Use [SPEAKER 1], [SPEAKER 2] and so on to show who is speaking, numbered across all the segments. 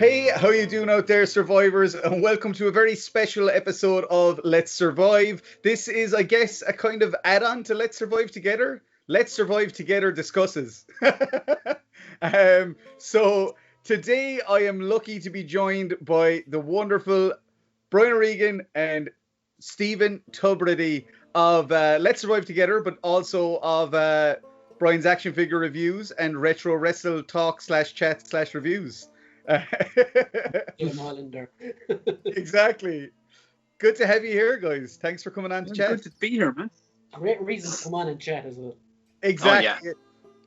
[SPEAKER 1] Hey, how you doing out there, survivors? And welcome to a very special episode of Let's Survive. This is, I guess, a kind of add-on to Let's Survive Together. Let's Survive Together discusses. So today I am lucky to be joined by the wonderful Brian Regan and Stephen Tubridy of Let's Survive Together, but also of Brian's action figure reviews and retro wrestle talk / chat / reviews.
[SPEAKER 2] Jim Hollander.
[SPEAKER 1] Exactly. Good to have you here, guys. Thanks for coming on to chat.
[SPEAKER 3] Good to be here, man.
[SPEAKER 2] Great reason to come on and chat as well.
[SPEAKER 1] Exactly. Oh,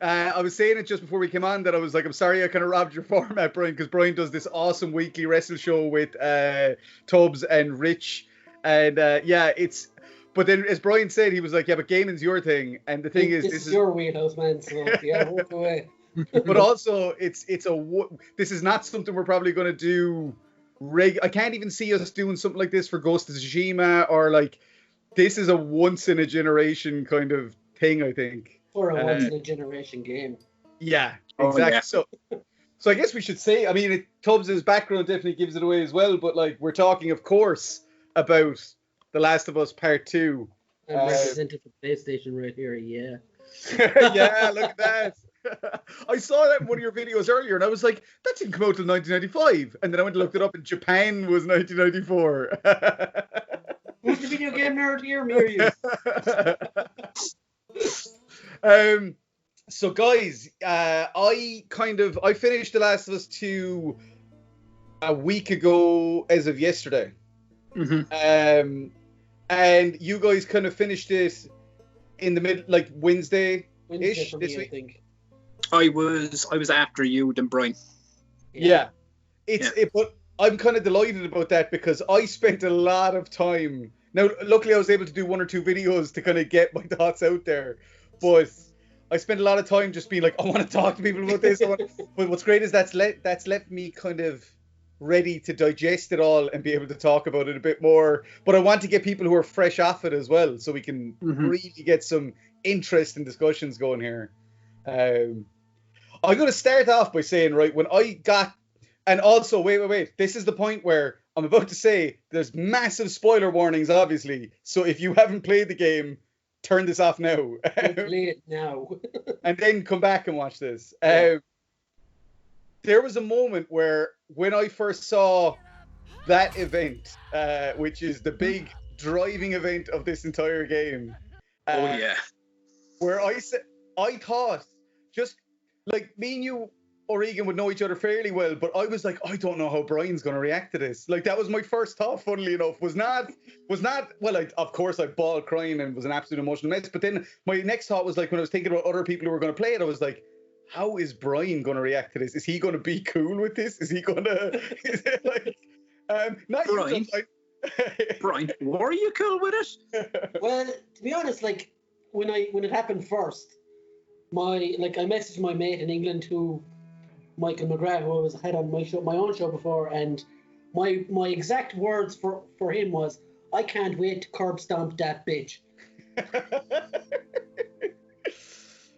[SPEAKER 1] yeah. I was saying it just before we came on that I was like, I'm sorry I kind of robbed your format, Brian, because Brian does this awesome weekly wrestle show with Tubz and Rich. And it's... But then, as Brian said, he was like, yeah, but gaming's your thing. And the thing is...
[SPEAKER 2] This is your wheelhouse, man, so yeah, walk away.
[SPEAKER 1] But also, this is not something we're probably going to do. I can't even see us doing something like this for Ghost of Tsushima, or like, this is a once in a generation kind of thing, I think.
[SPEAKER 2] Or a once in a generation game.
[SPEAKER 1] Yeah, exactly. Oh, yeah. So I guess we should say, I mean, Tubbs' background definitely gives it away as well, but like, we're talking, of course, about The Last of Us Part 2.
[SPEAKER 2] I'm representing the PlayStation right here, yeah.
[SPEAKER 1] Yeah, look at that. I saw that in one of your videos earlier, and I was like, that didn't come out till 1995. And then I went and looked it up, and Japan was 1994.
[SPEAKER 2] Who's the video game nerd here, me or
[SPEAKER 1] you? So, guys, I finished The Last of Us 2 a week ago as of yesterday.
[SPEAKER 3] Mm-hmm.
[SPEAKER 1] And you guys kind of finished it in the mid, like Wednesday-ish
[SPEAKER 2] for
[SPEAKER 1] this
[SPEAKER 2] me,
[SPEAKER 1] week.
[SPEAKER 2] I think.
[SPEAKER 3] I was after you than Brian.
[SPEAKER 1] Yeah. But I'm kind of delighted about that because I spent a lot of time. Now, luckily, I was able to do one or two videos to kind of get my thoughts out there. But I spent a lot of time just being like, I want to talk to people about this. But what's great is that's left me kind of ready to digest it all and be able to talk about it a bit more. But I want to get people who are fresh off it as well, so we can really get some interesting discussions going here. I'm going to start off by saying, right, when I got... And also, wait. This is the point where I'm about to say there's massive spoiler warnings, obviously. So if you haven't played the game, turn this off now.
[SPEAKER 2] Play it now.
[SPEAKER 1] And then come back and watch this.
[SPEAKER 2] Yeah.
[SPEAKER 1] There was a moment where when I first saw that event, which is the big driving event of this entire game. Where I thought, just like me and you, O Regan, would know each other fairly well, but I was like, I don't know how Brian's going to react to this. Like, that was my first thought, funnily enough, was not, well, of course I bawled crying and was an absolute emotional mess, but then my next thought was like, when I was thinking about other people who were going to play it, I was like, how is Brian going to react to this? Is he going to be cool with this? Is he going to, is it like, not
[SPEAKER 3] Brian, Brian, were you cool with it?
[SPEAKER 2] Well, to be honest, like, when it happened first, I messaged my mate in England, Michael McGrath, who I had on my own show before, and my exact words for him was, I can't wait to curb stomp that bitch.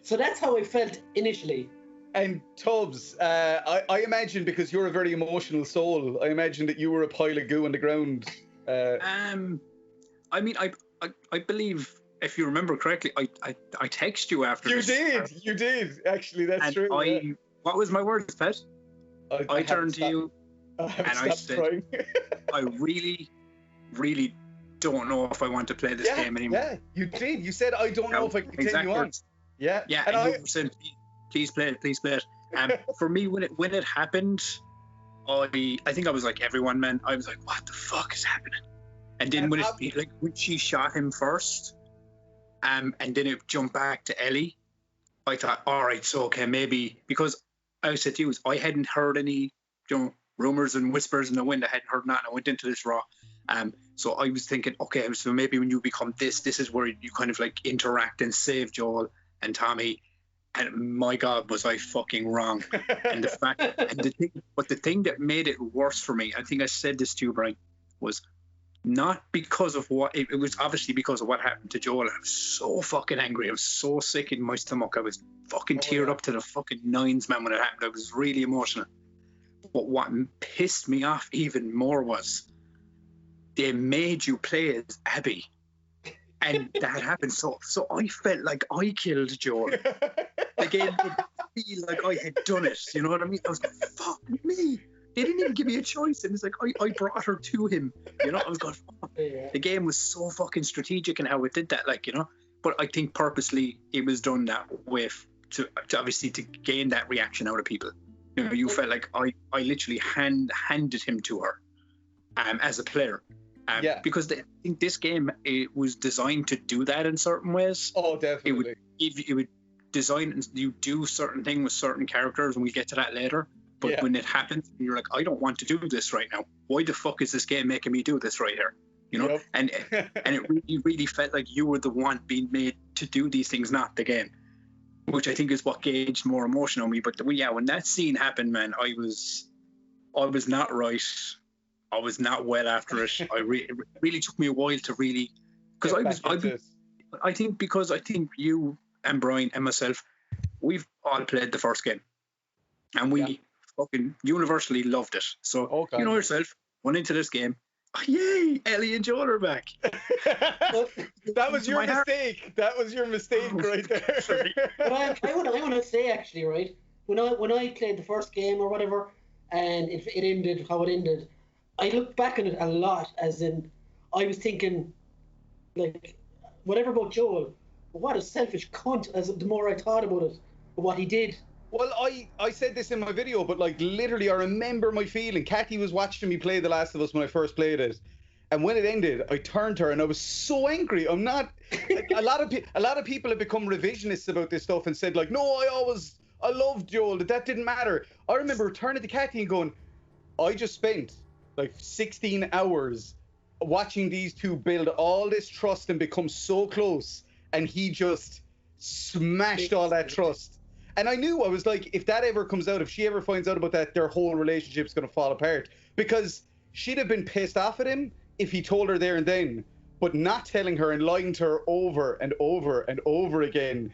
[SPEAKER 2] So that's how I felt initially.
[SPEAKER 1] And Tubbs, I imagine, because you're a very emotional soul, I imagine that you were a pile of goo on the ground.
[SPEAKER 3] I mean, I believe, if you remember correctly, I texted you after
[SPEAKER 1] You
[SPEAKER 3] this.
[SPEAKER 1] You did. Actually, that's
[SPEAKER 3] and
[SPEAKER 1] true.
[SPEAKER 3] What was my words, Pat? I turned to you
[SPEAKER 1] and
[SPEAKER 3] I said, I really, really don't know if I want to play this game anymore.
[SPEAKER 1] Yeah, you did. You said, I don't know if I can continue on. Yeah.
[SPEAKER 3] Yeah, and you said, please play it. For me, when it happened, I think I was like everyone, man. I was like, what the fuck is happening? And then when she shot him first, and then it jumped back to Ellie, I thought, all right, so okay, maybe, because I said to you, I hadn't heard any, rumors and whispers in the wind. I hadn't heard nothing. I went into this raw. So I was thinking, okay, so maybe when you become this is where you kind of like interact and save Joel and Tommy. And my God, was I fucking wrong. And the thing that made it worse for me, I think I said this to you, Brian, was not because of what, it was obviously because of what happened to Joel. I was so fucking angry. I was so sick in my stomach. I was fucking teared up to the fucking nines, man, when it happened. I was really emotional. But what pissed me off even more was they made you play as Abby. And that happened. So I felt like I killed Joel. Like, it didn't feel like I had done it. You know what I mean? I was like, fuck me. They didn't even give me a choice. And it's like, I brought her to him. You know, I was going, fuck.
[SPEAKER 2] Yeah.
[SPEAKER 3] The game was so fucking strategic in how it did that, like, you know. But I think purposely it was done that way to obviously to gain that reaction out of people. You know, you felt like I literally handed him to her as a player. Because I think this game, it was designed to do that in certain ways.
[SPEAKER 1] Oh, definitely.
[SPEAKER 3] It would design and you do certain thing with certain characters, and we'll get to that later. But when it happens, you're like, I don't want to do this right now. Why the fuck is this game making me do this right here? You know, and it really felt like you were the one being made to do these things, not the game, which I think is what gauged more emotion on me. But when that scene happened, man, I was not right. I was not well after it. It really took me a while to really, because I think you and Brian and myself, we've all played the first game, and we fucking universally loved it. So you know yourself, went into this game. Oh, yay, Ellie and Joel are back.
[SPEAKER 1] That was your mistake. That was your mistake right there.
[SPEAKER 2] But I want to say, actually, right, when I played the first game or whatever, and it ended how it ended, I looked back on it a lot, as in, I was thinking, like, whatever about Joel, but what a selfish cunt, as the more I thought about it, what he did.
[SPEAKER 1] Well, I said this in my video, but like literally I remember my feeling. Kathy was watching me play The Last of Us when I first played it. And when it ended, I turned to her and I was so angry. I'm not, a lot of people have become revisionists about this stuff and said like, no, I loved Joel, that didn't matter. I remember turning to Kathy and going, I just spent like 16 hours watching these two build all this trust and become so close, and he just smashed all that trust. And I knew, I was like, if that ever comes out, if she ever finds out about that, their whole relationship's going to fall apart. Because she'd have been pissed off at him if he told her there and then, but not telling her and lying to her over and over and over again.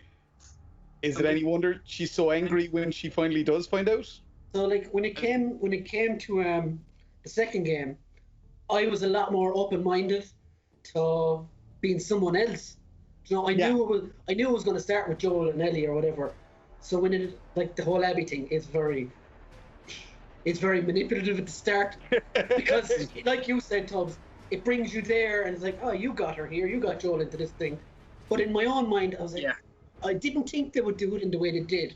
[SPEAKER 1] Is it any wonder she's so angry when she finally does find out?
[SPEAKER 2] So like when it came to the second game, I was a lot more open-minded to being someone else. You know, I knew it was going to start with Joel and Ellie or whatever. So when it, like, the whole Abby thing is very manipulative at the start, because like you said, Tubz, it brings you there and it's like, oh, you got her here, you got Joel into this thing. But in my own mind, I was like, I didn't think they would do it in the way they did.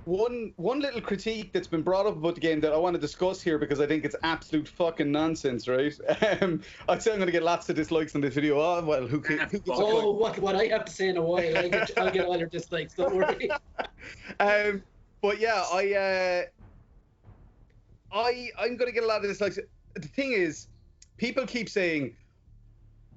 [SPEAKER 1] One little critique that's been brought up about the game that I want to discuss here, because I think it's absolute fucking nonsense, right? I'd say I'm going to get lots of dislikes on this video. Oh, well, who gives
[SPEAKER 2] what I have to say in a while, I'll get all your dislikes, don't worry.
[SPEAKER 1] But yeah, I'm going to get a lot of dislikes. The thing is, people keep saying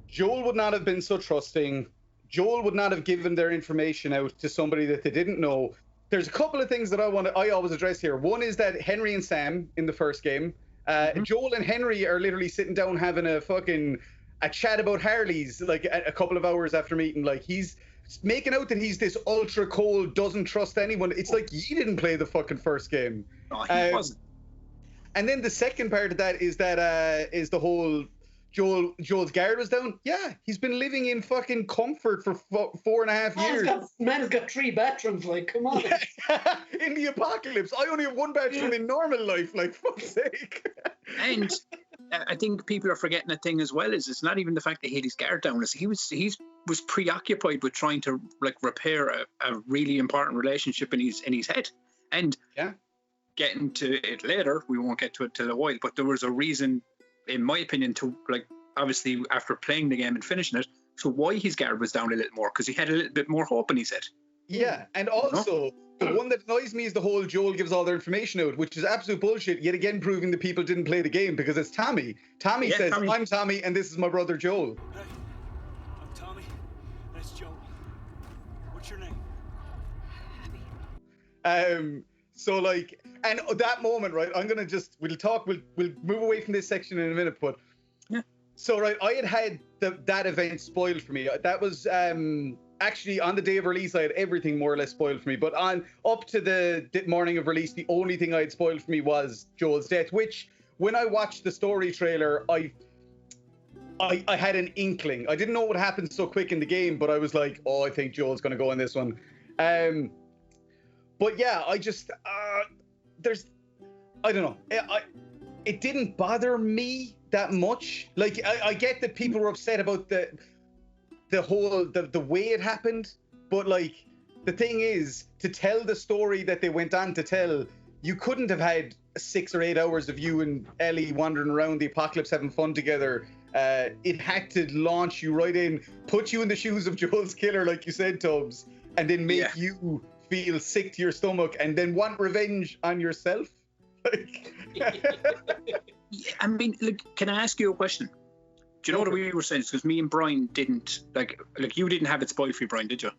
[SPEAKER 1] Joel would not have been so trusting. Joel would not have given their information out to somebody that they didn't know. There's a couple of things that I always address here. One is that Henry and Sam in the first game, Joel and Henry are literally sitting down having a chat about Harleys, like a couple of hours after meeting. Like, he's making out that he's this ultra cold, doesn't trust anyone. It's like, you didn't play the fucking first game.
[SPEAKER 3] No, he wasn't.
[SPEAKER 1] And then the second part of that is is the whole Joel's guard was down. Yeah, he's been living in fucking comfort for 4.5 years.
[SPEAKER 2] Man has got 3 bathrooms, like, come on.
[SPEAKER 1] Yeah. In the apocalypse. I only have 1 bathroom in normal life, like, fuck's sake.
[SPEAKER 3] And I think people are forgetting a thing as well, is it's not even the fact that he had his guard down. He was preoccupied with trying to, like, repair a really important relationship in his head. And getting to it later, we won't get to it till a while, but there was a reason, in my opinion, to, like, obviously after playing the game and finishing it, so why his guard was down a little more, because he had a little bit more hope in his head.
[SPEAKER 1] Yeah, and also, the one that annoys me is the whole Joel gives all their information out, which is absolute bullshit, yet again proving that people didn't play the game, because it's Tommy. Tommy says, I'm Tommy, and this is my brother Joel.
[SPEAKER 4] Hey, I'm Tommy, that's Joel. What's your name?
[SPEAKER 1] So, like, and that moment, right, we'll move away from this section in a minute, but so, right, I had that event spoiled for me. That was actually, on the day of release, I had everything more or less spoiled for me. But on up to the morning of release, the only thing I had spoiled for me was Joel's death, which, when I watched the story trailer, I had an inkling. I didn't know what would happen so quick in the game, but I was like, oh, I think Joel's going to go in this one. But yeah, I just, I don't know. It didn't bother me that much. Like, I get that people were upset about the whole way it happened, but like, the thing is, to tell the story that they went on to tell, you couldn't have had 6 or 8 hours of you and Ellie wandering around the apocalypse having fun together. It had to launch you right in, put you in the shoes of Joel's killer, like you said, Tubz, and then make you feel sick to your stomach and then want revenge on yourself. Like...
[SPEAKER 3] I mean, like, can I ask you a question? Do you know what we were saying? Because me and Brian didn't, like you didn't have it spoiled for you, Brian, did you?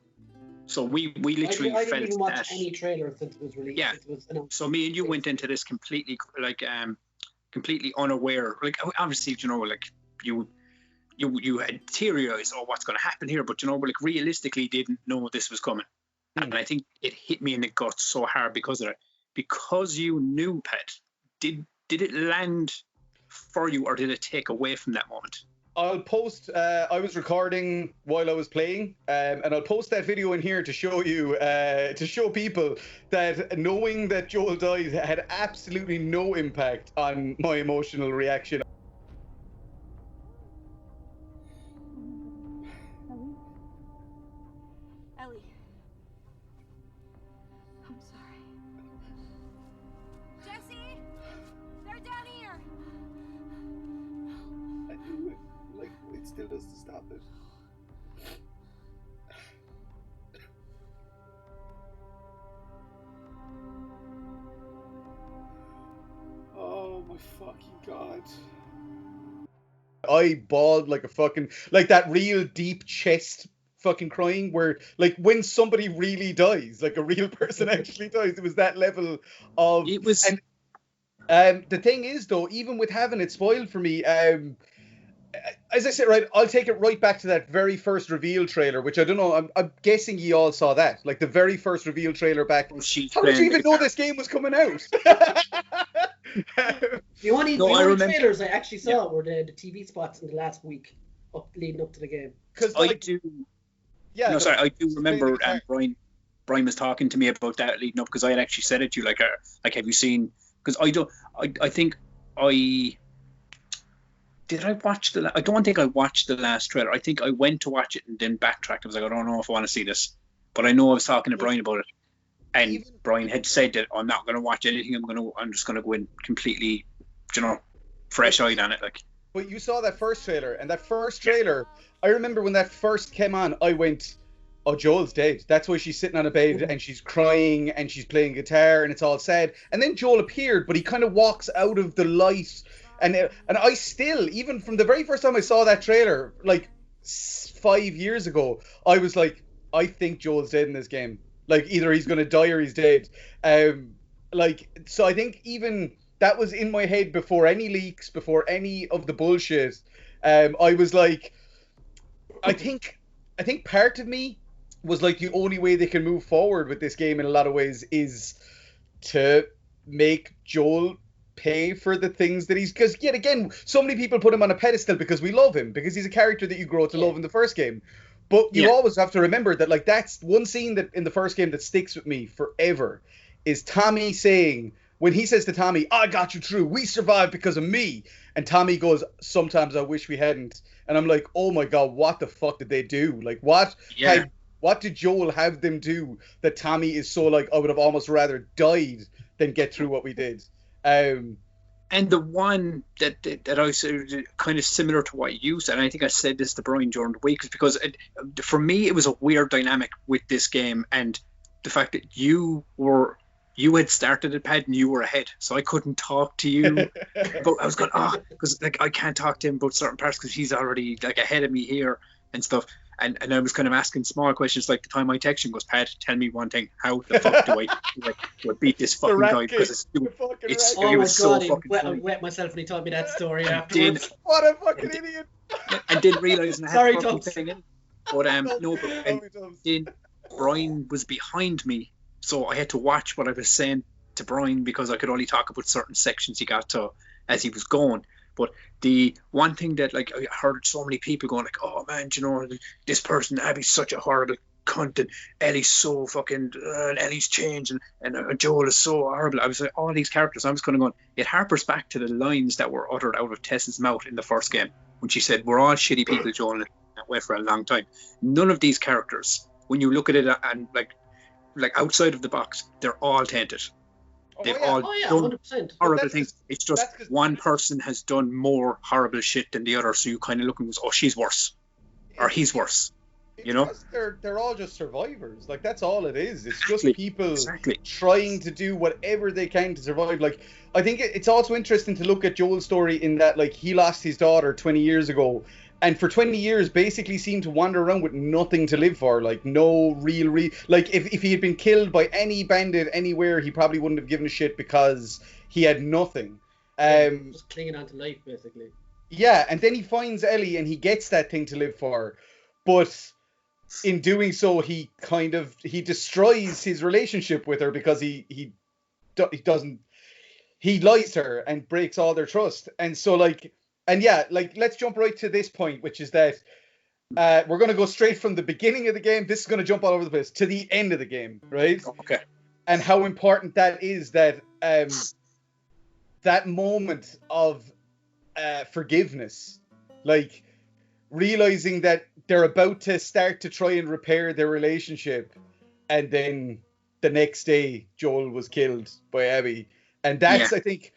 [SPEAKER 3] So we literally
[SPEAKER 2] I
[SPEAKER 3] felt
[SPEAKER 2] didn't even watch
[SPEAKER 3] that,
[SPEAKER 2] any trailer since it was released.
[SPEAKER 3] Yeah.
[SPEAKER 2] It was announced.
[SPEAKER 3] So me and you went into this completely completely unaware. Like, obviously, you know, like you had theorized, oh, what's going to happen here, but you know, like, realistically didn't know this was coming. And I think it hit me in the gut so hard because of it. Because you knew, Pat, did it land for you, or did it take away from that moment?
[SPEAKER 1] I'll post, I was recording while I was playing, and I'll post that video in here to show you, to show people that knowing that Joel died had absolutely no impact on my emotional reaction.
[SPEAKER 5] Ellie. I'm sorry. Jesse! They're down here!
[SPEAKER 6] I knew it. Like, it still doesn't stop it. Oh my fucking god.
[SPEAKER 1] I bawled like a fucking, like that real deep chest fucking crying where, like, when somebody really dies, like a real person actually dies, it was that level of...
[SPEAKER 3] It was...
[SPEAKER 1] And the thing is, though, even with having it spoiled for me, as I said, right, I'll take it right back to that very first reveal trailer, which I don't know, I'm guessing you all saw that, like the very first reveal trailer back. How did you even know this game was coming out?
[SPEAKER 2] The only trailers I actually saw were the TV spots in the last week leading up to the game.
[SPEAKER 1] Because
[SPEAKER 3] I do. Yeah. No, sorry, I do remember. Brian was talking to me about that leading up, because I had actually said it to you, like, have you seen? Because I think I watch I don't think I watched the last trailer. I think I went to watch it and then backtracked. I was like, I don't know if I want to see this, but I know I was talking to Brian about it, and Brian had said that I'm not going to watch anything. I'm just going to go in completely, you know, fresh-eyed on it, like.
[SPEAKER 1] But you saw that first trailer, and that first trailer, I remember when that first came on, I went, oh, Joel's dead. That's why she's sitting on a bed and she's crying and she's playing guitar and it's all sad. And then Joel appeared, but he kind of walks out of the light. And I still, even from the very first time I saw that trailer, like 5 years ago, I was like, I think Joel's dead in this game. Like, either he's going to die or he's dead. So I think even that was in my head before any leaks, before any of the bullshit. I was like, I think part of me was like, the only way they can move forward with this game in a lot of ways is to make Joel pay for the things that he's, because yet again, so many people put him on a pedestal because we love him, because he's a character that you grow to love in the first game. But you always have to remember that, like, that's one scene that in the first game that sticks with me forever is Tommy saying, when he says to Tommy, I got you through, we survived because of me. And Tommy goes, sometimes I wish we hadn't. And I'm like, oh my God, what the fuck did they do? Like, what did Joel have them do that Tommy is so like, I would have almost rather died than get through what we did?
[SPEAKER 3] And the one that I said, kind of similar to what you said, and I think I said this to Brian during the week, is because for me it was a weird dynamic with this game, and the fact that you had started it, Pad, and you were ahead, so I couldn't talk to you. But I was going, because like I can't talk to him about certain parts because he's already like ahead of me here and stuff. And I was kind of asking small questions, like the time I text him goes, Pat, tell me one thing. How the fuck do I beat this fucking guy? Because
[SPEAKER 2] it was so fucking funny. I wet myself when he told me that story afterwards.
[SPEAKER 1] What a fucking idiot.
[SPEAKER 3] And didn't realise.
[SPEAKER 2] Sorry, Tubz.
[SPEAKER 3] But no, but and then Brian was behind me, so I had to watch what I was saying to Brian because I could only talk about certain sections he got to as he was going. But the one thing that like I heard so many people going like, "Oh man, you know, this person Abby's such a horrible cunt, and Ellie's so fucking, and Ellie's changed, and Joel is so horrible." I was like, all these characters. I was kind of going. It harpers back to the lines that were uttered out of Tess's mouth in the first game when she said, "We're all shitty people, Joel, and that way for a long time." None of these characters, when you look at it and like outside of the box, they're all tainted. They've all done
[SPEAKER 2] 100%.
[SPEAKER 3] horrible things. It's just one person has done more horrible shit than the other, so you kind of look and go, "Oh, she's worse," or "He's worse." You know,
[SPEAKER 1] they're all just survivors. Like that's all it is. It's just people trying to do whatever they can to survive. Like I think it's also interesting to look at Joel's story in that like he lost his daughter 20 years ago, and for 20 years basically seemed to wander around with nothing to live for. Like no real like if he had been killed by any bandit anywhere, he probably wouldn't have given a shit because he had nothing.
[SPEAKER 2] Just clinging on to life basically.
[SPEAKER 1] Yeah, and then he finds Ellie and he gets that thing to live for, but in doing so, he destroys his relationship with her because he lies to her and breaks all their trust. And so let's jump right to this point, which is that we're going to go straight from the beginning of the game. This is going to jump all over the place to the end of the game, right?
[SPEAKER 3] Okay.
[SPEAKER 1] And how important that is, that that moment of forgiveness, like realizing that they're about to start to try and repair their relationship, and then the next day Joel was killed by Abby. And that's, I think,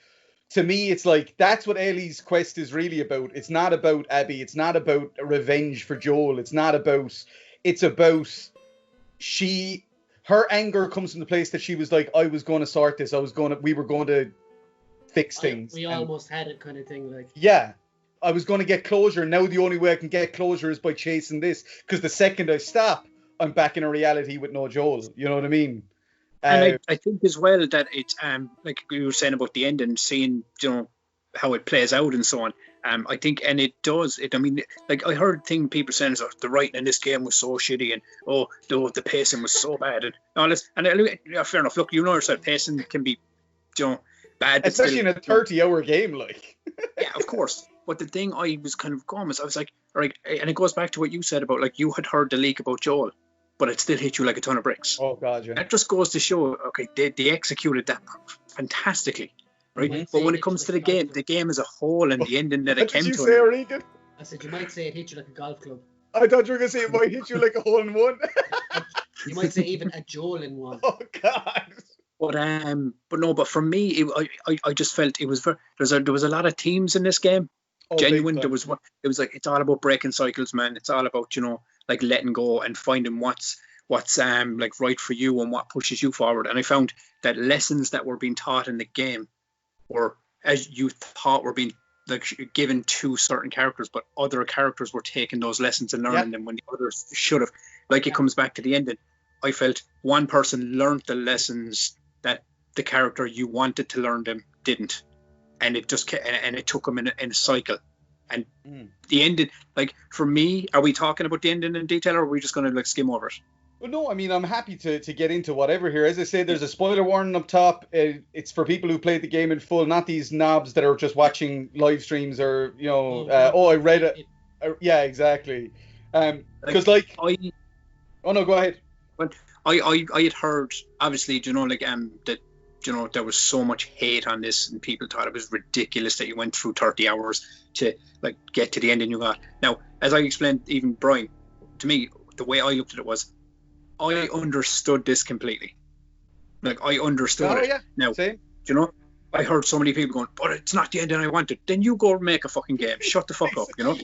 [SPEAKER 1] to me, it's like that's what Ellie's quest is really about. It's not about Abby. It's not about revenge for Joel. It's about her anger comes from the place that she was like, I was going to sort this. We were going to fix things.
[SPEAKER 2] We almost had it, kind of thing. Like,
[SPEAKER 1] yeah. I was going to get closure. Now the only way I can get closure is by chasing this. Because the second I stop, I'm back in a reality with no Joel. You know what I mean?
[SPEAKER 3] And I think as well that it's like you were saying about the end and seeing, you know, how it plays out and so on. I think, and it does. I mean, like I heard people saying, "Oh, the writing in this game was so shitty," and the pacing was so bad, and all this. And fair enough. Look, you know yourself, pacing can be, you know, bad,
[SPEAKER 1] especially in a 30-hour game, like.
[SPEAKER 3] Yeah, of course. But the thing I was kind of going was, I was like, all right, and it goes back to what you said about like you had heard the leak about Joel, but it still hit you like a ton of bricks.
[SPEAKER 1] Oh God, yeah.
[SPEAKER 3] That just goes to show, okay, they executed that fantastically, right? Mm-hmm. But when it comes to the game as a whole and the ending that it came to.
[SPEAKER 1] What did you say, Regan?
[SPEAKER 2] I said you might say it hit you like a golf club.
[SPEAKER 1] I thought you were gonna say it might hit you like a hole in one.
[SPEAKER 2] You might say even a Joel in one.
[SPEAKER 1] Oh God.
[SPEAKER 3] But for me, I just felt it was there was a lot of themes in this game. Oh, genuine. It was like it's all about breaking cycles, man. It's all about, you know, like letting go and finding what's like right for you and what pushes you forward. And I found that lessons that were being taught in the game were, as you thought, were being like given to certain characters, but other characters were taking those lessons and learning them when the others should have. Like it comes back to the ending. I felt one person learned the lessons that the character you wanted to learn them didn't. And it just and it took them in a cycle, and the ending. Like for me, are we talking about the ending in detail, or are we just going to like skim over it?
[SPEAKER 1] Well, no, I mean I'm happy to get into whatever here. As I say, there's a spoiler warning up top. It's for people who played the game in full, not these knobs that are just watching live streams or I read it. Yeah, exactly. Because oh no, go ahead.
[SPEAKER 3] But I had heard obviously, that. You know, there was so much hate on this and people thought it was ridiculous that you went through 30 hours to like get to the ending you got. Now, as I explained, even Brian, to me, the way I looked at it was I understood this completely. Like I understood it. Yeah. Now, same. You know, I heard so many people going, but it's not the ending I wanted. Then you go make a fucking game. Shut the fuck up, you know?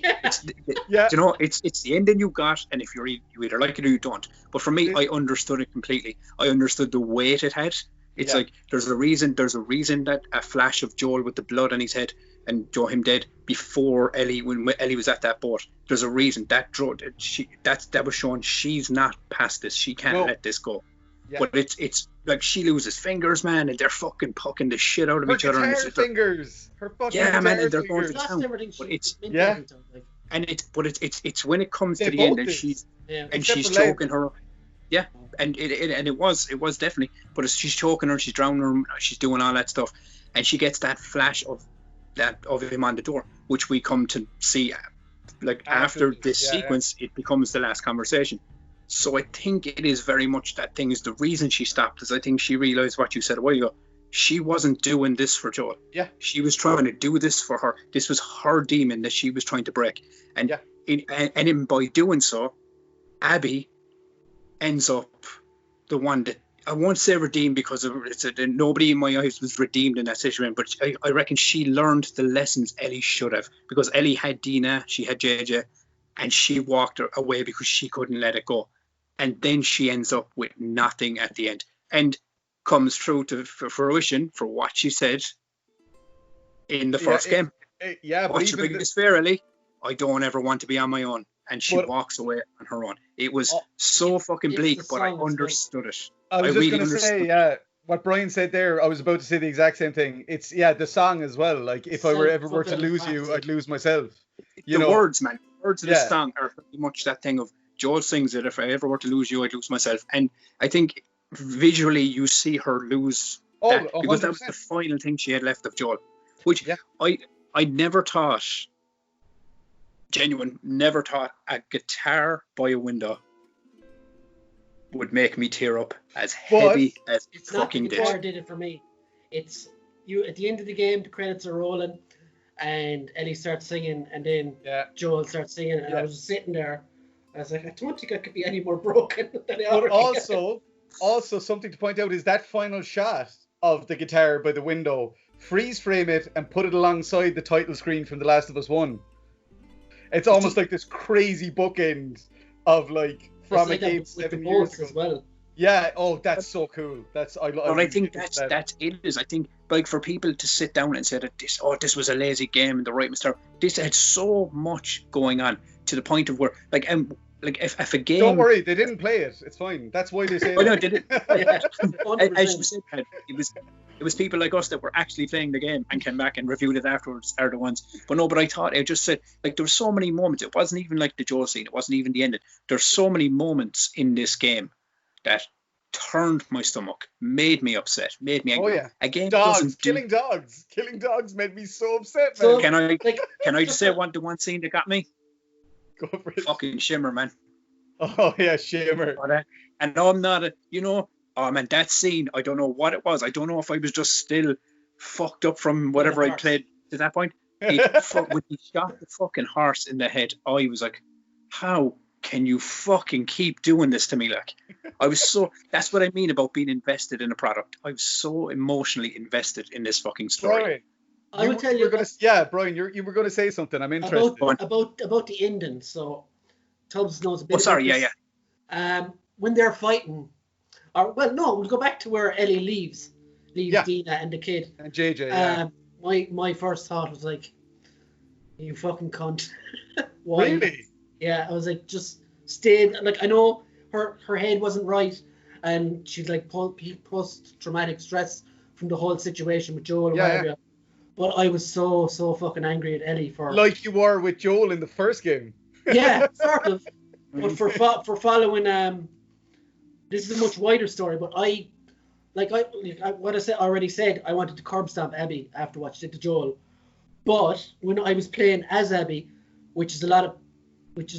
[SPEAKER 3] You know, it's the ending you got, and if you either like it or you don't. But for me, I understood it completely. I understood the weight it had. It's like there's a reason that a flash of Joel with the blood on his head and him dead before Ellie, when Ellie was at that boat. There's a reason that was showing she's not past this. She can't let this go. Yeah. But it's like she loses fingers, man, and they're fucking pucking the shit out of each other.
[SPEAKER 1] Her fucking
[SPEAKER 3] man, and they're going to town.
[SPEAKER 1] But
[SPEAKER 3] And it's when it comes
[SPEAKER 1] They
[SPEAKER 3] to the end
[SPEAKER 1] both
[SPEAKER 3] and
[SPEAKER 1] did.
[SPEAKER 3] she's
[SPEAKER 2] Yeah.
[SPEAKER 3] and
[SPEAKER 1] Except
[SPEAKER 3] she's
[SPEAKER 1] for Len.
[SPEAKER 3] choking her. Yeah, and it was definitely, but she's choking her, she's drowning her, she's doing all that stuff, and she gets that flash of him on the door, which we come to see like after this sequence. It becomes the last conversation. So I think it is very much that thing is the reason she stopped, is I think she realized what you said a while ago. She wasn't doing this for Joel.
[SPEAKER 1] Yeah.
[SPEAKER 3] She was trying to do this for her. This was her demon that she was trying to break. And by doing so, Abby ends up the one that, I won't say redeemed, because nobody in my eyes was redeemed in that situation, but I reckon she learned the lessons Ellie should have, because Ellie had Dina, she had JJ, and she walked her away because she couldn't let it go. And then she ends up with nothing at the end, and comes through to fruition for what she said in the first game. What's your biggest fear, Ellie? I don't ever want to be on my own. And she walks away on her own. It was so fucking bleak, but I understood it.
[SPEAKER 1] I was just going to say, what Brian said there, I was about to say the exact same thing. It's, the song as well. Like, if I ever were to lose you, I'd lose myself.
[SPEAKER 3] The words, man. The words of the song are pretty much that thing of, Joel sings it, if I ever were to lose you, I'd lose myself. And I think visually you see her lose that, because that was the final thing she had left of Joel. Which I never thought... never thought a guitar by a window would make me tear up as heavy as
[SPEAKER 2] it's
[SPEAKER 3] fucking
[SPEAKER 2] not the guitar did it for me. It's you at the end of the game, the credits are rolling, and Ellie starts singing, and then Joel starts singing, and I was just sitting there. I was like, I don't think I could be any more broken than the other.
[SPEAKER 1] But also something to point out is that final shot of the guitar by the window. Freeze frame it and put it alongside the title screen from The Last of Us 1. It's almost like this crazy bookend of like from a game 7 years ago.
[SPEAKER 2] As well.
[SPEAKER 1] Yeah. Oh, that's so cool.
[SPEAKER 3] I think that's it is. I think like for people to sit down and say that this was a lazy game and the right mistake. This had so much going on to the point of where if a game.
[SPEAKER 1] Don't worry, they didn't play it. It's fine. That's why they say.
[SPEAKER 3] Oh no, did it? As you said, it was people like us that were actually playing the game and came back and reviewed it afterwards are the ones. But I thought, I just said, like, there were so many moments. It wasn't even like the Joel scene. It wasn't even the ending. There's so many moments in this game that turned my stomach, made me upset, made me angry.
[SPEAKER 1] Oh yeah.
[SPEAKER 3] Again,
[SPEAKER 1] killing dogs made me so upset,
[SPEAKER 3] man.
[SPEAKER 1] So,
[SPEAKER 3] can I just say the one scene that got me?
[SPEAKER 1] Go for it.
[SPEAKER 3] Fucking Shimmer, man.
[SPEAKER 1] Oh yeah, Shimmer.
[SPEAKER 3] And I'm not oh man, that scene, I don't know what it was. I don't know if I was just still fucked up from whatever I played to that point. When he shot the fucking horse in the head, I was like, how can you fucking keep doing this to me? Like, that's what I mean about being invested in a product. I was so emotionally invested in this fucking story.
[SPEAKER 1] Brian,
[SPEAKER 2] I would tell you.
[SPEAKER 1] Brian, you were going to say something. I'm interested.
[SPEAKER 2] About the ending. So, Tubz knows a bit.
[SPEAKER 3] Oh, sorry,
[SPEAKER 2] yeah. When they're fighting, we'll go back to where Ellie leaves Dina and the kid.
[SPEAKER 1] And JJ,
[SPEAKER 2] My first thought was like, you fucking cunt.
[SPEAKER 1] Why? Really?
[SPEAKER 2] Yeah, I was like, just stay. Like, I know her head wasn't right, and she's like post-traumatic stress from the whole situation with Joel.
[SPEAKER 1] Yeah.
[SPEAKER 2] But I was so fucking angry at Ellie for.
[SPEAKER 1] Like you were with Joel in the first game.
[SPEAKER 2] Yeah, sort of. But for following this is a much wider story. But I already said I wanted to curb stomp Abby after what she did to Joel. But when I was playing as Abby, which is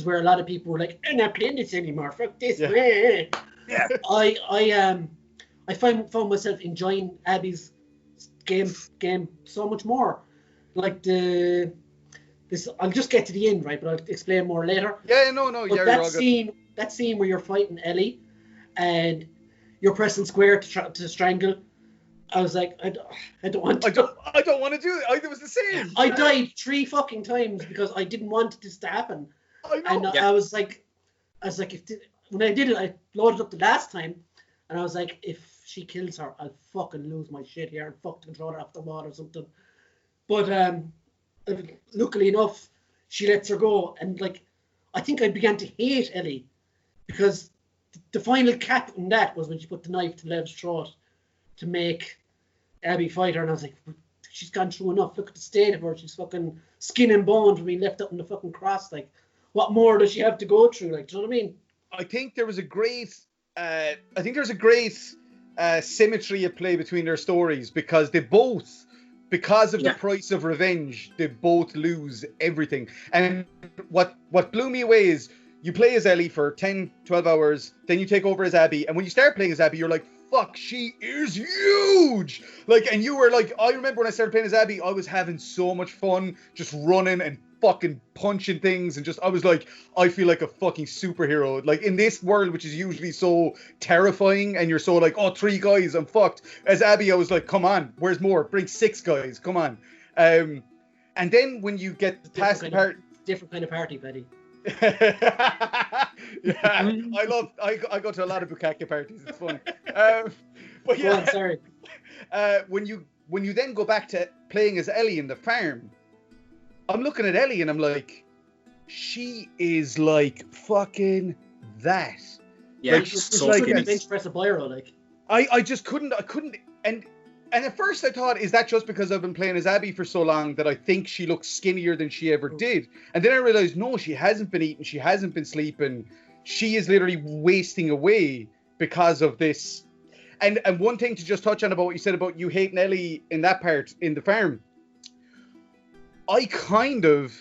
[SPEAKER 2] where a lot of people were like, I'm not playing this anymore. Fuck this.
[SPEAKER 1] Yeah.
[SPEAKER 2] I found myself enjoying Abby's game so much more. Like I'll just get to the end, right? But I'll explain more later.
[SPEAKER 1] Yeah, no.
[SPEAKER 2] But that scene where you're fighting Ellie, and you're pressing square to strangle. I was like, I don't want to.
[SPEAKER 1] I don't want to do it. It was the same.
[SPEAKER 2] I died 3 fucking times because I didn't want this to happen.
[SPEAKER 1] I know.
[SPEAKER 2] And I was like, when I did it, I loaded up the last time, and I was like, if she kills her, I'll fucking lose my shit here and fuck the controller off the wall or something. But luckily enough, she lets her go, and like, I think I began to hate Ellie because the final cap in that was when she put the knife to Lev's throat to make Abby fight her, and I was like, she's gone through enough. Look at the state of her. She's fucking skin and bone from being left up in the fucking cross. Like, what more does she have to go through? Like, do you know what I mean?
[SPEAKER 1] I think there was a great symmetry at play between their stories, because they both, because of the price of revenge, they both lose everything. And what blew me away is you play as Ellie for 10, 12 hours, then you take over as Abby, and when you start playing as Abby, you're like, fuck, she is huge! Like, and you were like, I remember when I started playing as Abby, I was having so much fun, just running and fucking punching things, and just, I was like, I feel like a fucking superhero. Like, in this world, which is usually so terrifying, and you're so like, oh, 3 guys, I'm fucked. As Abby, I was like, come on, where's more? Bring 6 guys, come on. And then when you get past the part...
[SPEAKER 2] Different kind of party, Paddy.
[SPEAKER 1] Yeah, I go to a lot of bukkake parties. It's fun. But yeah,
[SPEAKER 2] on, sorry.
[SPEAKER 1] When you then go back to playing as Ellie in the farm, I'm looking at Ellie and I'm like, she is like fucking that.
[SPEAKER 3] Yeah,
[SPEAKER 1] like,
[SPEAKER 3] she's
[SPEAKER 2] so
[SPEAKER 3] like
[SPEAKER 2] a bench press a biro, like.
[SPEAKER 1] I just couldn't, and at first I thought, is that just because I've been playing as Abby for so long that I think she looks skinnier than she ever did? And then I realized, no, she hasn't been eating, she hasn't been sleeping. She is literally wasting away because of this. And one thing to just touch on about what you said about you hating Ellie in that part in the farm. I kind of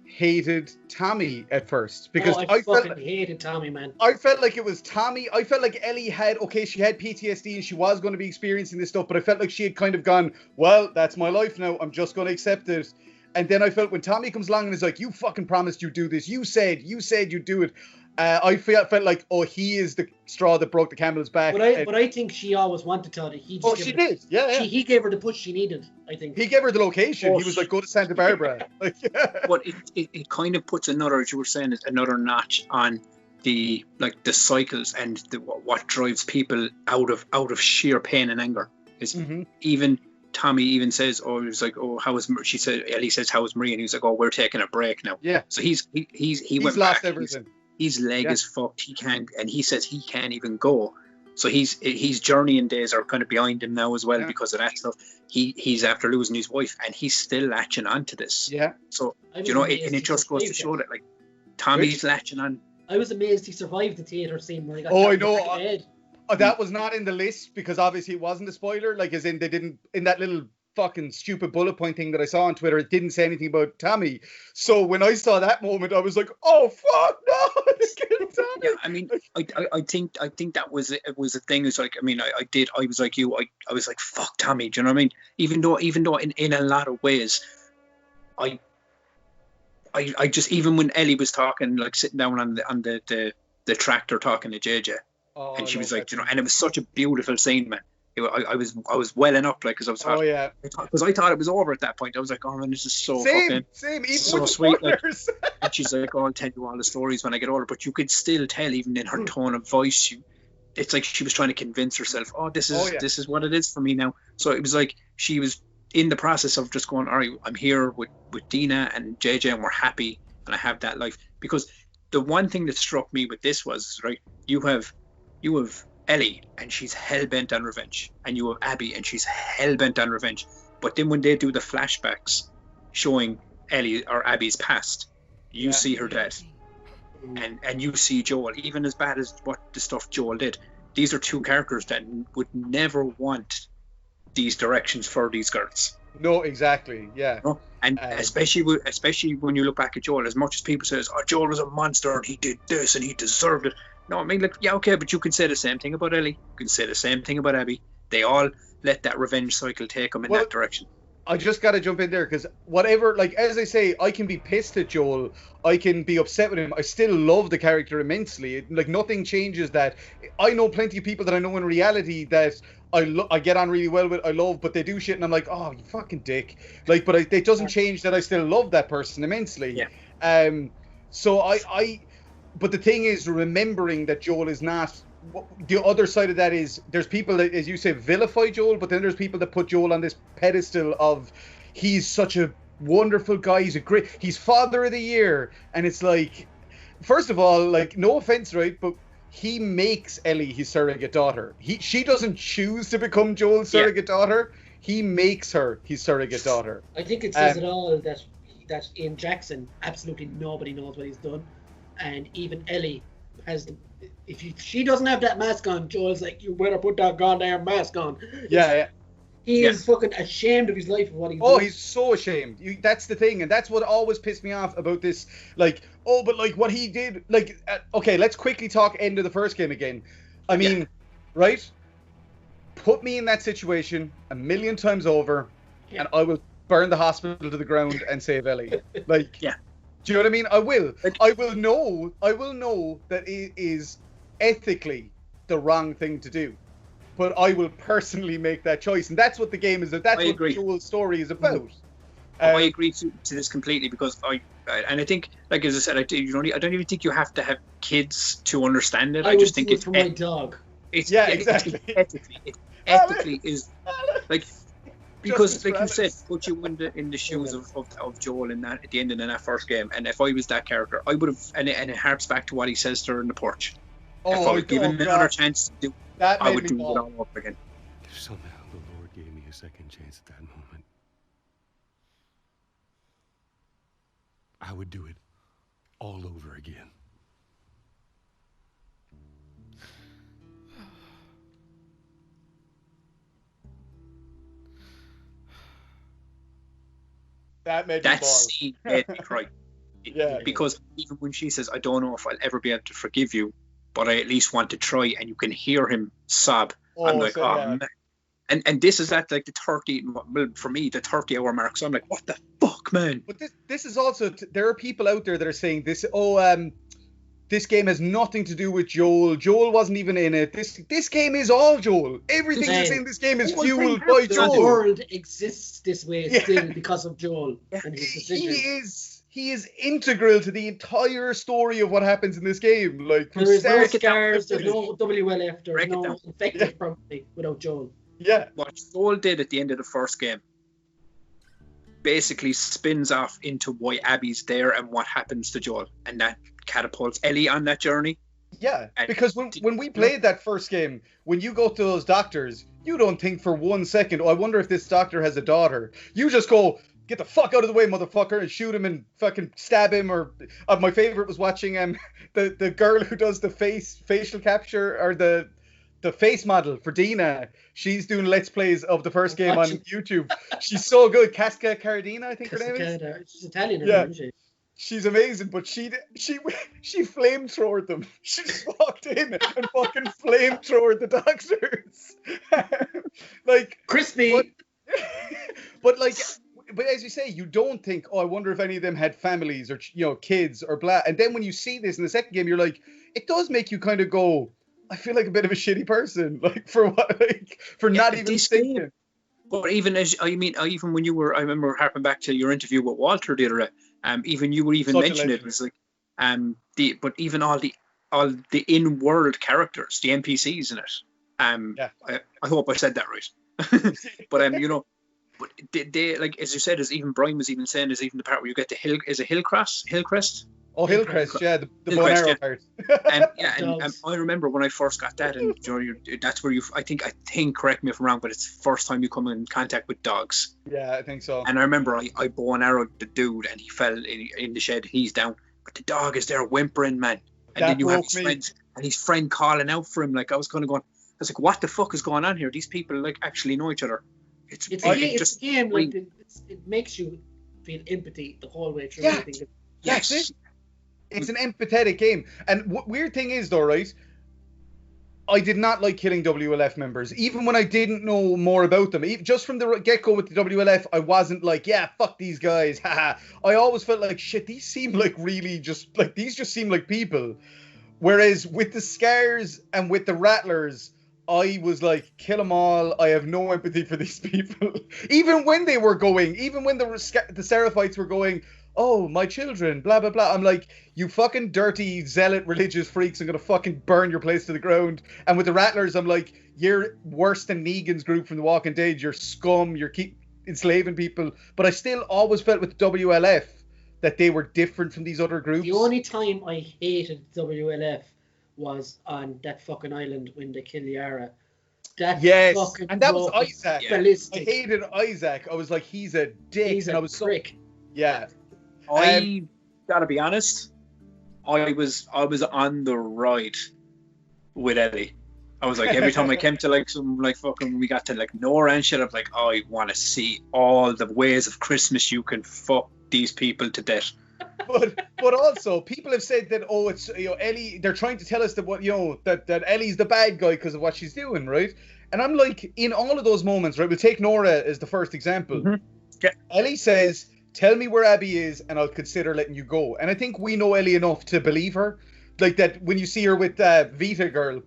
[SPEAKER 1] hated Tommy at first, because
[SPEAKER 2] I fucking hated Tommy, man.
[SPEAKER 1] I felt like it was Tommy. I felt like Ellie had PTSD and she was going to be experiencing this stuff, but I felt like she had kind of gone, well, that's my life now, I'm just going to accept it. And then I felt when Tommy comes along and is like, you fucking promised you'd do this, you said you'd do it, I felt like, oh, he is the straw that broke the camel's back.
[SPEAKER 2] But I think she always wanted to.
[SPEAKER 1] She did. Yeah.
[SPEAKER 2] He gave her the push she needed, I think.
[SPEAKER 1] He gave her the location. He was like, go to Santa Barbara. Like, yeah.
[SPEAKER 3] But it kind of puts another, as you were saying, another notch on the cycles and what drives people out of sheer pain and anger. Is even Tommy even says, oh, he was like, oh, Ellie says, how is Marie? And he was like, oh, we're taking a break now.
[SPEAKER 1] Yeah.
[SPEAKER 3] So he went
[SPEAKER 1] lost
[SPEAKER 3] back.
[SPEAKER 1] everything.
[SPEAKER 3] His leg is fucked. He can't, and he says he can't even go. So his journeying days are kind of behind him now as well because of that stuff. He's after losing his wife, and he's still latching on to this.
[SPEAKER 1] Yeah.
[SPEAKER 3] So it just goes to show that Tommy's latching on.
[SPEAKER 2] I was amazed he survived the theater scene where he got
[SPEAKER 1] I know. That was not in the list because obviously it wasn't a spoiler. Like, as in they didn't, in that little fucking stupid bullet point thing that I saw on Twitter, it didn't say anything about Tommy. So when I saw that moment, I was like, oh fuck no, Tommy.
[SPEAKER 3] Yeah, I mean, I think that was it. Was a thing. It's like, I mean, I was like you. I was like, fuck Tommy. Do you know what I mean? Even though in a lot of ways, I just, even when Ellie was talking, like sitting down on the tractor talking to JJ, and she was like, and it was such a beautiful scene, man. I was welling up, like, because I was because I thought it was over at that point. I was like, oh man, this is so
[SPEAKER 1] same even
[SPEAKER 3] so
[SPEAKER 1] with
[SPEAKER 3] sweet. Like, and she's like, oh, I'll tell you all the stories when I get older. But you could still tell, even in her tone of voice, it's like she was trying to convince herself, oh, this is what it is for me now. So it was like she was in the process of just going, all right, I'm here with Dina and JJ, and we're happy, and I have that life. Because the one thing that struck me with this was, right, you have Ellie, and she's hell-bent on revenge, and you have Abby, and she's hell-bent on revenge. But then when they do the flashbacks showing Ellie or Abby's past, you see her dead, and you see Joel, even as bad as what the stuff Joel did. These are two characters that would never want these directions for these girls.
[SPEAKER 1] No, exactly, yeah.
[SPEAKER 3] You know? And especially when you look back at Joel, as much as people say, oh, Joel was a monster and he did this and he deserved it. No, I mean, like, yeah, okay, but you can say the same thing about Ellie. You can say the same thing about Abby. They all let that revenge cycle take them in that direction.
[SPEAKER 1] I just got to jump in there because whatever, like, as I say, I can be pissed at Joel. I can be upset with him. I still love the character immensely. Like, nothing changes that. I know plenty of people that I know in reality that I get on really well with, I love, but they do shit and I'm like, oh, you fucking dick. Like, but it doesn't change that I still love that person immensely.
[SPEAKER 3] Yeah.
[SPEAKER 1] So but the thing is, remembering that Joel is not. The other side of that is there's people that, as you say, vilify Joel, but then there's people that put Joel on this pedestal of he's such a wonderful guy. He's father of the year, and it's like, first of all, like, no offense, right, but he makes Ellie his surrogate daughter. She doesn't choose to become Joel's surrogate daughter. He makes her his surrogate daughter.
[SPEAKER 2] I think it says it all that in Jackson, absolutely nobody knows what he's done, and even Ellie has. She doesn't have that mask on, Joel's like, you better put that goddamn mask on.
[SPEAKER 1] Yeah.
[SPEAKER 2] He is fucking ashamed of his life of what he's done.
[SPEAKER 1] Oh, he's so ashamed. That's the thing, and that's what always pissed me off about this. Like, but like what he did. Like, okay, let's quickly talk end of the first game again. I mean, right? Put me in that situation 1,000,000 times over, and I will burn the hospital to the ground and save Ellie. Like, do you know what I mean? I will. I will know that it is ethically the wrong thing to do, but I will personally make that choice, and that's what the game is. That's what Joel's story is about.
[SPEAKER 3] I agree to this completely, because I think, like as I said, I don't even think you have to have kids to understand it. I just think it's
[SPEAKER 2] for my dog.
[SPEAKER 1] Exactly.
[SPEAKER 3] It ethically is like, because like you said, put you in the shoes of Joel in that at the end of that first game, and if I was that character, I would have, and it harps back to what he says to her in the porch. If I was given another chance to do that, I would do it all over again.
[SPEAKER 4] If somehow the Lord gave me a second chance at that moment, I would do it all over again.
[SPEAKER 3] That scene made me cry. Because even when she says, I don't know if I'll ever be able to forgive you, but I at least want to try, and you can hear him sob. I'm like, man. And this is at like the 30-hour mark. So I'm like, what the fuck, man?
[SPEAKER 1] But this is also, there are people out there that are saying this, this game has nothing to do with Joel. Joel wasn't even in it. This game is all Joel. Everything that's in this game is fueled by Joel.
[SPEAKER 2] The world exists this way still because of Joel and his decisions.
[SPEAKER 1] He is integral to the entire story of what happens in this game. Like,
[SPEAKER 2] there is no scars, there's no WLF, there's no infected property without Joel.
[SPEAKER 1] Yeah.
[SPEAKER 3] What Joel did at the end of the first game basically spins off into why Abby's there and what happens to Joel, and that catapults Ellie on that journey.
[SPEAKER 1] Yeah, because when we played that first game, when you go to those doctors, you don't think for 1 second, I wonder if this doctor has a daughter. You just go, get the fuck out of the way, motherfucker, and shoot him and fucking stab him. Or my favorite was watching the girl who does the facial capture, or the face model for Dina. She's doing let's plays of the first game on YouTube. She's so good. Casca Cardina, I think her name is.
[SPEAKER 2] She's Italian, isn't she?
[SPEAKER 1] She's amazing, but she flamethrowered them. She just walked in and fucking flamethrowered the doctors. Like,
[SPEAKER 2] crispy.
[SPEAKER 1] But as you say, you don't think, I wonder if any of them had families or kids or blah. And then when you see this in the second game, you're like, it does make you kind of go, I feel like a bit of a shitty person, like for not even thinking.
[SPEAKER 3] But even even when you were, I remember harping back to your interview with Walter the other day. Even you were mentioning it was like, but even all the in-world characters, the NPCs in it. I hope I said that right. But but they like, as you said, as even Brian was even saying, is even the part where you get the Hillcrest.
[SPEAKER 1] Oh, Hillcrest, yeah, the bow and arrow part.
[SPEAKER 3] and I remember when I first got that, and that's where I think, correct me if I'm wrong, but it's the first time you come in contact with dogs.
[SPEAKER 1] Yeah, I think so.
[SPEAKER 3] And I remember I bow and arrowed the dude, and he fell in the shed. He's down, but the dog is there whimpering, man. And then you have his friends, and his friend calling out for him. Like, I was kind of going, I was like, what the fuck is going on here? These people like actually know each other. It's a game,
[SPEAKER 2] like it makes you feel empathy the whole way through.
[SPEAKER 1] Yeah. Yes. It's an empathetic game. And weird thing is, though, right? I did not like killing WLF members, even when I didn't know more about them. Just from the get-go with the WLF, I wasn't like, yeah, fuck these guys, haha. I always felt like, shit, these seem like really these just seem like people. Whereas with the Scars and with the Rattlers, I was like, kill them all. I have no empathy for these people. Even when the Seraphites were going, oh, my children, blah, blah, blah. I'm like, you fucking dirty, zealot, religious freaks, I'm going to fucking burn your place to the ground. And with the Rattlers, I'm like, you're worse than Negan's group from The Walking Dead. You're scum. You're keep enslaving people. But I still always felt with WLF that they were different from these other groups.
[SPEAKER 2] The only time I hated WLF was on that fucking island when they killed Yara. That
[SPEAKER 1] Yes,
[SPEAKER 2] fucking
[SPEAKER 1] and that was
[SPEAKER 2] rope
[SPEAKER 1] Isaac.
[SPEAKER 2] ballistic.
[SPEAKER 1] I hated Isaac. I was like, he's a dick,
[SPEAKER 2] He's
[SPEAKER 1] and
[SPEAKER 2] a
[SPEAKER 1] I was
[SPEAKER 2] prick.
[SPEAKER 1] yeah.
[SPEAKER 3] I gotta be honest. I was on the ride with Ellie. I was like, every time I came to like some like fucking, we got to like Nora and shit, I'm like, I want to see all the ways of Christmas you can fuck these people to death.
[SPEAKER 1] But also, people have said that it's Ellie. They're trying to tell us that that Ellie's the bad guy because of what she's doing, right? And I'm like, in all of those moments, right? We'll take Nora as the first example.
[SPEAKER 3] Mm-hmm. Yeah.
[SPEAKER 1] Ellie says, "Tell me where Abby is, and I'll consider letting you go." And I think we know Ellie enough to believe her, like that when you see her with Vita girl,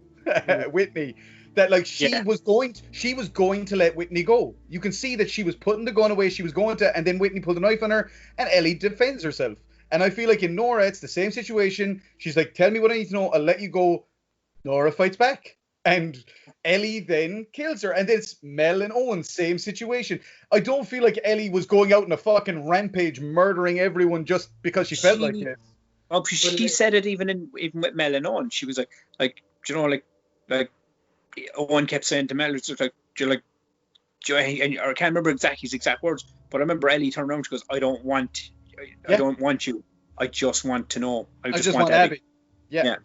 [SPEAKER 1] Whitney. That like she was going to let Whitney go. You can see that she was putting the gun away. She was going to, and then Whitney pulled a knife on her, and Ellie defends herself. And I feel like in Nora, it's the same situation. She's like, "Tell me what I need to know. I'll let you go." Nora fights back, and Ellie then kills her. And then it's Mel and Owen, same situation. I don't feel like Ellie was going out on a fucking rampage, murdering everyone just because she felt like it.
[SPEAKER 3] Oh, she said it even with Mel and Owen. She was like Owen kept saying to Mel, it's just like, I can't remember exactly his exact words, but I remember Ellie turned around and she goes, I don't want you. I just want to know. I just want Abby.
[SPEAKER 1] Yeah.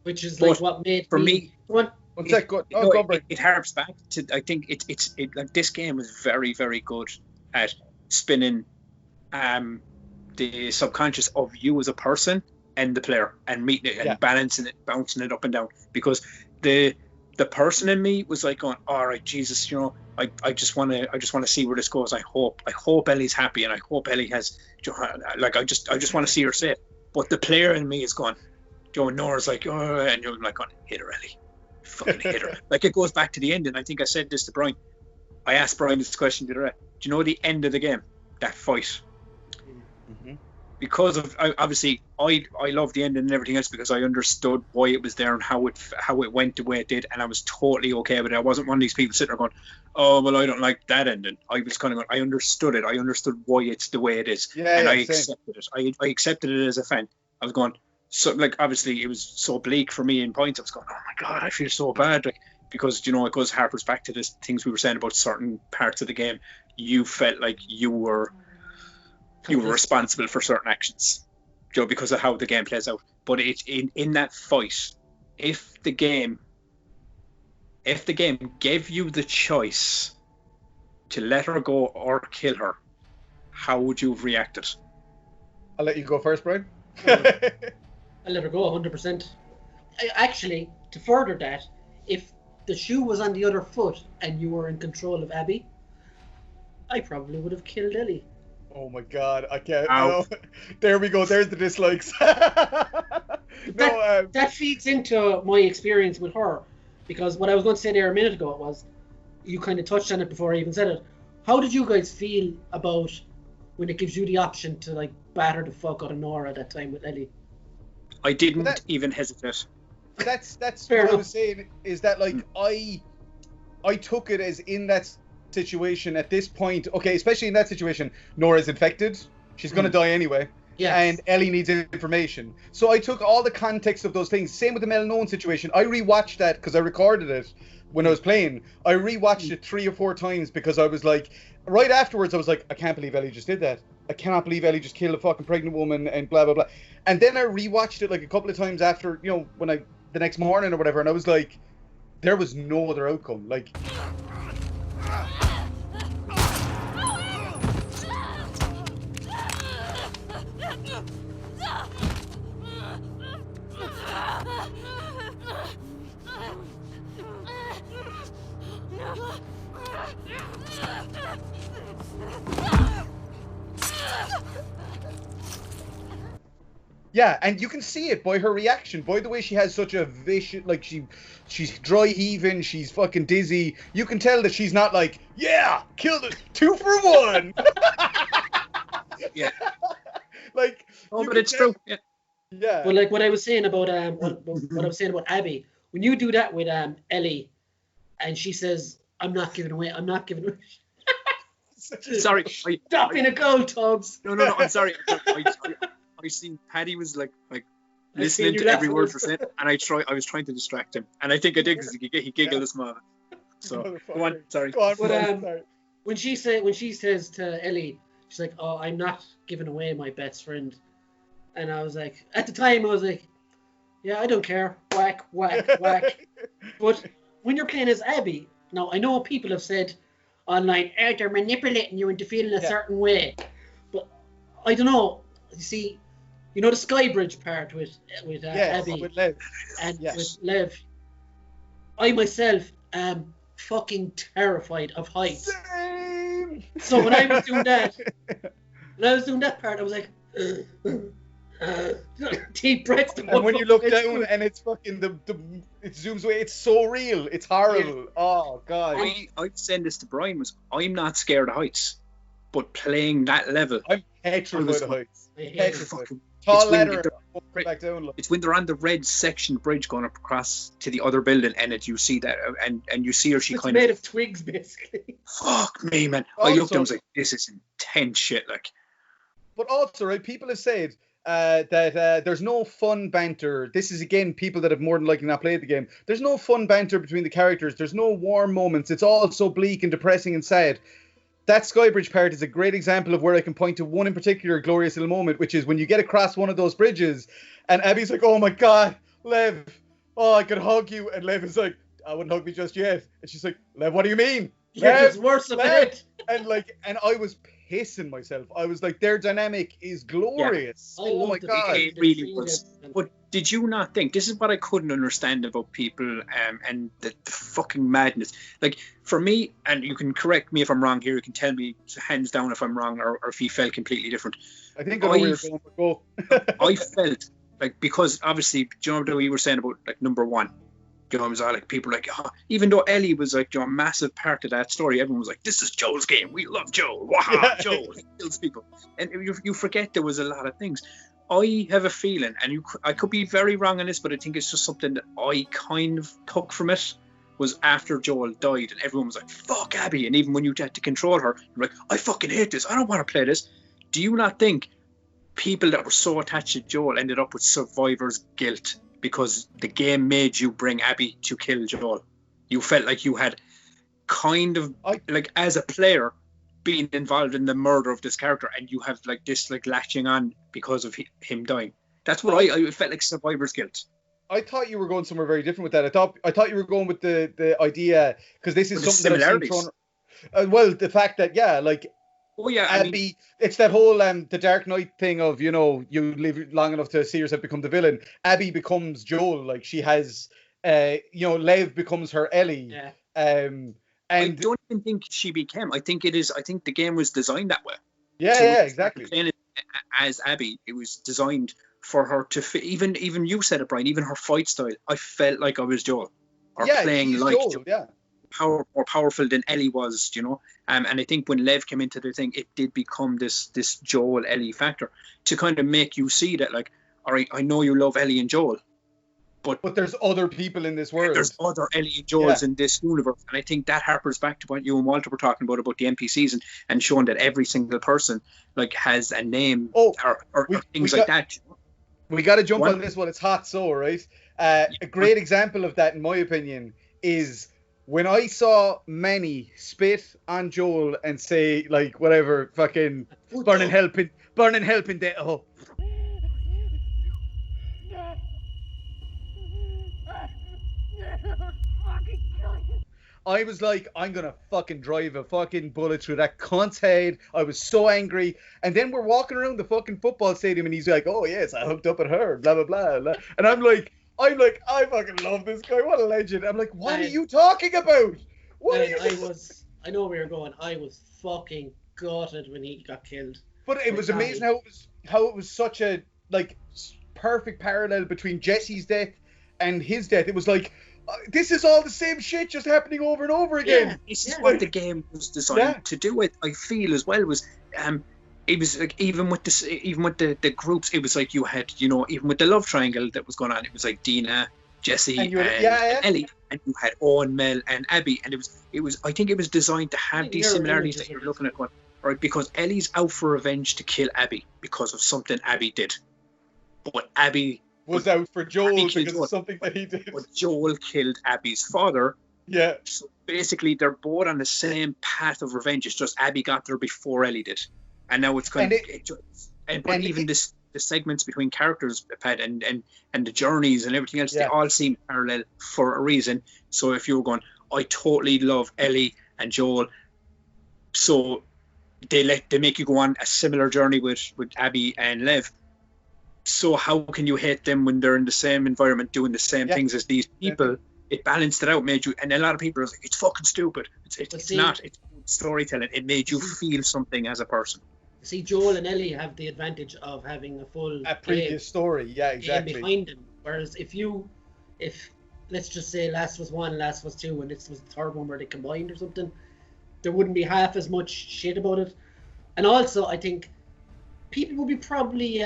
[SPEAKER 2] Which is like what made
[SPEAKER 3] for me.
[SPEAKER 1] It
[SPEAKER 3] harps back to, I think it's like this game was very, very good at spinning the subconscious of you as a person and the player and meeting it and balancing it, bouncing it up and down, because the person in me was like going, all right, Jesus, I just want to see where this goes. I hope Ellie's happy, and I hope Ellie has, like, I just want to see her safe. But the player in me is going, Nora's like, oh, and you're like, going, hit her, Ellie, fucking hit her. Like, it goes back to the end, and I think I said this to Brian. I asked Brian this question the other day. Do you know the end of the game? That fight.
[SPEAKER 1] Mm-hmm.
[SPEAKER 3] Because of, obviously, I love the ending and everything else because I understood why it was there and how it went the way it did, and I was totally okay with it. I wasn't one of these people sitting there going, oh, well, I don't like that ending. I was kind of going, I understood it. I understood why it's the way it is. I accepted it. I accepted it as a fan. I was going, so, like, obviously, it was so bleak for me in points. I was going, oh, my God, I feel so bad. Like, because, it goes harpers back to the things we were saying about certain parts of the game. You felt like you were responsible for certain actions, because of how the game plays out. But it's in that fight, if the game gave you the choice to let her go or kill her, how would you have reacted?
[SPEAKER 1] I'll let you go first, Brian.
[SPEAKER 2] I'll let her go 100%. Actually, to further that, if the shoe was on the other foot and you were in control of Abby, I probably would have killed Ellie.
[SPEAKER 1] Oh my God, I can't. No. There we go. There's the dislikes.
[SPEAKER 2] That feeds into my experience with her, because what I was going to say there a minute ago was, you kind of touched on it before I even said it. How did you guys feel about when it gives you the option to like batter the fuck out of Nora that time with Ellie?
[SPEAKER 3] I didn't even hesitate.
[SPEAKER 1] That's what I was saying, is that like I took it as in that situation at this point, okay, especially in that situation, Nora's infected, she's going to die anyway, and Ellie needs information, so I took all the context of those things. Same with the Mel and Owen situation. I rewatched that because I recorded it when I was playing. I rewatched it 3 or 4 times because I was like, right afterwards I was like, I can't believe Ellie just did that. I cannot believe Ellie just killed a fucking pregnant woman and blah blah blah. And then I rewatched it like a couple of times after, when the next morning or whatever, and I was like, there was no other outcome. Like, yeah, and you can see it by her reaction, by the way she has such a vicious, like she's dry heaving, she's fucking dizzy. You can tell that she's not like, yeah, killed it, 2 for 1.
[SPEAKER 3] Yeah.
[SPEAKER 1] Like,
[SPEAKER 3] but it's true. Yeah.
[SPEAKER 1] Yeah.
[SPEAKER 2] But like what I was saying about what I was saying about Abby, when you do that with Ellie, and she says, I'm not giving away.
[SPEAKER 3] Sorry.
[SPEAKER 2] Stop being a gold, Tubbs.
[SPEAKER 3] No, I'm sorry. I seen Paddy was like listening to every word for saying, and I was trying to distract him, and I think I did because he giggled a smile. So go on, sorry.
[SPEAKER 1] Go on,
[SPEAKER 2] But,
[SPEAKER 1] Brian, sorry.
[SPEAKER 2] when she says to Ellie, she's like, "Oh, I'm not giving away my best friend," and I was like, at the time, I was like, "Yeah, I don't care, whack, whack, whack." But when you're playing as Abby, now I know people have said online, they're manipulating you into feeling a certain way, but I don't know. You see, you know the Skybridge part with Abby
[SPEAKER 1] with Lev.
[SPEAKER 2] and with Lev. I myself am fucking terrified of heights.
[SPEAKER 1] Same.
[SPEAKER 2] So when I was doing that, part, I was like, deep breaths.
[SPEAKER 1] And when you look down and it's fucking it zooms away, it's so real. It's horrible. Yeah. Oh god.
[SPEAKER 3] I send this to Brian. I'm not scared of heights, but playing that level,
[SPEAKER 1] I'm petrified of heights.
[SPEAKER 2] Petrified.
[SPEAKER 1] Tall ladder. Back down.
[SPEAKER 3] It's when they're on the red section bridge going across to the other building, and you see that, and you see her. She
[SPEAKER 2] it's
[SPEAKER 3] kind
[SPEAKER 2] made
[SPEAKER 3] of
[SPEAKER 2] of twigs, basically.
[SPEAKER 3] Fuck me, man. I looked at him, I was like, this is intense shit, like.
[SPEAKER 1] But also, right, people have said that there's no fun banter. This is, again, people that have more than likely not played the game. There's no fun banter between the characters. There's no warm moments. It's all so bleak and depressing and sad. That Skybridge part is a great example of where I can point to one in particular glorious little moment, which is when you get across one of those bridges and Abby's like, "Oh my God, Lev, oh, I could hug you." And Lev is like, "I wouldn't hug me just yet." And she's like, "Lev, what do you mean?"
[SPEAKER 2] It's worse than it.
[SPEAKER 1] And I was pissing myself. I was like, their dynamic is glorious.
[SPEAKER 2] Yeah.
[SPEAKER 1] Oh my God.
[SPEAKER 3] It really was. But did you not think, this is what I couldn't understand about people and the fucking madness. Like, for me, and you can correct me if I'm wrong here, you can tell me hands down if I'm wrong or if you felt completely different.
[SPEAKER 1] I think I know where you're going, but go.
[SPEAKER 3] I felt like, because obviously, do you know what we were saying about like number one? You know, it was all like, people like, oh, even though Ellie was like, you know, a massive part of that story, everyone was like, this is Joel's game. We love Joel. Wow, Joel, he kills people. And you forget there was a lot of things. I have a feeling, and I could be very wrong on this, but I think it's just something that I kind of took from it, was after Joel died and everyone was like, fuck Abby. And even when you had to control her, you're like, I fucking hate this. I don't want to play this. Do you not think people that were so attached to Joel ended up with survivor's guilt? Because the game made you bring Abby to kill Joel. You felt like you had kind of, like, as a player, being involved in the murder of this character, and you have like this like latching on because of him dying. That's what I felt like, survivor's guilt.
[SPEAKER 1] I thought you were going somewhere very different with that. I thought you were going with the idea, because this is
[SPEAKER 3] with
[SPEAKER 1] something that I've seen thrown. Well, the fact that Abby,
[SPEAKER 3] I mean,
[SPEAKER 1] it's that whole the Dark Knight thing of, you know, you live long enough to see yourself become the villain. Abby becomes Joel, like she has, you know, Lev becomes her Ellie.
[SPEAKER 2] Yeah.
[SPEAKER 1] And
[SPEAKER 3] I don't even think she became. I think the game was designed that way.
[SPEAKER 1] Yeah, exactly.
[SPEAKER 3] As Abby, it was designed for her to fit. Even you said it, Brian. Even her fight style, I felt like I was Joel, or playing like Joel.
[SPEAKER 1] Yeah.
[SPEAKER 3] More powerful than Ellie was, you know. And I think when Lev came into the thing, it did become this Joel Ellie factor to kind of make you see that, like, all right, I know you love Ellie and Joel, but
[SPEAKER 1] there's other people in this world.
[SPEAKER 3] There's other Ellie and Joels in this universe, and I think that harpers back to what you and Walter were talking about the NPCs and showing that every single person like has a name or things like that. You know?
[SPEAKER 1] We got to jump on this while it's hot, right? A great example of that, in my opinion, is when I saw Manny spit on Joel and say, like, whatever, fucking burning helping that. Oh. I was like, I'm gonna fucking drive a fucking bullet through that cunt's head. I was so angry. And then we're walking around the fucking football stadium and he's like, oh yes, I hooked up with her, blah blah blah, blah. And I'm like, I fucking love this guy. What a legend. I'm like, what are you talking about?
[SPEAKER 2] I know where you're going. I was fucking gutted when he got killed.
[SPEAKER 1] But it was amazing how it was such a like perfect parallel between Jesse's death and his death. It was like, this is all the same shit just happening over and over again.
[SPEAKER 3] Yeah, this is what the game was designed to do. It, I feel, as well, was it was like, even with the groups, it was like you had, you know, even with the love triangle that was going on, it was like Dina, Jesse, and Ellie, and you had Owen, Mel, and Abby, and it was I think it was designed to have these similarities that you're looking at, right? Because Ellie's out for revenge to kill Abby because of something Abby did, but Abby
[SPEAKER 1] was out for Joel because of something that he did.
[SPEAKER 3] But Joel killed Abby's father
[SPEAKER 1] Yeah.
[SPEAKER 3] So basically, they're both on the same path of revenge. It's just Abby got there before Ellie did, and now it's kind but even the segments between characters, Pat, and the journeys and everything else, they all seem parallel for a reason. So if you're going, I totally love Ellie and Joel, so they make you go on a similar journey with Abby and Lev. So how can you hate them when they're in the same environment doing the same things as these people? It balanced it out, made you, and a lot of people are like, it's fucking stupid. It's not. It's storytelling. It made you feel something as a person.
[SPEAKER 2] See, Joel and Ellie have the advantage of having a
[SPEAKER 1] previous story. Yeah, exactly.
[SPEAKER 2] Behind them. Whereas if let's just say Last was 1, Last was 2, and this was the third one where they combined or something, there wouldn't be half as much shit about it. And also, I think people would be probably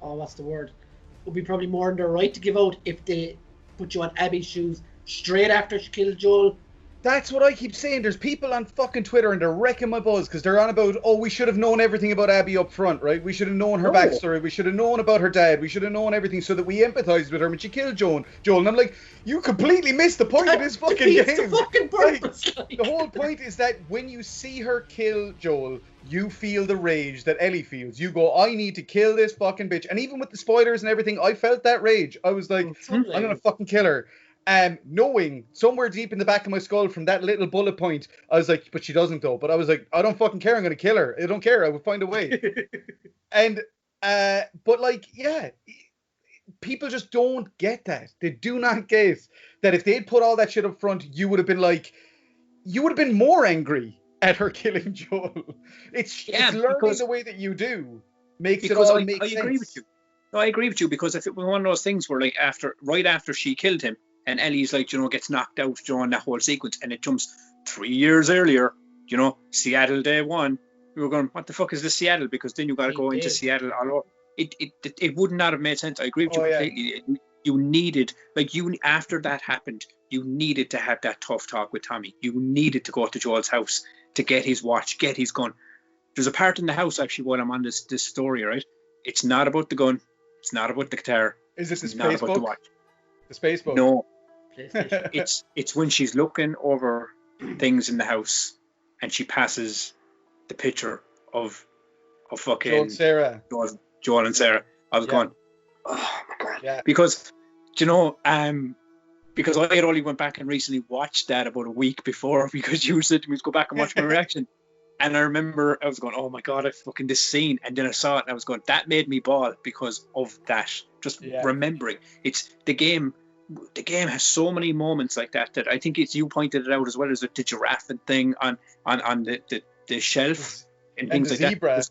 [SPEAKER 2] would be probably more in their right to give out if they put you on Abby's shoes straight after she killed Joel.
[SPEAKER 1] That's what I keep saying. There's people on fucking Twitter and they're wrecking my buzz because they're on about, we should have known everything about Abby up front, right? We should have known her backstory. We should have known about her dad. We should have known everything so that we empathized with her when she killed Joel. And I'm like, you completely missed the point of this fucking game.
[SPEAKER 2] The fucking purpose.
[SPEAKER 1] Like, the whole point is that when you see her kill Joel, you feel the rage that Ellie feels. You go, I need to kill this fucking bitch. And even with the spoilers and everything, I felt that rage. I was like, I'm going to fucking kill her. Knowing somewhere deep in the back of my skull from that little bullet point, I was like, but she doesn't though. But I was like, I don't fucking care. I'm going to kill her. I don't care. I will find a way. But like, yeah, people just don't get that. They do not get that if they'd put all that shit up front, you would have been more angry at her killing Joel. It's learning the way that you do makes it all make sense. I agree with you.
[SPEAKER 3] No, I agree with you because if it was one of those things where like right after she killed him and Ellie's like, gets knocked out during that whole sequence and it jumps 3 years earlier, Seattle day 1, we were going, what the fuck is this Seattle? Because then you got to go into Seattle all over. It would not have made sense. I agree with you completely. Yeah. You needed, after that happened, you needed to have that tough talk with Tommy. You needed to go to Joel's house to get his watch, get his gun. There's a part in the house actually while I'm on this story, right? It's not about the gun. It's not about the guitar.
[SPEAKER 1] Is this the space boat? The space boat?
[SPEAKER 3] No. It's when she's looking over things in the house and she passes the picture of fucking
[SPEAKER 1] Joel and Sarah.
[SPEAKER 3] Joel and Sarah. I was going, oh my god. Yeah. Because because I had only went back and recently watched that about a week before because you said to me to go back and watch my reaction. And I remember I was going, oh my god, I fucking this scene. And then I saw it and I was going, that made me bawl because of that. Just remembering. It's the game has so many moments like that I think it's, you pointed it out as well as the giraffe and thing on the shelf and things like
[SPEAKER 1] zebra.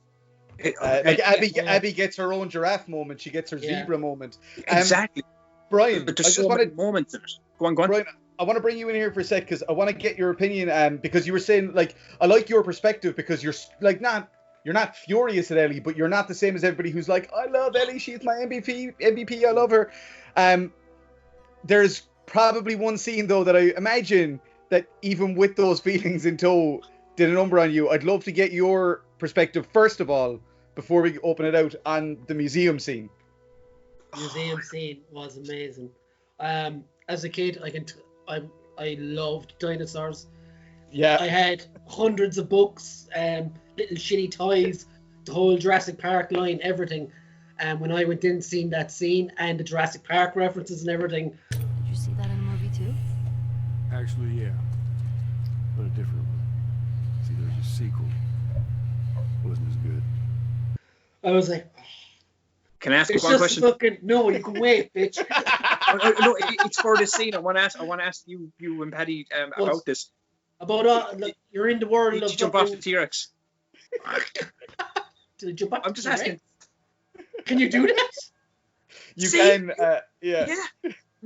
[SPEAKER 3] That.
[SPEAKER 1] Abby gets her own giraffe moment. She gets her zebra moment.
[SPEAKER 3] Exactly.
[SPEAKER 1] Brian,
[SPEAKER 3] but there's so many moments in it. Go on.
[SPEAKER 1] Brian, I want to bring you in here for a sec because I want to get your opinion. Because you were saying I like your perspective because you're you're not furious at Ellie, but you're not the same as everybody who's like, I love Ellie, she's my MVP, I love her. There's probably one scene though that I imagine that even with those feelings in tow did a number on you. I'd love to get your perspective first of all before we open it out on the museum scene.
[SPEAKER 2] Museum scene was amazing. As a kid, I loved dinosaurs.
[SPEAKER 1] Yeah.
[SPEAKER 2] I had hundreds of books, little shitty toys, the whole Jurassic Park line, everything. And when I went in seeing that scene and the Jurassic Park references and everything.
[SPEAKER 5] Did you see that in the movie too?
[SPEAKER 7] Actually, yeah. But a different one. See, there's a sequel. Wasn't as good.
[SPEAKER 2] I was like,
[SPEAKER 3] can I ask you one question?
[SPEAKER 2] No, you can wait, bitch.
[SPEAKER 3] No, it's for this scene. I want to ask you and Paddy about this.
[SPEAKER 2] About you're in the world
[SPEAKER 3] Did
[SPEAKER 2] of.
[SPEAKER 3] you jump off the T-Rex?
[SPEAKER 2] Did you jump off?
[SPEAKER 3] I'm just asking.
[SPEAKER 2] Can you do that?
[SPEAKER 1] You can. Yeah.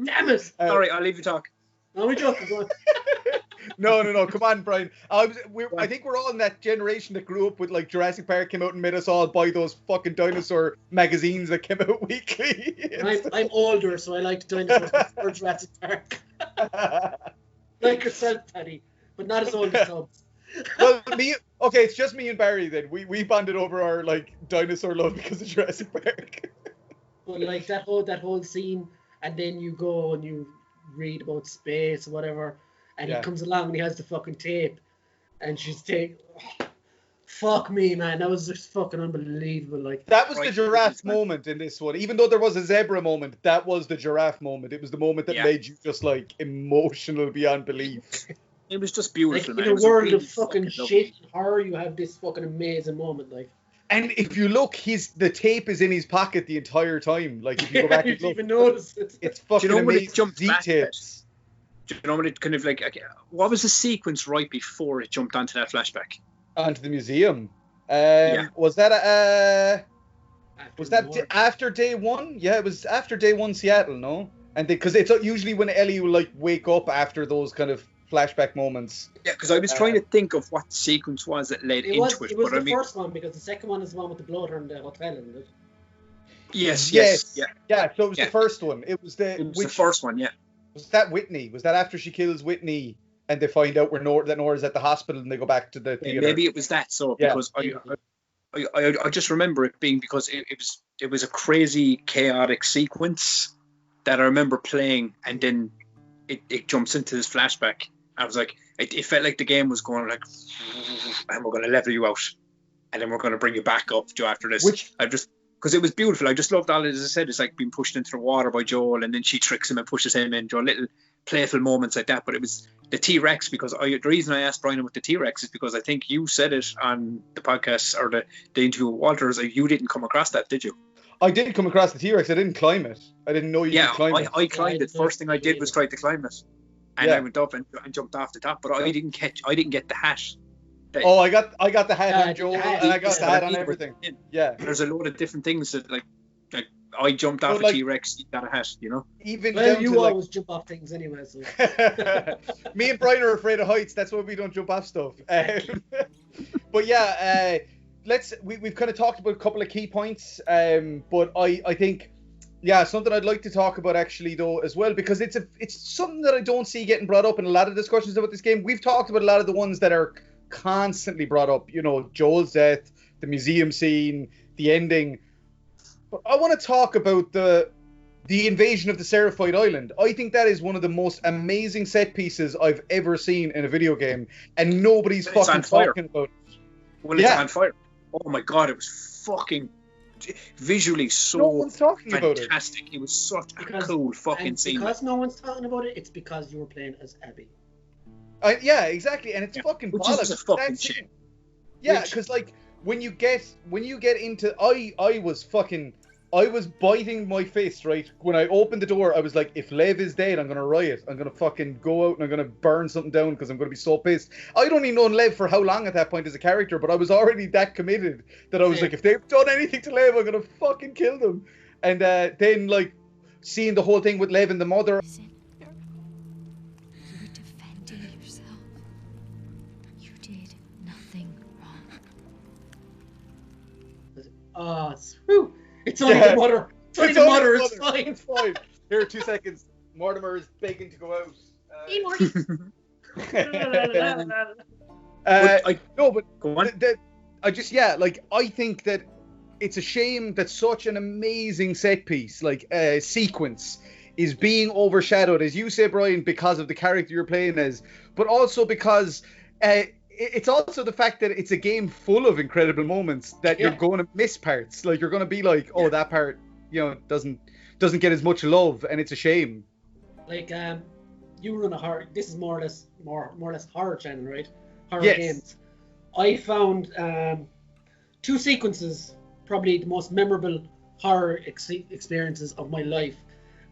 [SPEAKER 2] Damn it!
[SPEAKER 3] All right, I'll leave you talk.
[SPEAKER 2] No, we're joking.
[SPEAKER 1] No. Come on, Brian. I think we're all in that generation that grew up with Jurassic Park came out and made us all buy those fucking dinosaur magazines that came out weekly.
[SPEAKER 2] I'm older, so I like dinosaurs before Jurassic Park. Like yourself, Paddy, but not as old as Tubz.
[SPEAKER 1] Well, it's just me and Barry then. We bonded over our dinosaur love because of Jurassic Park.
[SPEAKER 2] But that whole scene, and then you go and you read about space or whatever. and
[SPEAKER 1] Yeah.
[SPEAKER 2] he comes along and he has the fucking tape, and she's taking. Fuck me, man. That was just fucking unbelievable. Like
[SPEAKER 1] That was the
[SPEAKER 3] Right.
[SPEAKER 1] giraffe moment in this one. Even though there was a zebra moment, that was the giraffe moment. It was the moment that
[SPEAKER 3] Yeah.
[SPEAKER 1] made you just like emotional beyond belief.
[SPEAKER 3] It was just
[SPEAKER 2] like
[SPEAKER 3] beautiful,
[SPEAKER 2] in
[SPEAKER 3] man.
[SPEAKER 2] a
[SPEAKER 3] It was
[SPEAKER 2] world
[SPEAKER 3] really
[SPEAKER 2] of fucking
[SPEAKER 3] lovely.
[SPEAKER 2] shit and horror, you have this fucking amazing moment. Like
[SPEAKER 1] And if you look, the tape is in his pocket the entire time. Like if you go back
[SPEAKER 2] you
[SPEAKER 1] and
[SPEAKER 2] didn't
[SPEAKER 1] look,
[SPEAKER 2] even notice it.
[SPEAKER 1] it's fucking
[SPEAKER 3] Do you know when it
[SPEAKER 1] amazing.
[SPEAKER 3] jumped back a bit?
[SPEAKER 1] Z-tapes.
[SPEAKER 3] Do you know when it kind of like, okay, what was the sequence right before it jumped onto that flashback?
[SPEAKER 1] Onto the museum.
[SPEAKER 3] Yeah.
[SPEAKER 1] Was that
[SPEAKER 2] After the war.
[SPEAKER 1] after day one? Yeah, it was after day one Seattle, no? And because it's usually when Ellie will like wake up after those kind of flashback moments.
[SPEAKER 3] Yeah, because I was trying to think of what sequence was that led
[SPEAKER 2] It was
[SPEAKER 3] into it.
[SPEAKER 2] it was
[SPEAKER 3] but
[SPEAKER 2] the
[SPEAKER 3] I mean,
[SPEAKER 2] first one because the second one is the one with the bloater in the hotel, isn't it?
[SPEAKER 3] yes,
[SPEAKER 1] Yes.
[SPEAKER 3] yeah.
[SPEAKER 1] Yeah, so it was
[SPEAKER 3] Yeah.
[SPEAKER 1] the first one. It was the
[SPEAKER 3] It was
[SPEAKER 1] which
[SPEAKER 3] the first one, yeah.
[SPEAKER 1] was that Whitney? Was that after she kills Whitney and they find out that Nora's at the hospital and they go back to the theater?
[SPEAKER 3] Maybe it was that. So
[SPEAKER 1] Yeah.
[SPEAKER 3] because I just remember it being because it was a crazy chaotic sequence that I remember playing, and then it jumps into this flashback. I was like, it felt like the game was going like, and we're going to level you out, and then we're going to bring you back up after this.
[SPEAKER 1] Which
[SPEAKER 3] Because it was beautiful. I just loved all, as I said, it's like being pushed into the water by Joel, and then she tricks him and pushes him into little playful moments like that. But it was the T-Rex, because the reason I asked Brian about the T-Rex is because I think you said it on the podcast or the interview with Walter, is like you didn't come across that, did you?
[SPEAKER 1] I did come across the T-Rex. I didn't climb it. I didn't know you could climb it.
[SPEAKER 3] I climbed it. First thing I did was try to climb it, and
[SPEAKER 1] Yeah.
[SPEAKER 3] I went up and jumped off the top. But I didn't get the hat.
[SPEAKER 1] Oh, I got the hat
[SPEAKER 2] Yeah,
[SPEAKER 1] on Joel,
[SPEAKER 2] the hat.
[SPEAKER 1] and I got the
[SPEAKER 3] Yeah,
[SPEAKER 1] hat on
[SPEAKER 3] yeah.
[SPEAKER 1] everything. Yeah.
[SPEAKER 3] There's a load of different things that like I jumped off
[SPEAKER 1] But,
[SPEAKER 3] a
[SPEAKER 1] like-
[SPEAKER 3] T-Rex, you got a hat, you know.
[SPEAKER 1] Even
[SPEAKER 2] Well,
[SPEAKER 1] down
[SPEAKER 2] you
[SPEAKER 1] to like
[SPEAKER 2] always jump off things anyway, so
[SPEAKER 1] me and Brian are afraid of heights. That's why we don't jump off stuff. But yeah, we've kind of talked about a couple of key points. But I think something I'd like to talk about actually though as well, because it's something that I don't see getting brought up in a lot of discussions about this game. We've talked about a lot of the ones that are constantly brought up. You know, Joel's death, the museum scene, the ending. But I want to talk about the invasion of the Seraphide Island. I think that is one of the most amazing set pieces I've ever seen in a video game, and nobody's
[SPEAKER 3] It's
[SPEAKER 1] fucking
[SPEAKER 3] on fire.
[SPEAKER 1] talking about it.
[SPEAKER 3] When it's
[SPEAKER 1] Yeah.
[SPEAKER 3] on fire. Oh my god, it was fucking visually so
[SPEAKER 1] No one's talking about it.
[SPEAKER 3] fantastic. It was such a
[SPEAKER 2] Because-
[SPEAKER 3] cool fucking
[SPEAKER 2] and
[SPEAKER 3] scene.
[SPEAKER 2] because no one's talking about it, it's because you were playing as Abby.
[SPEAKER 1] Yeah, exactly, and it's
[SPEAKER 3] Yeah.
[SPEAKER 1] fucking
[SPEAKER 3] Which is
[SPEAKER 1] bollocks.
[SPEAKER 3] a fucking
[SPEAKER 1] That's-
[SPEAKER 3] shame.
[SPEAKER 1] Yeah,
[SPEAKER 2] Which-
[SPEAKER 1] because like when you get into, I was biting my fist, right? When I opened the door, I was like, if Lev is dead, I'm gonna riot. I'm gonna fucking go out and I'm gonna burn something down because I'm gonna be so pissed. I'd only known Lev for how long at that point as a character, but I was already that committed that I was
[SPEAKER 2] Yeah.
[SPEAKER 1] like, if they've done anything to Lev, I'm gonna fucking kill them. And then like seeing the whole thing with Lev and the mother.
[SPEAKER 5] Listen, you were defending yourself. You did nothing wrong.
[SPEAKER 2] It's only
[SPEAKER 1] Yeah.
[SPEAKER 2] the mother. It's only
[SPEAKER 1] It's
[SPEAKER 2] the
[SPEAKER 1] only
[SPEAKER 2] mother.
[SPEAKER 1] the
[SPEAKER 2] It's
[SPEAKER 1] mother.
[SPEAKER 2] fine.
[SPEAKER 1] It's fine. Here, 2 seconds. Mortimer is begging to go out.
[SPEAKER 2] Hey, Morty.
[SPEAKER 1] No, but
[SPEAKER 3] Go on.
[SPEAKER 1] I think that it's a shame that such an amazing set piece, sequence, is being overshadowed, as you say, Brian, because of the character you're playing as, but also because it's also the fact that it's a game full of incredible moments that you're
[SPEAKER 2] Yeah.
[SPEAKER 1] going to miss parts. Like you're going to be like, oh,
[SPEAKER 3] Yeah.
[SPEAKER 1] that part, doesn't get as much love, and it's a shame.
[SPEAKER 2] Like you run a horror. This is more or less horror channel, right? Horror
[SPEAKER 1] Yes.
[SPEAKER 2] games. I found two sequences, probably the most memorable horror experiences of my life.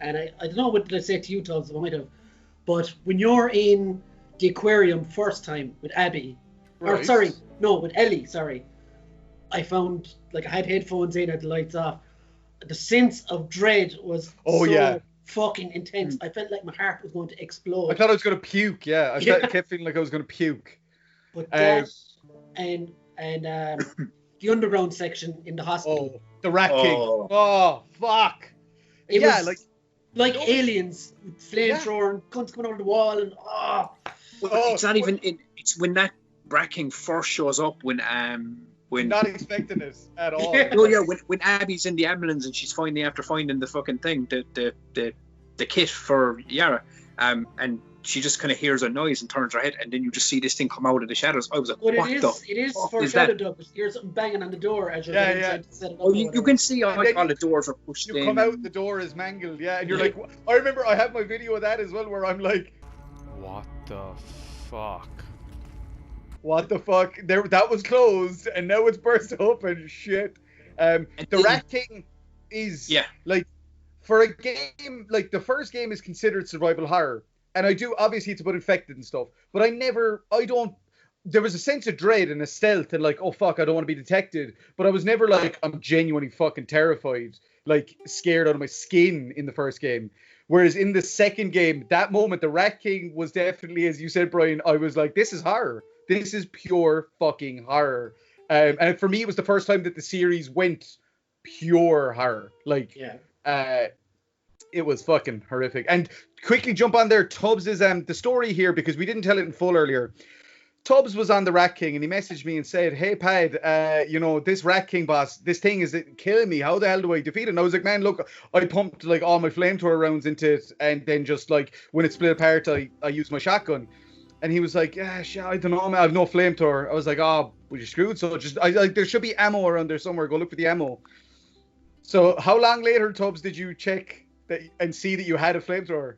[SPEAKER 2] And I don't know what did I say to you, Tubz, I might have. But when you're in the aquarium first time with Abby,
[SPEAKER 1] Right.
[SPEAKER 2] with Ellie, I found, I had headphones in, I had the lights off. The sense of dread was fucking intense. I felt like my heart was going to explode.
[SPEAKER 1] I thought I was going to puke, yeah. I
[SPEAKER 2] Yeah.
[SPEAKER 1] kept feeling like I was going to puke.
[SPEAKER 2] But that and the underground section in the hospital.
[SPEAKER 1] Oh, the Rat King.
[SPEAKER 3] Oh.
[SPEAKER 1] Oh, fuck.
[SPEAKER 2] It
[SPEAKER 1] Yeah,
[SPEAKER 2] was
[SPEAKER 1] like
[SPEAKER 2] like aliens with flamethrower and guns coming out of the wall and
[SPEAKER 3] It's not even. It's when that Rat King first shows up when
[SPEAKER 1] not expecting it at all.
[SPEAKER 2] Yeah.
[SPEAKER 3] Oh yeah, when Abby's in the ambulance and she's finding the fucking thing, the kit for Yara, and she just kind of hears a noise and turns her head, and then you just see this thing come out of the shadows. I was like,
[SPEAKER 2] But
[SPEAKER 3] what
[SPEAKER 2] it is foreshadowed though, because you hear something banging on the door as you're trying to set it up.
[SPEAKER 3] Oh, you can see all the doors are pushed in.
[SPEAKER 1] You come out, the door is mangled, and you're like, I remember I have my video of that as well, where I'm like,
[SPEAKER 8] what the fuck?
[SPEAKER 1] What the fuck? That was closed, and now it's burst open. Shit. The Rat King is like, for a game like the first game is considered survival horror, and obviously it's about infected and stuff, but there was a sense of dread and a stealth and like, oh fuck, I don't want to be detected, but I was never like, I'm genuinely fucking terrified, like scared out of my skin in the first game. Whereas in the second game, that moment, the Rat King was definitely, as you said, Brian, I was like, this is horror. This is pure fucking horror. And for me, it was the first time that the series went pure horror. Like, it was fucking horrific. And quickly jump on there, Tubz is the story here, because we didn't tell it in full earlier. Tubz was on the Rat King, and he messaged me and said, hey, Pad, this Rat King boss, this thing is killing me. How the hell do I defeat it? And I was like, man, look, I pumped like all my flamethrower rounds into it, and then just like when it split apart, I used my shotgun. And he was like, yeah, shit, I don't know, man, I have no flamethrower. I was like, oh, well, you're screwed. So there should be ammo around there somewhere. Go look for the ammo. So how long later, Tubz, did you check and see that you had a flamethrower?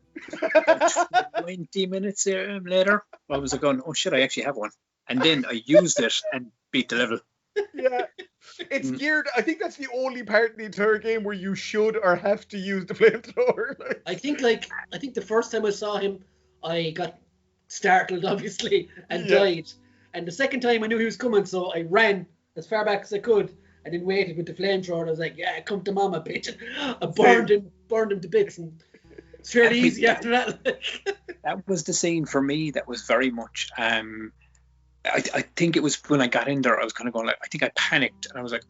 [SPEAKER 3] 20 minutes later, I was like, oh shit, I actually have one. And then I used it and beat the level.
[SPEAKER 1] Yeah. It's geared. I think that's the only part in the entire game where you should or have to use the flamethrower.
[SPEAKER 2] I think the first time I saw him, I got startled, obviously, and died. And the second time I knew he was coming, so I ran as far back as I could and then waited with the flamethrower. And I was like, yeah, come to mama, bitch. I burned him to bits, and it's fairly easy after that.
[SPEAKER 3] That was the scene for me that was very much I think it was when I got in there, I was kind of going like, I think I panicked, and I was like,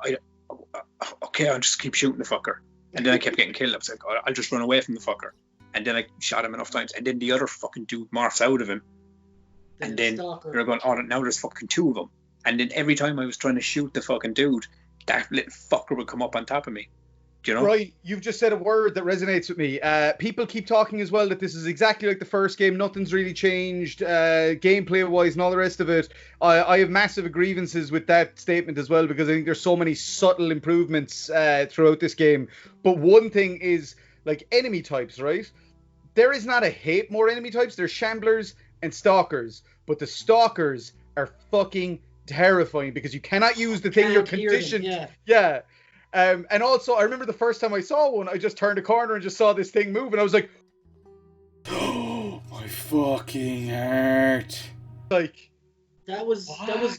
[SPEAKER 3] okay, I'll just keep shooting the fucker. And then I kept getting killed. I was like, I'll just run away from the fucker. And then I shot him enough times, and then the other fucking dude morphs out of him. And then you're going, oh, now there's fucking two of them. And then every time I was trying to shoot the fucking dude, that little fucker would come up on top of me. Do you know?
[SPEAKER 1] Right, you've just said a word that resonates with me. People keep talking as well that this is exactly like the first game. Nothing's really changed, gameplay-wise and all the rest of it. I have massive grievances with that statement as well, because I think there's so many subtle improvements throughout this game. But one thing is, like, enemy types, right? There is not a hate more enemy types. There's shamblers and stalkers, but the stalkers are fucking terrifying because you cannot use the thing you're conditioned. Yeah. And also, I remember the first time I saw one, I just turned a corner and just saw this thing move, and I was like,
[SPEAKER 6] oh, my fucking heart.
[SPEAKER 1] Like,
[SPEAKER 2] that was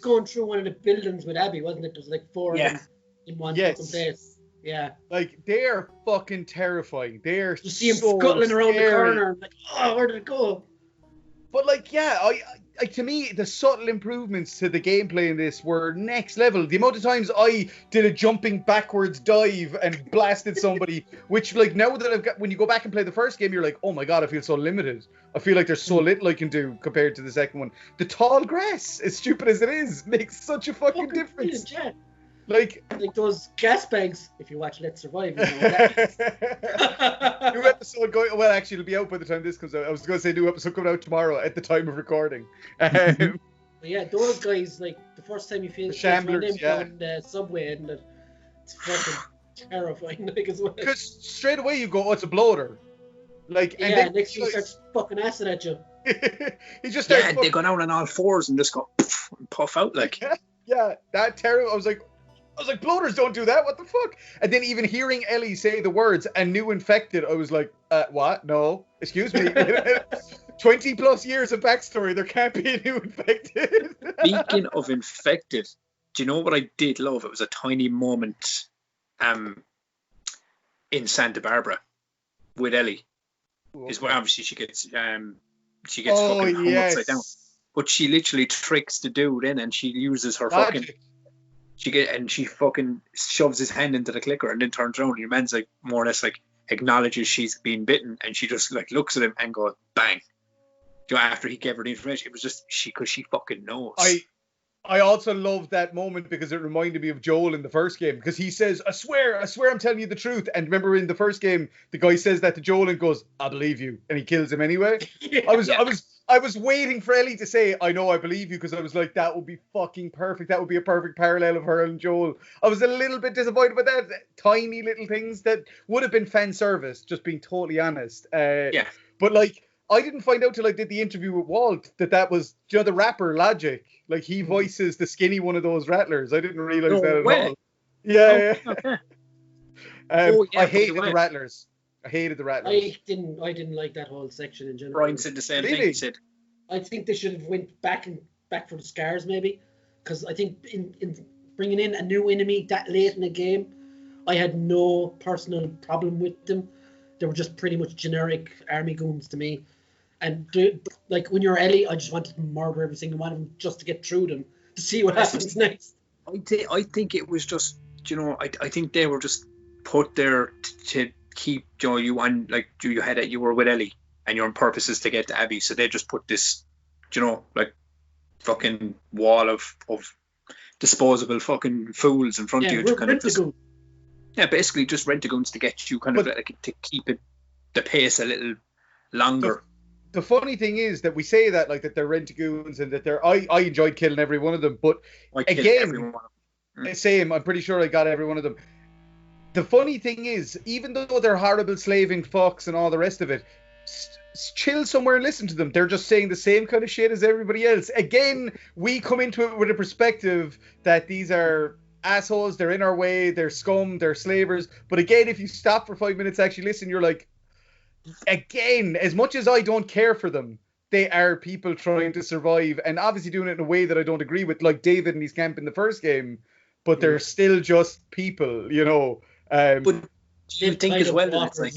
[SPEAKER 2] going through one of the buildings with Abby, wasn't it? There was like four of them in one fucking place. Yeah.
[SPEAKER 1] Like, they're fucking terrifying. They're
[SPEAKER 2] you see him scuttling around the corner. I'm like, oh, where did it go?
[SPEAKER 1] But like, yeah, I to me, the subtle improvements to the gameplay in this were next level. The amount of times I did a jumping backwards dive and blasted somebody, which like now that I've got, when you go back and play the first game, you're like, oh my god, I feel so limited. I feel like there's so little I can do compared to the second one. The tall grass, as stupid as it is, makes such a fucking difference.
[SPEAKER 2] Yeah.
[SPEAKER 1] Like
[SPEAKER 2] those gas bags, if you watch Let's Survive, you know that.
[SPEAKER 1] New episode going, well, actually, it'll be out by the time this comes out. I was going to say new episode coming out tomorrow at the time of recording.
[SPEAKER 2] Yeah, those guys, like, the first time you feel
[SPEAKER 1] them
[SPEAKER 2] down the subway, and it's fucking terrifying, like, as well.
[SPEAKER 1] Because straight away you go, oh, it's a bloater. Like,
[SPEAKER 2] and then next he starts fucking acid at you.
[SPEAKER 1] He just starts
[SPEAKER 3] they go down on all fours and just go and puff out, like.
[SPEAKER 1] Yeah, that terrible. I was like, bloaters don't do that. What the fuck? And then even hearing Ellie say the words "a new infected," I was like, what? No, excuse me. 20 plus years of backstory. There can't be a new infected.
[SPEAKER 3] Speaking of infected, do you know what I did love? It was a tiny moment, in Santa Barbara with Ellie. Is where obviously she gets fucking hung upside down. But she literally tricks the dude in, and she uses her fucking. She fucking shoves his hand into the clicker and then turns around, and your man's like more or less like acknowledges she's been bitten, and she just like looks at him and goes bang. You know, after he gave her the information, it was just because she fucking knows.
[SPEAKER 1] I also love that moment because it reminded me of Joel in the first game, because he says, I swear I'm telling you the truth. And remember in the first game, the guy says that to Joel and goes, I believe you. And he kills him anyway. Yeah. I was waiting for Ellie to say, I know, I believe you, because I was like, that would be fucking perfect. That would be a perfect parallel of her and Joel. I was a little bit disappointed with that. Tiny little things that would have been fan service, just being totally honest.
[SPEAKER 3] Yeah.
[SPEAKER 1] But like, I didn't find out till I did the interview with Walt that was, you know, the rapper Logic. Like, he voices the skinny one of those rattlers. I didn't realize that at all. Yeah.
[SPEAKER 3] Okay.
[SPEAKER 1] I hated the rattlers. I
[SPEAKER 2] didn't like that whole section in general.
[SPEAKER 3] Brian said the same thing. He said,
[SPEAKER 2] I think they should have went back for the scars maybe, because I think in bringing in a new enemy that late in the game, I had no personal problem with them. They were just pretty much generic army goons to me. And like when you're Ellie, I just wanted to murder every single one of them just to get through them to see what happens next.
[SPEAKER 3] I think it was just, you know, I think they were just put there to keep, you know, you on, like, you were with Ellie and your purpose is to get to Abby, so they just put this, you know, like fucking wall of disposable fucking fools in front of you to kind of just, basically just rent-a-goons to get you kind of like to keep the pace a little longer.
[SPEAKER 1] The funny thing is that we say that, like, that they're rent-a-goons and that they're... I enjoyed killing every one of them, but again, same, I'm pretty sure I got every one of them. The funny thing is, even though they're horrible slaving fucks and all the rest of it, chill somewhere and listen to them. They're just saying the same kind of shit as everybody else. Again, we come into it with a perspective that these are assholes, they're in our way, they're scum, they're slavers. But again, if you stop for 5 minutes, actually listen, you're like, again, as much as I don't care for them, they are people trying to survive and obviously doing it in a way that I don't agree with, like David and his camp in the first game, but they're still just people, you know.
[SPEAKER 3] But you think as well that it's like,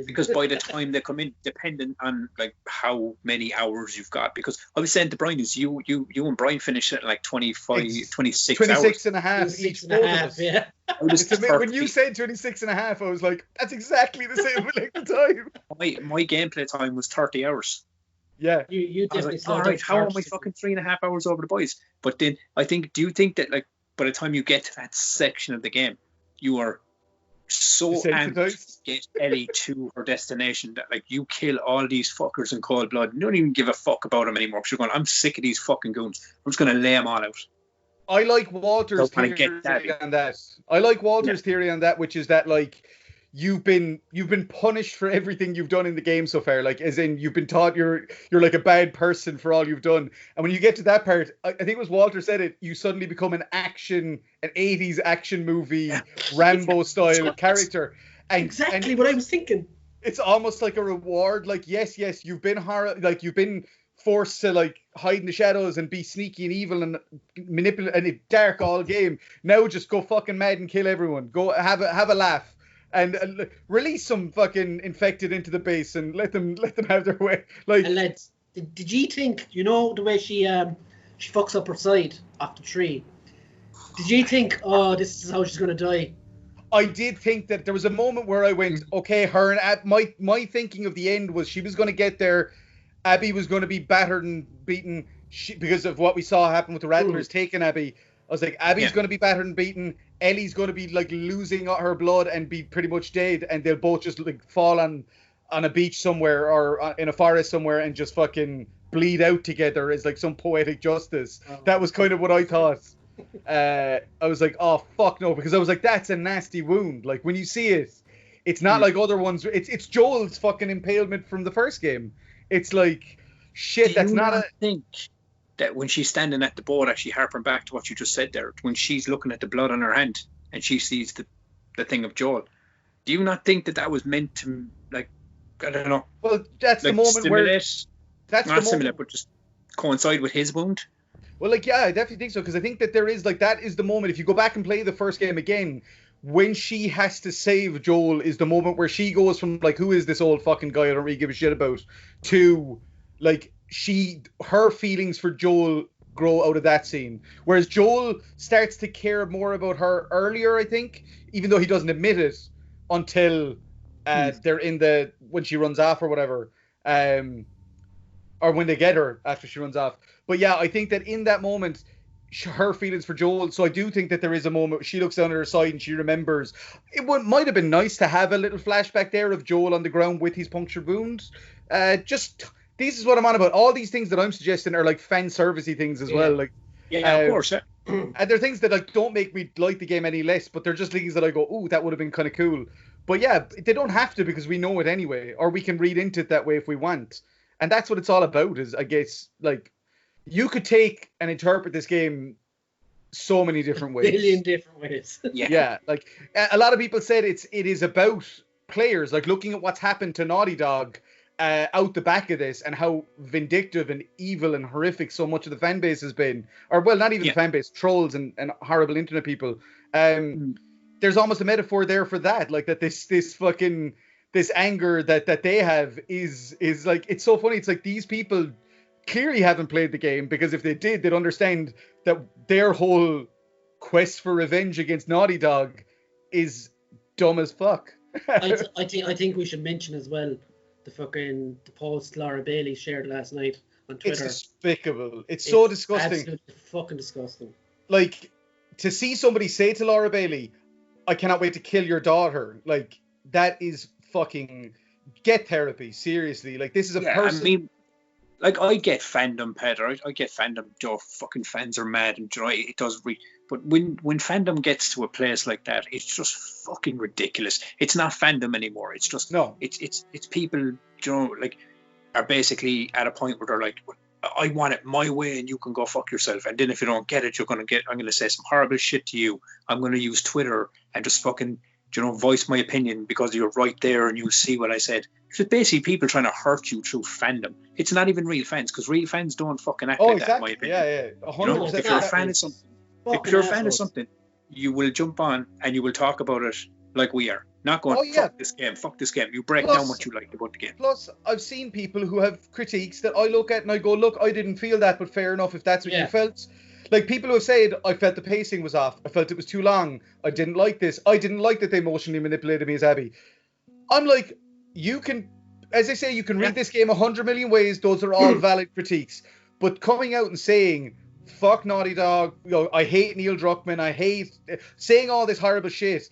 [SPEAKER 3] because by the time they come in, dependent on like how many hours you've got, because I was saying to Brian is you and Brian finished at like 26
[SPEAKER 1] hours. And a half each.
[SPEAKER 2] Yeah.
[SPEAKER 1] When you said 26 and a half, I was like, that's exactly the same length of time.
[SPEAKER 3] My gameplay time was 30 hours.
[SPEAKER 1] Yeah.
[SPEAKER 2] You definitely
[SPEAKER 3] like, all right, how am I fucking 3.5 hours over the boys? But then do you think that, like, by the time you get to that section of the game, you are so amped to get Ellie to her destination that, like, you kill all these fuckers in cold blood. You don't even give a fuck about them anymore, because you're going, I'm sick of these fucking goons. I'm just going to lay them all out.
[SPEAKER 1] I like Walter's theory on that. I like Walter's theory on that, which is that, like, you've been punished for everything you've done in the game so far, like, as in you've been taught you're like a bad person for all you've done, and when you get to that part, I think it was Walter said it, you suddenly become an 80s action movie Rambo style character.
[SPEAKER 2] Exactly what I was thinking.
[SPEAKER 1] It's almost like a reward, like, yes, you've been like, you've been forced to, like, hide in the shadows and be sneaky and evil and manipulate and dark all game. Now just go fucking mad and kill everyone. Go have a laugh. And release some fucking infected into the base and let them have their way. Like,
[SPEAKER 2] and lads, did you think, you know, the way she fucks up her side off the tree? Did you think, oh, this is how she's gonna die?
[SPEAKER 1] I did think that there was a moment where I went, okay, her and my thinking of the end was she was gonna get there. Abby was gonna be battered and beaten because of what we saw happen with the Rattlers taking Abby. I was like, Abby's going to be battered and beaten. Ellie's going to be, like, losing her blood and be pretty much dead. And they'll both just, like, fall on a beach somewhere or in a forest somewhere and just fucking bleed out together as, like, some poetic justice. That was kind of what I thought. I was like, oh, fuck no. Because I was like, that's a nasty wound. Like, when you see it, it's not like other ones. It's Joel's fucking impalement from the first game. It's like, shit, that's not a...
[SPEAKER 3] think that when she's standing at the boat, actually harping back to what you just said there, when she's looking at the blood on her hand and she sees the thing of Joel, do you not think that was meant to, like, I don't know?
[SPEAKER 1] Well, that's like the moment
[SPEAKER 3] stimulate,
[SPEAKER 1] that's
[SPEAKER 3] not stimulate, but just coincide with his wound.
[SPEAKER 1] Well, like, yeah, I definitely think so, because I think that there is, like, that is the moment, if you go back and play the first game again, when she has to save Joel is the moment where she goes from, like, who is this old fucking guy I don't really give a shit about, to, like, her feelings for Joel grow out of that scene. Whereas Joel starts to care more about her earlier, I think, even though he doesn't admit it until they're in when she runs off or whatever, or when they get her after she runs off. But yeah, I think that in that moment, her feelings for Joel. So I do think that there is a moment where she looks down at her side and she remembers. Might have been nice to have a little flashback there of Joel on the ground with his punctured wounds. This is what I'm on about. All these things that I'm suggesting are like fan servicey things as well. Like,
[SPEAKER 3] of course. Yeah.
[SPEAKER 1] And they're things that like don't make me like the game any less, but they're just things that I go, ooh, that would have been kind of cool. But yeah, they don't have to because we know it anyway, or we can read into it that way if we want. And that's what it's all about. Is I guess like you could take and interpret this game so many different ways.
[SPEAKER 2] A billion different ways.
[SPEAKER 1] Yeah. Like a lot of people said it is about players, like looking at what's happened to Naughty Dog out the back of this and how vindictive and evil and horrific so much of the fan base has been. Or, well, not even the fan base, trolls and horrible internet people. There's almost a metaphor there for that. Like that this anger that they have is like, it's so funny. It's like these people clearly haven't played the game, because if they did, they'd understand that their whole quest for revenge against Naughty Dog is dumb as fuck.
[SPEAKER 2] I think we should mention as well the post Laura Bailey shared last night on Twitter.
[SPEAKER 1] It's despicable. It's so disgusting.
[SPEAKER 2] Absolutely fucking disgusting.
[SPEAKER 1] Like, to see somebody say to Laura Bailey, I cannot wait to kill your daughter. Like, that is fucking... Get therapy, seriously. Like, this is a person...
[SPEAKER 3] I mean, like, I get fandom, Peter. I get fandom. Joe, fucking fans are mad, and it does... But when fandom gets to a place like that, it's just fucking ridiculous. It's not fandom anymore. It's just...
[SPEAKER 1] No.
[SPEAKER 3] It's people, like, are basically at a point where they're like, I want it my way and you can go fuck yourself. And then if you don't get it, I'm going to say some horrible shit to you. I'm going to use Twitter and just fucking, voice my opinion because you're right there and you see what I said. It's basically people trying to hurt you through fandom. It's not even real fans, because real fans don't fucking act like that, in my opinion.
[SPEAKER 1] Yeah. 100%.
[SPEAKER 3] If you're a fan of something, you will jump on and you will talk about it like we are. Not going, fuck this game. You break down what you liked about the game.
[SPEAKER 1] Plus, I've seen people who have critiques that I look at and I go, look, I didn't feel that, but fair enough if that's what you felt. Like, people who have said, I felt the pacing was off. I felt it was too long. I didn't like this. I didn't like that they emotionally manipulated me as Abby. I'm like, you can, as I say, you can read this game 100 million ways. Those are all valid critiques. But coming out and saying, fuck Naughty Dog, I hate Neil Druckmann, I hate saying all this horrible shit.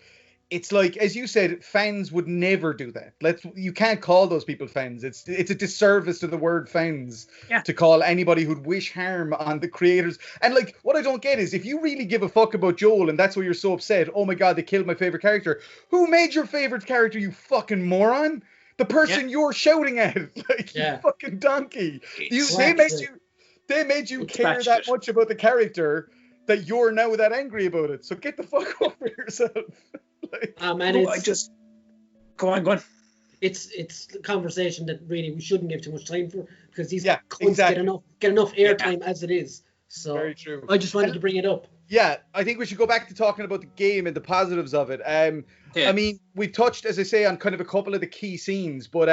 [SPEAKER 1] It's like, as you said, fans would never do that. You can't call those people fans. It's a disservice to the word fans to call anybody who'd wish harm on the creators. And like, what I don't get is, if you really give a fuck about Joel and that's why you're so upset, oh my god, they killed my favorite character. Who made your favorite character, you fucking moron? The person you're shouting at, like, you fucking donkey. They made you care that much about the character that you're now that angry about it. So get the fuck over yourself.
[SPEAKER 3] Go on.
[SPEAKER 2] It's a conversation that really we shouldn't give too much time for, because these cunts get enough airtime as it is. So
[SPEAKER 1] very true.
[SPEAKER 2] I just wanted to bring it up.
[SPEAKER 1] Yeah, I think we should go back to talking about the game and the positives of it. I mean, we touched, as I say, on kind of a couple of the key scenes, but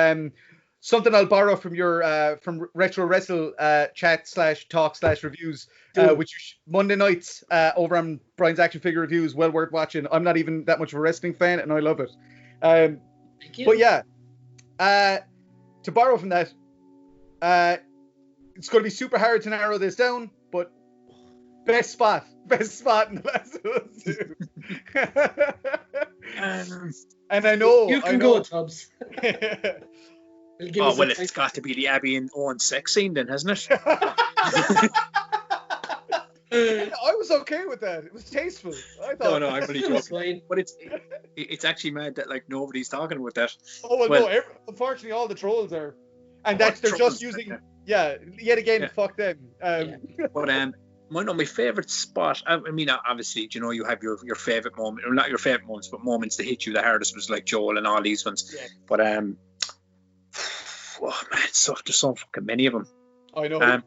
[SPEAKER 1] something I'll borrow from your from Retro Wrestle chat/talk/reviews, which Monday nights over on Brian's Action Figure Reviews, well worth watching. I'm not even that much of a wrestling fan, and I love it.
[SPEAKER 2] Thank you.
[SPEAKER 1] But yeah, to borrow from that, it's going to be super hard to narrow this down, but best spot in the last of us. And I know
[SPEAKER 2] you can go, Tubz.
[SPEAKER 3] It's got to be the Abby and Owen sex scene then, hasn't it?
[SPEAKER 1] I was okay with that. It was tasteful. I thought.
[SPEAKER 3] No, I'm really joking. But it's actually mad that like nobody's talking about that.
[SPEAKER 1] Oh well, no. Unfortunately, all the trolls are, and they're just using. Yet again, fuck them.
[SPEAKER 3] But my favorite spot. I mean, obviously, you have your favorite moment, or not your favorite moments, but moments that hit you the hardest was like Joel and all these ones.
[SPEAKER 1] Yeah.
[SPEAKER 3] But there's so fucking many of them.
[SPEAKER 1] I know.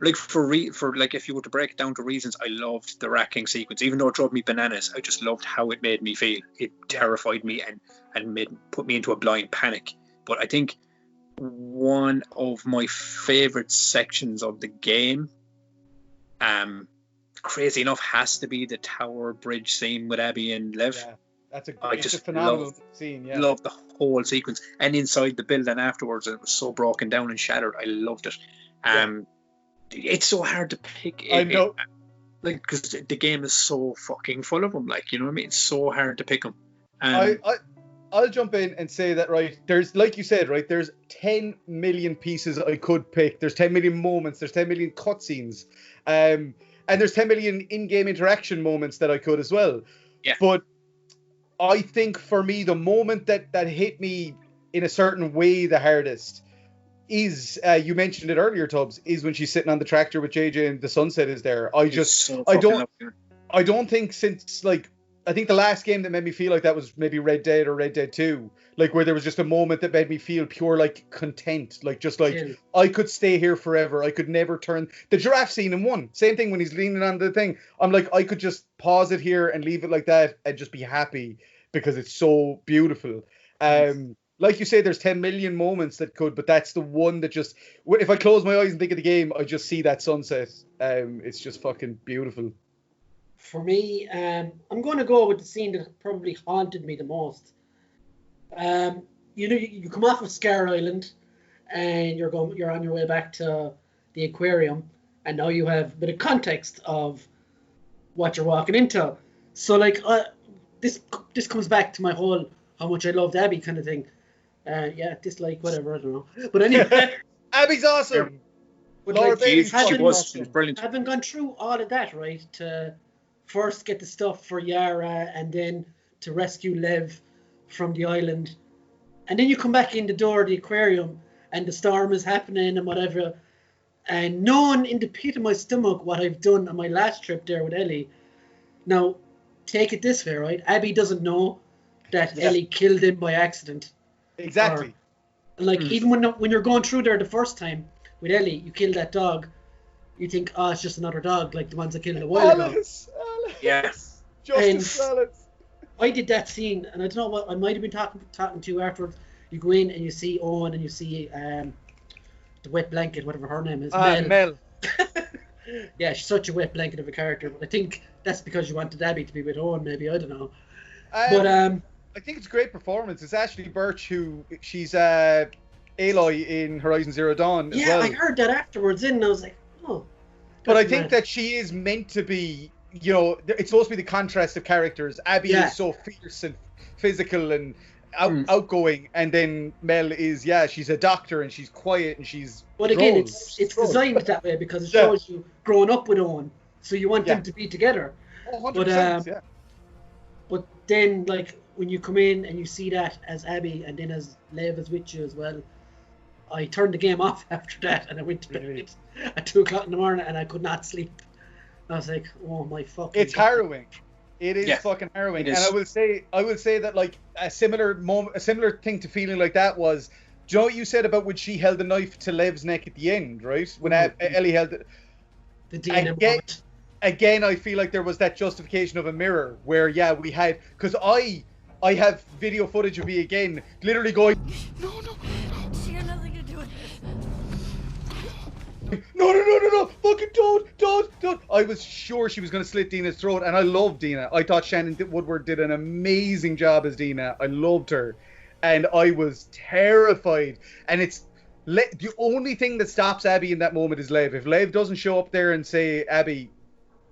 [SPEAKER 3] Like for if you were to break it down to reasons, I loved the rat king sequence, even though it drove me bananas. I just loved how it made me feel. It terrified me and put me into a blind panic. But I think one of my favorite sections of the game, crazy enough, has to be the tower bridge scene with Abby and Lev.
[SPEAKER 1] Yeah, that's a phenomenal scene. Yeah,
[SPEAKER 3] loved the whole sequence, and inside the building afterwards, it was so broken down and shattered. I loved it. It's so hard to pick.
[SPEAKER 1] I know.
[SPEAKER 3] like, because the game is so fucking full of them. Like, you know what I mean? It's so hard to pick them.
[SPEAKER 1] I'll jump in and say that, right, there's, like you said, right, there's 10 million pieces I could pick. There's 10 million moments. There's 10 million cutscenes. And there's 10 million in-game interaction moments that I could as well.
[SPEAKER 3] Yeah.
[SPEAKER 1] But I think for me, the moment that hit me in a certain way the hardest is, you mentioned it earlier, Tubz, is when she's sitting on the tractor with JJ and the sunset is there. I don't think since, like, I think the last game that made me feel like that was maybe Red Dead or Red Dead 2, like where there was just a moment that made me feel pure, like, content, like just like I could stay here forever. I could never turn the giraffe scene in 1. Same thing when he's leaning on the thing. I'm like, I could just pause it here and leave it like that and just be happy because it's so beautiful. Like you say, there's 10 million moments that could, but that's the one that just, if I close my eyes and think of the game, I just see that sunset. It's just fucking beautiful.
[SPEAKER 2] For me, I'm going to go with the scene that probably haunted me the most. You come off of Scar Island, and you're on your way back to the aquarium, and now you have a bit of context of what you're walking into. So, like, this comes back to my whole how much I loved Abby kind of thing. Dislike, whatever, I don't know. But anyway,
[SPEAKER 1] Abby's awesome.
[SPEAKER 2] But
[SPEAKER 3] Laura Bailey, she was brilliant.
[SPEAKER 2] Having gone through all of that, right, to first get the stuff for Yara and then to rescue Lev from the island. And then you come back in the door of the aquarium and the storm is happening and whatever. And knowing in the pit of my stomach what I've done on my last trip there with Ellie. Now, take it this way, right? Abby doesn't know that Ellie killed him by accident.
[SPEAKER 1] Exactly.
[SPEAKER 2] Even when you're going through there the first time with Ellie, you kill that dog. You think, it's just another dog, like the ones I killed a while ago.
[SPEAKER 1] Alice.
[SPEAKER 3] Yes.
[SPEAKER 1] Justice Alice.
[SPEAKER 2] I did that scene, and I don't know what I might have been talking to you afterwards. You go in and you see Owen and you see the wet blanket, whatever her name is.
[SPEAKER 1] Mel.
[SPEAKER 2] Yeah, she's such a wet blanket of a character. But I think that's because you wanted Abby to be with Owen, maybe. I don't know. But
[SPEAKER 1] I think it's a great performance. It's Ashley Birch she's Aloy in Horizon Zero Dawn as well.
[SPEAKER 2] I heard that afterwards, and I was like, oh.
[SPEAKER 1] But I think that she is meant to be, you know, it's supposed to be the contrast of characters. Abby is so fierce and physical and outgoing, and then Mel is, she's a doctor and she's quiet and she's.
[SPEAKER 2] But again, it's designed that way because it shows you growing up with Owen, so you want them to be together.
[SPEAKER 1] 100%,
[SPEAKER 2] But then, like, when you come in and you see that as Abby and then as Lev is with you as well, I turned the game off after that and I went to bed at 2 o'clock in the morning and I could not sleep. I was like, oh my fucking.
[SPEAKER 1] It's harrowing. It is fucking harrowing. And I will say that, like, a similar thing to feeling like that was, do you know what you said about when she held the knife to Lev's neck at the end, right? When Ellie held it.
[SPEAKER 2] The DNA moment.
[SPEAKER 1] Again, I feel like there was that justification of a mirror where, we had, because I have video footage of me again, literally going, no.
[SPEAKER 5] She had nothing to do with this.
[SPEAKER 1] No, fucking don't. I was sure she was going to slit Dina's throat, and I loved Dina. I thought Shannon Woodward did an amazing job as Dina. I loved her, and I was terrified. And it's the only thing that stops Abby in that moment is Lev. If Lev doesn't show up there and say, Abby,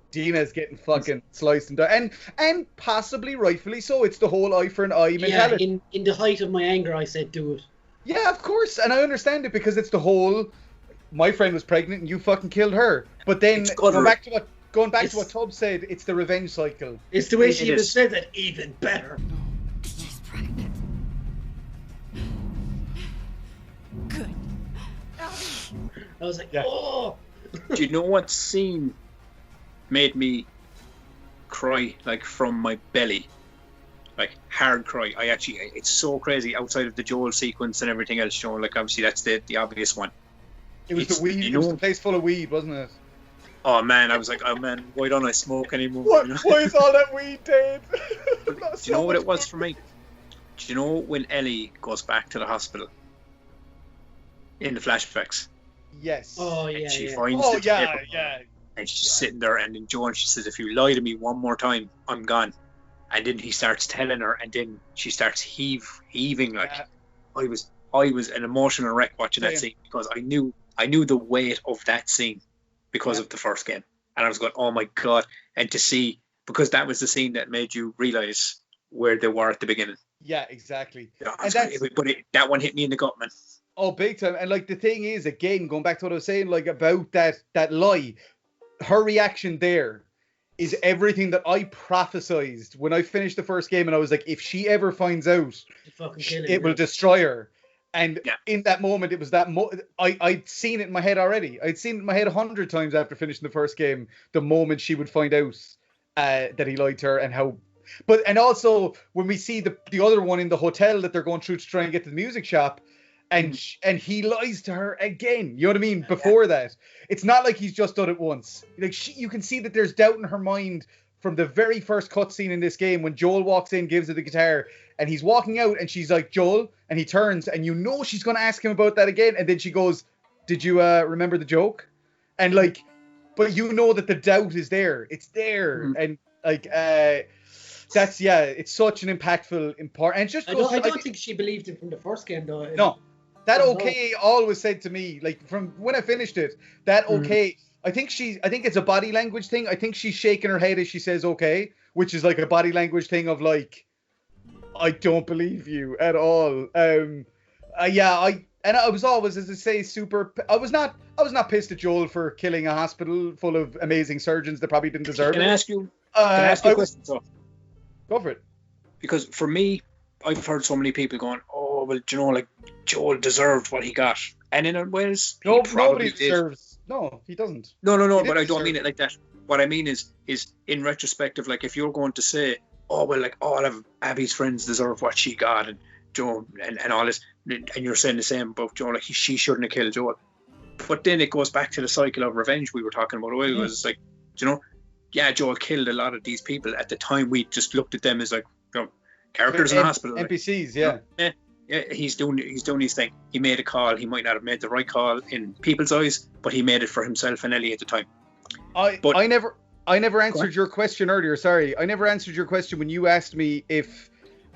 [SPEAKER 1] Dina's getting fucking sliced and done, and possibly rightfully so. It's the whole eye for an eye mentality.
[SPEAKER 2] Yeah, in the height of my anger, I said, do it.
[SPEAKER 1] Yeah, of course, and I understand it because it's the whole. My friend was pregnant and you fucking killed her. But then going back to what Tubz said, it's the revenge cycle.
[SPEAKER 2] It's the way she even said that, even better.
[SPEAKER 5] She's pregnant. Good.
[SPEAKER 2] I was like, oh.
[SPEAKER 3] Do you know what scene made me cry, like, from my belly? Like, hard cry. It's so crazy outside of the Joel sequence and everything else, you know, like, obviously that's the obvious one.
[SPEAKER 1] It was the weed. It was the place full of weed, wasn't it?
[SPEAKER 3] Oh man, I was like, oh man, why don't I smoke anymore?
[SPEAKER 1] Why is all that weed dead?
[SPEAKER 3] Do you know what it was for me? Do you know when Ellie goes back to the hospital in the flashbacks?
[SPEAKER 1] Yes.
[SPEAKER 2] Oh yeah.
[SPEAKER 3] And she finds the paper, and she's sitting there, and then Joan, she says, "If you lie to me one more time, I'm gone." And then he starts telling her, and then she starts heaving like. I was an emotional wreck watching that scene because I knew the weight of that scene because of the first game. And I was going, oh my God. And to see, because that was the scene that made you realize where they were at the beginning.
[SPEAKER 1] Yeah, exactly.
[SPEAKER 3] Yeah,
[SPEAKER 1] And
[SPEAKER 3] that one hit me in the gut, man.
[SPEAKER 1] Oh, big time. And like the thing is, again, going back to what I was saying, like about that lie, her reaction there is everything that I prophesized when I finished the first game, and I was like, if she ever finds out, it will destroy her. And in that moment, it was that I'd seen it in my head already. I'd seen it in my head 100 times after finishing the first game, the moment she would find out that he lied to her, and how. And also when we see the other one in the hotel that they're going through to try and get to the music shop, and he lies to her again. You know what I mean? Before that, it's not like he's just done it once. Like you can see that there's doubt in her mind from the very first cutscene in this game when Joel walks in, gives her the guitar, and he's walking out, and she's like, Joel, and he turns, and you know she's going to ask him about that again, and then she goes, did you remember the joke? And like, but you know that the doubt is there. It's there, and like that's it's such an impactful important. And just
[SPEAKER 2] I don't think she believed it from the first game though.
[SPEAKER 1] No. That okay always said to me, like from when I finished it, that okay. I think it's a body language thing. I think she's shaking her head as she says okay, which is like a body language thing of like, I don't believe you at all. I was always, as I say, I was not pissed at Joel for killing a hospital full of amazing surgeons that probably didn't deserve it.
[SPEAKER 3] Can I ask you a question? So?
[SPEAKER 1] Go for it. Because
[SPEAKER 3] for me, I've heard so many people going, oh, well, do you know, like, Joel deserved what he got. And in ways, he probably
[SPEAKER 1] deserves. No, he doesn't.
[SPEAKER 3] No, but I don't mean it like that. What I mean is in retrospective, like, if you're going to say, oh, well, like, all of Abby's friends deserve what she got, and Joel, and all this, and you're saying the same about Joel, like, she shouldn't have killed Joel. But then it goes back to the cycle of revenge we were talking about a while ago. It's like, you know, yeah, Joel killed a lot of these people. At the time, we just looked at them as like, you know, characters in the hospital.
[SPEAKER 1] NPCs, yeah.
[SPEAKER 3] Yeah, he's doing his thing. He made a call. He might not have made the right call in people's eyes, but he made it for himself and Ellie at the time.
[SPEAKER 1] I never answered your question earlier. Sorry, I never answered your question when you asked me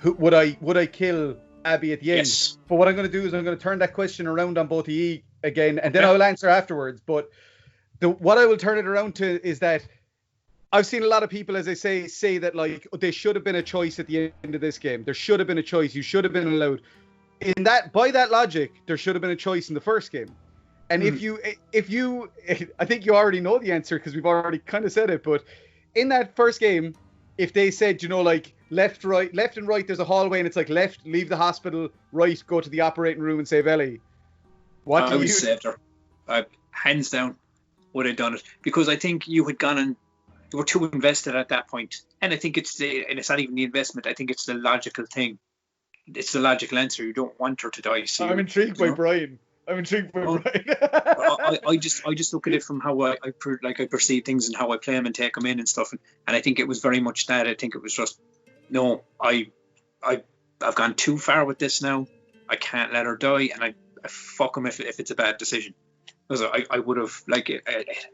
[SPEAKER 1] would I kill Abby at the end.
[SPEAKER 3] Yes.
[SPEAKER 1] But what I'm going to do is I'm going to turn that question around on both of you again, and then I'll answer afterwards. But what I will turn it around to is that I've seen a lot of people, as I say that like there should have been a choice at the end of this game. There should have been a choice. You should have been allowed. By that logic, there should have been a choice in the first game. And if you, I think you already know the answer because we've already kind of said it. But in that first game, if they said, you know, like left and right, there's a hallway, and it's like left, leave the hospital, right, go to the operating room and save Ellie.
[SPEAKER 3] I would saved her. Hands down, would have done it because I think you had gone and you were too invested at that point. And I think and it's not even the investment. I think it's the logical thing. It's the logical answer. You don't want her to die. So
[SPEAKER 1] I'm intrigued by Brian. Brian.
[SPEAKER 3] I just look at it from how I perceive things and how I play them and take them in and stuff. And I think it was very much that. I think it was just, no, I've gone too far with this now. I can't let her die, and I fuck him if it's a bad decision. Because I would have, like, it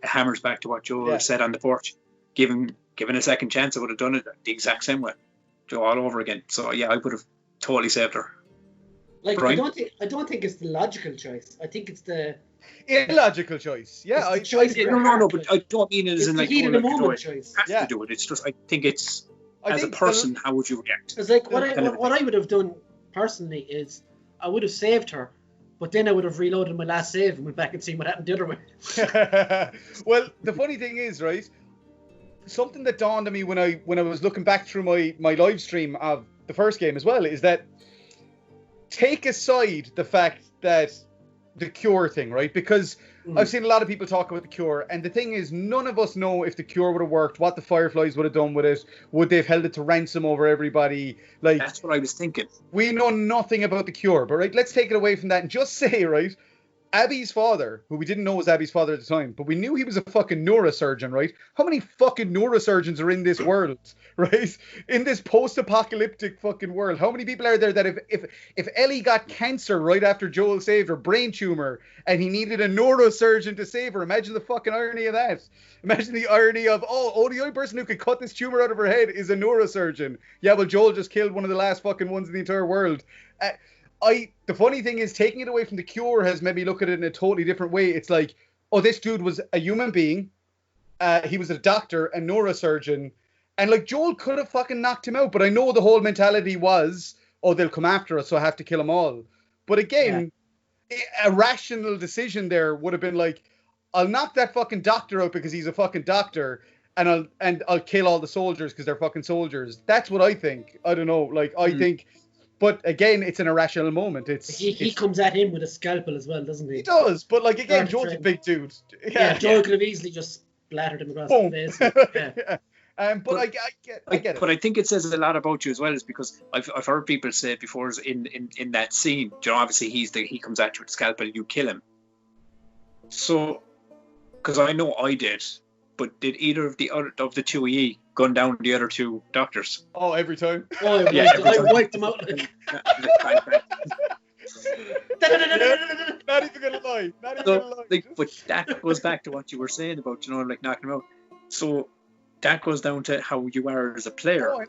[SPEAKER 3] hammers back to what Joel said on the porch. Given a second chance, I would have done it the exact same way, all over again. So yeah, I would have totally saved her.
[SPEAKER 2] Like, Brian? I don't think it's the logical choice. I think it's the
[SPEAKER 1] illogical choice. Yeah,
[SPEAKER 2] it's the choice.
[SPEAKER 3] No, but I don't mean it as in like
[SPEAKER 2] heat of the moment choice.
[SPEAKER 3] Have to do it. It's just I think as a person, how would you react?
[SPEAKER 2] It's like what I would have done personally is I would have saved her, but then I would have reloaded my last save and went back and seen what happened the other way.
[SPEAKER 1] Well, the funny thing is, right? Something that dawned on me when I was looking back through my live stream of the first game as well is that take aside the fact that the cure thing, right? Because I've seen a lot of people talk about the cure, and the thing is, none of us know if the cure would have worked, what the Fireflies would have done with it, would they have held it to ransom over everybody? Like,
[SPEAKER 3] that's what I was thinking.
[SPEAKER 1] We know nothing about the cure, but right, let's take it away from that and just say, right, Abby's father, who we didn't know was Abby's father at the time, but we knew he was a fucking neurosurgeon, right? How many fucking neurosurgeons are in this world, right? In this post-apocalyptic fucking world, how many people are there that if Ellie got cancer right after Joel saved her, brain tumor, and he needed a neurosurgeon to save her, imagine the fucking irony of that. Imagine the irony of, the only person who could cut this tumor out of her head is a neurosurgeon. Yeah, well, Joel just killed one of the last fucking ones in the entire world. The funny thing is, taking it away from the cure has made me look at it in a totally different way. It's like, this dude was a human being. He was a doctor, a neurosurgeon, and like Joel could have fucking knocked him out. But I know the whole mentality was, oh, they'll come after us, so I have to kill them all. But again, a rational decision there would have been like, I'll knock that fucking doctor out because he's a fucking doctor, and I'll kill all the soldiers because they're fucking soldiers. That's what I think. I don't know. Like I think. But again, it's an irrational moment.
[SPEAKER 2] He comes at him with a scalpel as well, doesn't he?
[SPEAKER 1] He does, but like again, Joel's a big dude.
[SPEAKER 2] Yeah, Joel could have easily just splattered him across the face.
[SPEAKER 1] But I get it.
[SPEAKER 3] But I think it says a lot about you as well, is because I've heard people say before in that scene, you know, obviously he comes at you with a scalpel, you kill him. So, because I know I did, but did either of the two of ye gun down the other two doctors?
[SPEAKER 1] Oh, every time.
[SPEAKER 2] Oh, I wiped them out.
[SPEAKER 1] Not even gonna lie.
[SPEAKER 3] But that goes back to what you were saying about, you know, like knocking them out. So that goes down to how you are as a player.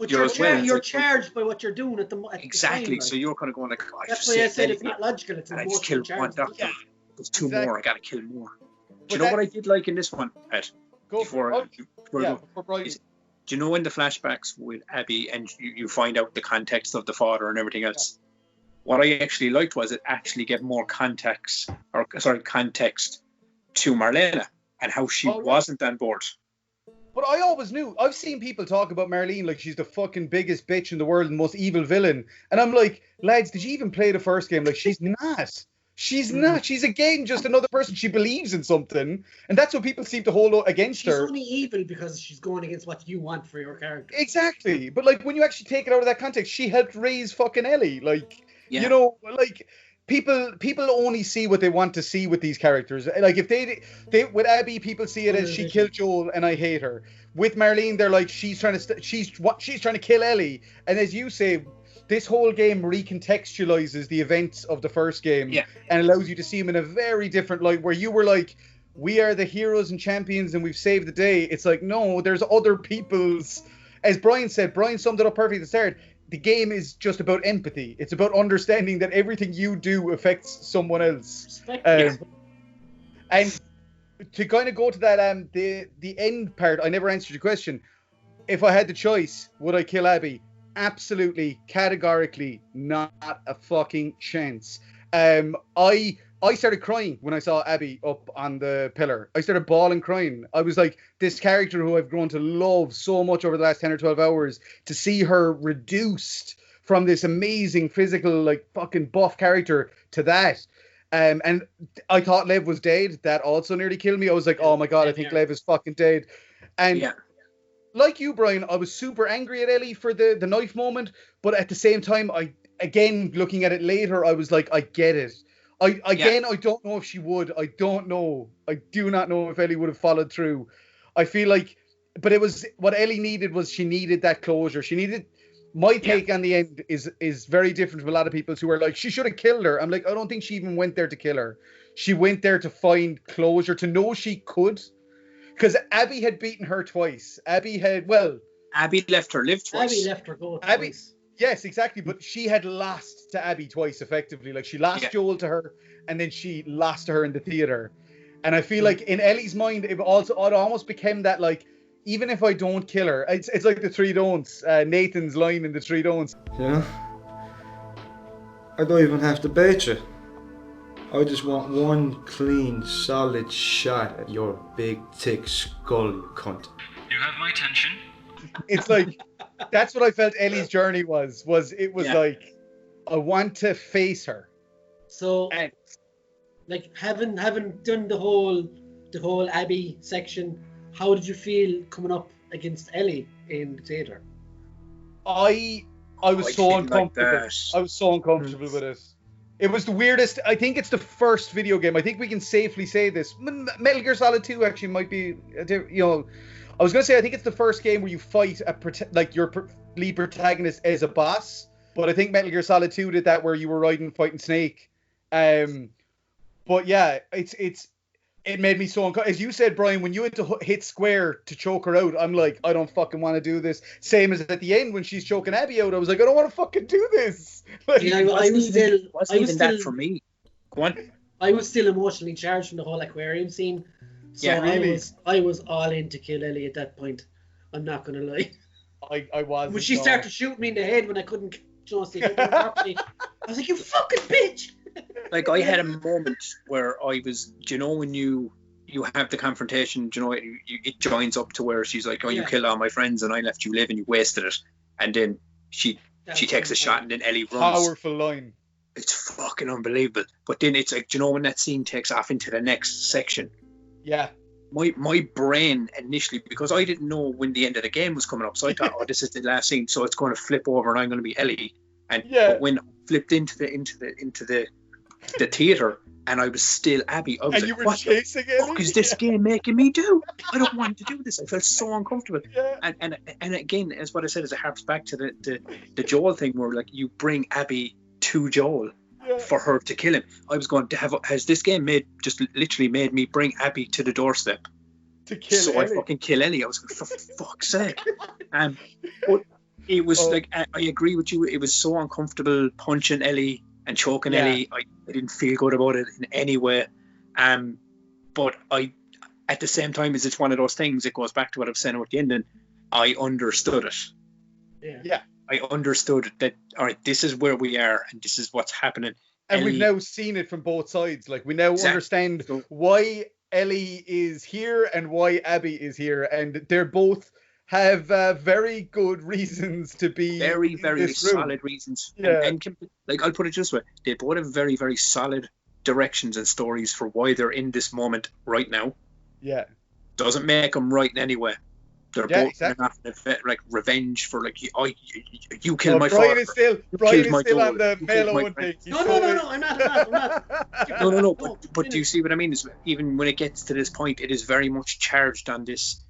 [SPEAKER 2] You're charged by what you're doing at the
[SPEAKER 3] exactly.
[SPEAKER 2] The time,
[SPEAKER 3] so you're kind of going like,
[SPEAKER 2] that's why I said it's not logical. It's
[SPEAKER 3] I just killed one doctor.
[SPEAKER 2] Yeah.
[SPEAKER 3] There's two more. I gotta kill more. Do you know what I did like in this one, Ed?
[SPEAKER 1] Before Brian.
[SPEAKER 3] Do you know in the flashbacks with Abby and you find out the context of the father and everything else? What I actually liked was it actually gave more context to Marlena and how she wasn't on board.
[SPEAKER 1] But I always knew. I've seen people talk about Marlene like she's the fucking biggest bitch in the world and most evil villain. And I'm like, lads, did you even play the first game? Like, she's not. She's not. She's, again, just another person. She believes in something. And that's what people seem to hold against her.
[SPEAKER 2] She's only evil because she's going against what you want for your character.
[SPEAKER 1] Exactly. But, like, when you actually take it out of that context, she helped raise fucking Ellie. Like, you know, like, people only see what they want to see with these characters. Like, if they with Abby, people see it as she killed Joel and I hate her. With Marlene, they're like, she's trying to kill Ellie. And as you say, this whole game recontextualizes the events of the first game and allows you to see them in a very different light, where you were like, we are the heroes and champions and we've saved the day. It's like, no, there's other people's, as Brian said, Brian summed it up perfectly at the start. The game is just about empathy. It's about understanding that everything you do affects someone else. And to kind of go to that, the end part, I never answered your question. If I had the choice, would I kill Abby? Absolutely, categorically, not a fucking chance. I started crying when I saw Abby up on the pillar. I started bawling, crying. I was like, this character who I've grown to love so much over the last 10 or 12 hours, to see her reduced from this amazing physical, like, fucking buff character to that. And I thought Lev was dead. That also nearly killed me. I was like, oh my God, I think Lev is fucking dead. And like you, Brian, I was super angry at Ellie for the knife moment, but at the same time, again, looking at it later, I was like, I get it. I don't know if she would. I don't know. I do not know if Ellie would have followed through. I feel like, but it was, what Ellie needed was, she needed that closure. She needed, my take on the end is very different from a lot of people's who are like, she should have killed her. I'm like, I don't think she even went there to kill her. She went there to find closure, to know she could. Because Abby had beaten her twice. Abby left her live twice.
[SPEAKER 2] Abby left her go twice.
[SPEAKER 1] Yes, exactly. But she had lost to Abby twice, effectively. Like, she lost Joel to her, and then she lost to her in the theater. And I feel like in Ellie's mind, it almost became that, like, even if I don't kill her, it's like the three don'ts. Nathan's line in the three don'ts.
[SPEAKER 9] You know, I don't even have to bait you. I just want one clean, solid shot at your big, thick skull, you cunt.
[SPEAKER 10] You have my attention.
[SPEAKER 1] It's like, that's what I felt Ellie's journey was like, I want to face her.
[SPEAKER 2] So, like, having done the whole Abby section, how did you feel coming up against Ellie in the theater?
[SPEAKER 1] I was so uncomfortable. I was so uncomfortable with it. It was the weirdest. I think it's the first video game. I think we can safely say this. Metal Gear Solid 2 actually might be, you know, I was going to say I think it's the first game where you fight your lead protagonist as a boss. But I think Metal Gear Solid 2 did that where you were fighting Snake. But yeah, it made me so uncomfortable. As you said, Brian, when you had to hit square to choke her out, I'm like, I don't fucking want to do this. Same as at the end when she's choking Abby out, I was like, I don't want to fucking do this. Like,
[SPEAKER 2] I was still
[SPEAKER 3] that for me. Go on.
[SPEAKER 2] I was still emotionally charged from the whole aquarium scene. So
[SPEAKER 3] Yeah,
[SPEAKER 1] really?
[SPEAKER 2] I was all in to kill Ellie at that point. I'm not gonna lie.
[SPEAKER 1] I was.
[SPEAKER 2] When she started shooting me in the head when I couldn't see properly, I was like, "You fucking bitch!"
[SPEAKER 3] Like, I had a moment where I was, do you know, when you have the confrontation, do you know, it joins up to where she's like, "Oh, you
[SPEAKER 2] Yeah.
[SPEAKER 3] killed all my friends and I left you live and you wasted it," and then she takes a shot and then Ellie runs.
[SPEAKER 1] Powerful line.
[SPEAKER 3] It's fucking unbelievable. But then it's like, do you know, when that scene takes off into the next section,
[SPEAKER 1] Yeah.
[SPEAKER 3] my brain initially, because I didn't know when the end of the game was coming up, so I thought, oh, this is the last scene, so it's going to flip over and I'm going to be Ellie. And
[SPEAKER 1] Yeah.
[SPEAKER 3] but when I flipped into the theater and I was still Abby, I was
[SPEAKER 1] And
[SPEAKER 3] like,
[SPEAKER 1] you were
[SPEAKER 3] what
[SPEAKER 1] chasing
[SPEAKER 3] the fuck
[SPEAKER 1] Ellie?
[SPEAKER 3] is this game making me do? I don't want to do this. I felt so uncomfortable.
[SPEAKER 1] Yeah.
[SPEAKER 3] And again, as what I said, is it harps back to the Joel thing, where like you bring Abby to Joel
[SPEAKER 1] Yeah.
[SPEAKER 3] for her to kill him. I was going to has this game literally made me bring Abby to the doorstep
[SPEAKER 1] To kill
[SPEAKER 3] so
[SPEAKER 1] Ellie.
[SPEAKER 3] I fucking kill Ellie. I was like, for fuck's sake. But it was like, I agree with you, it was so uncomfortable punching Ellie and choking
[SPEAKER 1] Yeah.
[SPEAKER 3] Ellie. I didn't feel good about it in any way. But I, at the same time, as it's one of those things, it goes back to what I was saying about the ending, I understood it.
[SPEAKER 2] Yeah.
[SPEAKER 3] I understood that, all right, this is where we are and this is what's happening.
[SPEAKER 1] And we've
[SPEAKER 3] Ellie-
[SPEAKER 1] now seen it from both sides. Like, we now
[SPEAKER 3] Exactly.
[SPEAKER 1] understand
[SPEAKER 3] So-
[SPEAKER 1] why Ellie is here and why Abby is here. And they're both have very good reasons to be
[SPEAKER 3] very,
[SPEAKER 1] in
[SPEAKER 3] very
[SPEAKER 1] this room.
[SPEAKER 3] solid reasons.
[SPEAKER 1] Yeah.
[SPEAKER 3] And like, I'll put it this way, they both have very, very solid directions and stories for why they're in this moment right now.
[SPEAKER 1] Yeah.
[SPEAKER 3] Doesn't make them right in any way. They're
[SPEAKER 1] Yeah,
[SPEAKER 3] both
[SPEAKER 1] exactly.
[SPEAKER 3] enough like revenge for like, you killed my
[SPEAKER 1] Brian
[SPEAKER 3] father.
[SPEAKER 1] is still,
[SPEAKER 3] You
[SPEAKER 1] Brian
[SPEAKER 3] killed
[SPEAKER 1] is
[SPEAKER 3] my
[SPEAKER 1] still on
[SPEAKER 3] daughter.
[SPEAKER 1] the
[SPEAKER 3] You killed
[SPEAKER 1] Melo
[SPEAKER 3] my
[SPEAKER 1] and
[SPEAKER 3] friend.
[SPEAKER 1] thing.
[SPEAKER 2] No, I'm not.
[SPEAKER 3] No, but do you see what I mean? Is even when it gets to this point, it is very much charged on this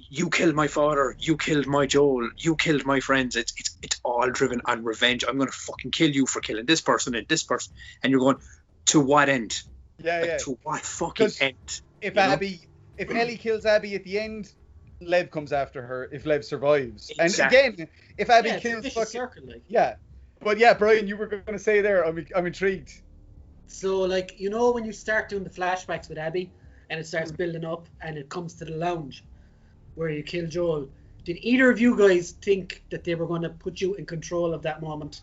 [SPEAKER 3] you killed my father, you killed my Joel, you killed my friends. It's all driven on revenge. I'm gonna fucking kill you for killing this person and this person. And you're going, to what end?
[SPEAKER 1] Yeah,
[SPEAKER 3] Like,
[SPEAKER 1] yeah.
[SPEAKER 3] to what fucking
[SPEAKER 1] 'Cause
[SPEAKER 3] end?
[SPEAKER 1] If
[SPEAKER 3] you know?
[SPEAKER 1] if Ellie kills Abby at the end, Lev comes after her if Lev survives.
[SPEAKER 3] Exactly.
[SPEAKER 1] And again, if Abby
[SPEAKER 2] Yeah, it's a
[SPEAKER 1] kills
[SPEAKER 2] vicious
[SPEAKER 1] fucking...
[SPEAKER 2] circle, like.
[SPEAKER 1] Yeah. But yeah, Brian, you were going to say there, I'm intrigued.
[SPEAKER 2] So, like, you know, when you start doing the flashbacks with Abby and it starts building up and it comes to the lounge where you kill Joel, did either of you guys think that they were going to put you in control of that moment?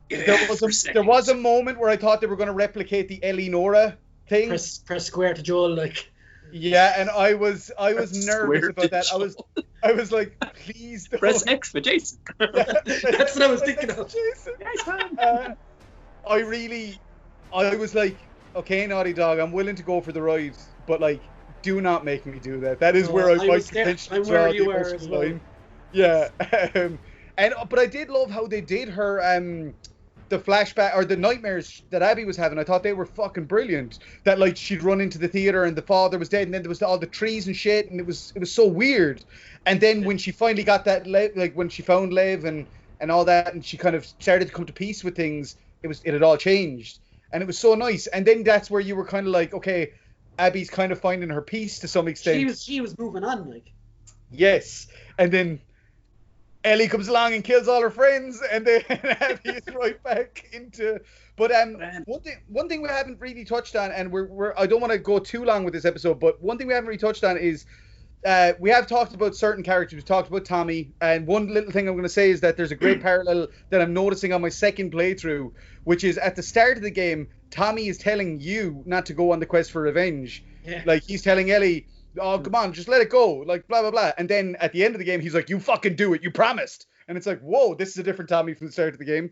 [SPEAKER 1] There was a moment where I thought they were going to replicate the Ellie Nora thing.
[SPEAKER 2] Press square to Joel, like.
[SPEAKER 1] Yeah, and I was nervous
[SPEAKER 3] Square
[SPEAKER 1] about that.
[SPEAKER 3] to
[SPEAKER 1] I was like, please don't.
[SPEAKER 3] Press X for Jason.
[SPEAKER 2] That's what I was thinking of.
[SPEAKER 1] Jason. I was like, okay, Naughty Dog, I'm willing to go for the ride, but like, do not make me do that. That is
[SPEAKER 2] No,
[SPEAKER 1] where I
[SPEAKER 2] I
[SPEAKER 1] might
[SPEAKER 2] was there.
[SPEAKER 1] potentially
[SPEAKER 2] I'm
[SPEAKER 1] draw
[SPEAKER 2] where
[SPEAKER 1] the
[SPEAKER 2] you are
[SPEAKER 1] emotional
[SPEAKER 2] as well.
[SPEAKER 1] line. Yeah, but I did love how they did her the flashback or the nightmares that Abby was having. I thought they were fucking brilliant. That like she'd run into the theater and the father was dead, and then there was all the trees and shit, and it was so weird. And then when she finally got that like when she found Lev and all that, and she kind of started to come to peace with things, it had all changed, and it was so nice. And then that's where you were kind of like, okay, Abby's kind of finding her peace to some extent.
[SPEAKER 2] She was moving on, like.
[SPEAKER 1] Yes, and then Ellie comes along and kills all her friends, and then Abby is right back into. But one thing we haven't really touched on, and I don't want to go too long with this episode, but one thing we haven't really touched on is we have talked about certain characters. We've talked about Tommy, and one little thing I'm going to say is that there's a great parallel that I'm noticing on my second playthrough, which is at the start of the game, Tommy is telling you not to go on the quest for revenge.
[SPEAKER 2] Yeah.
[SPEAKER 1] Like he's telling Ellie, oh, come on, just let it go, like blah blah blah. And then at the end of the game, he's like, you fucking do it, you promised. And it's like, whoa, this is a different Tommy from the start of the game.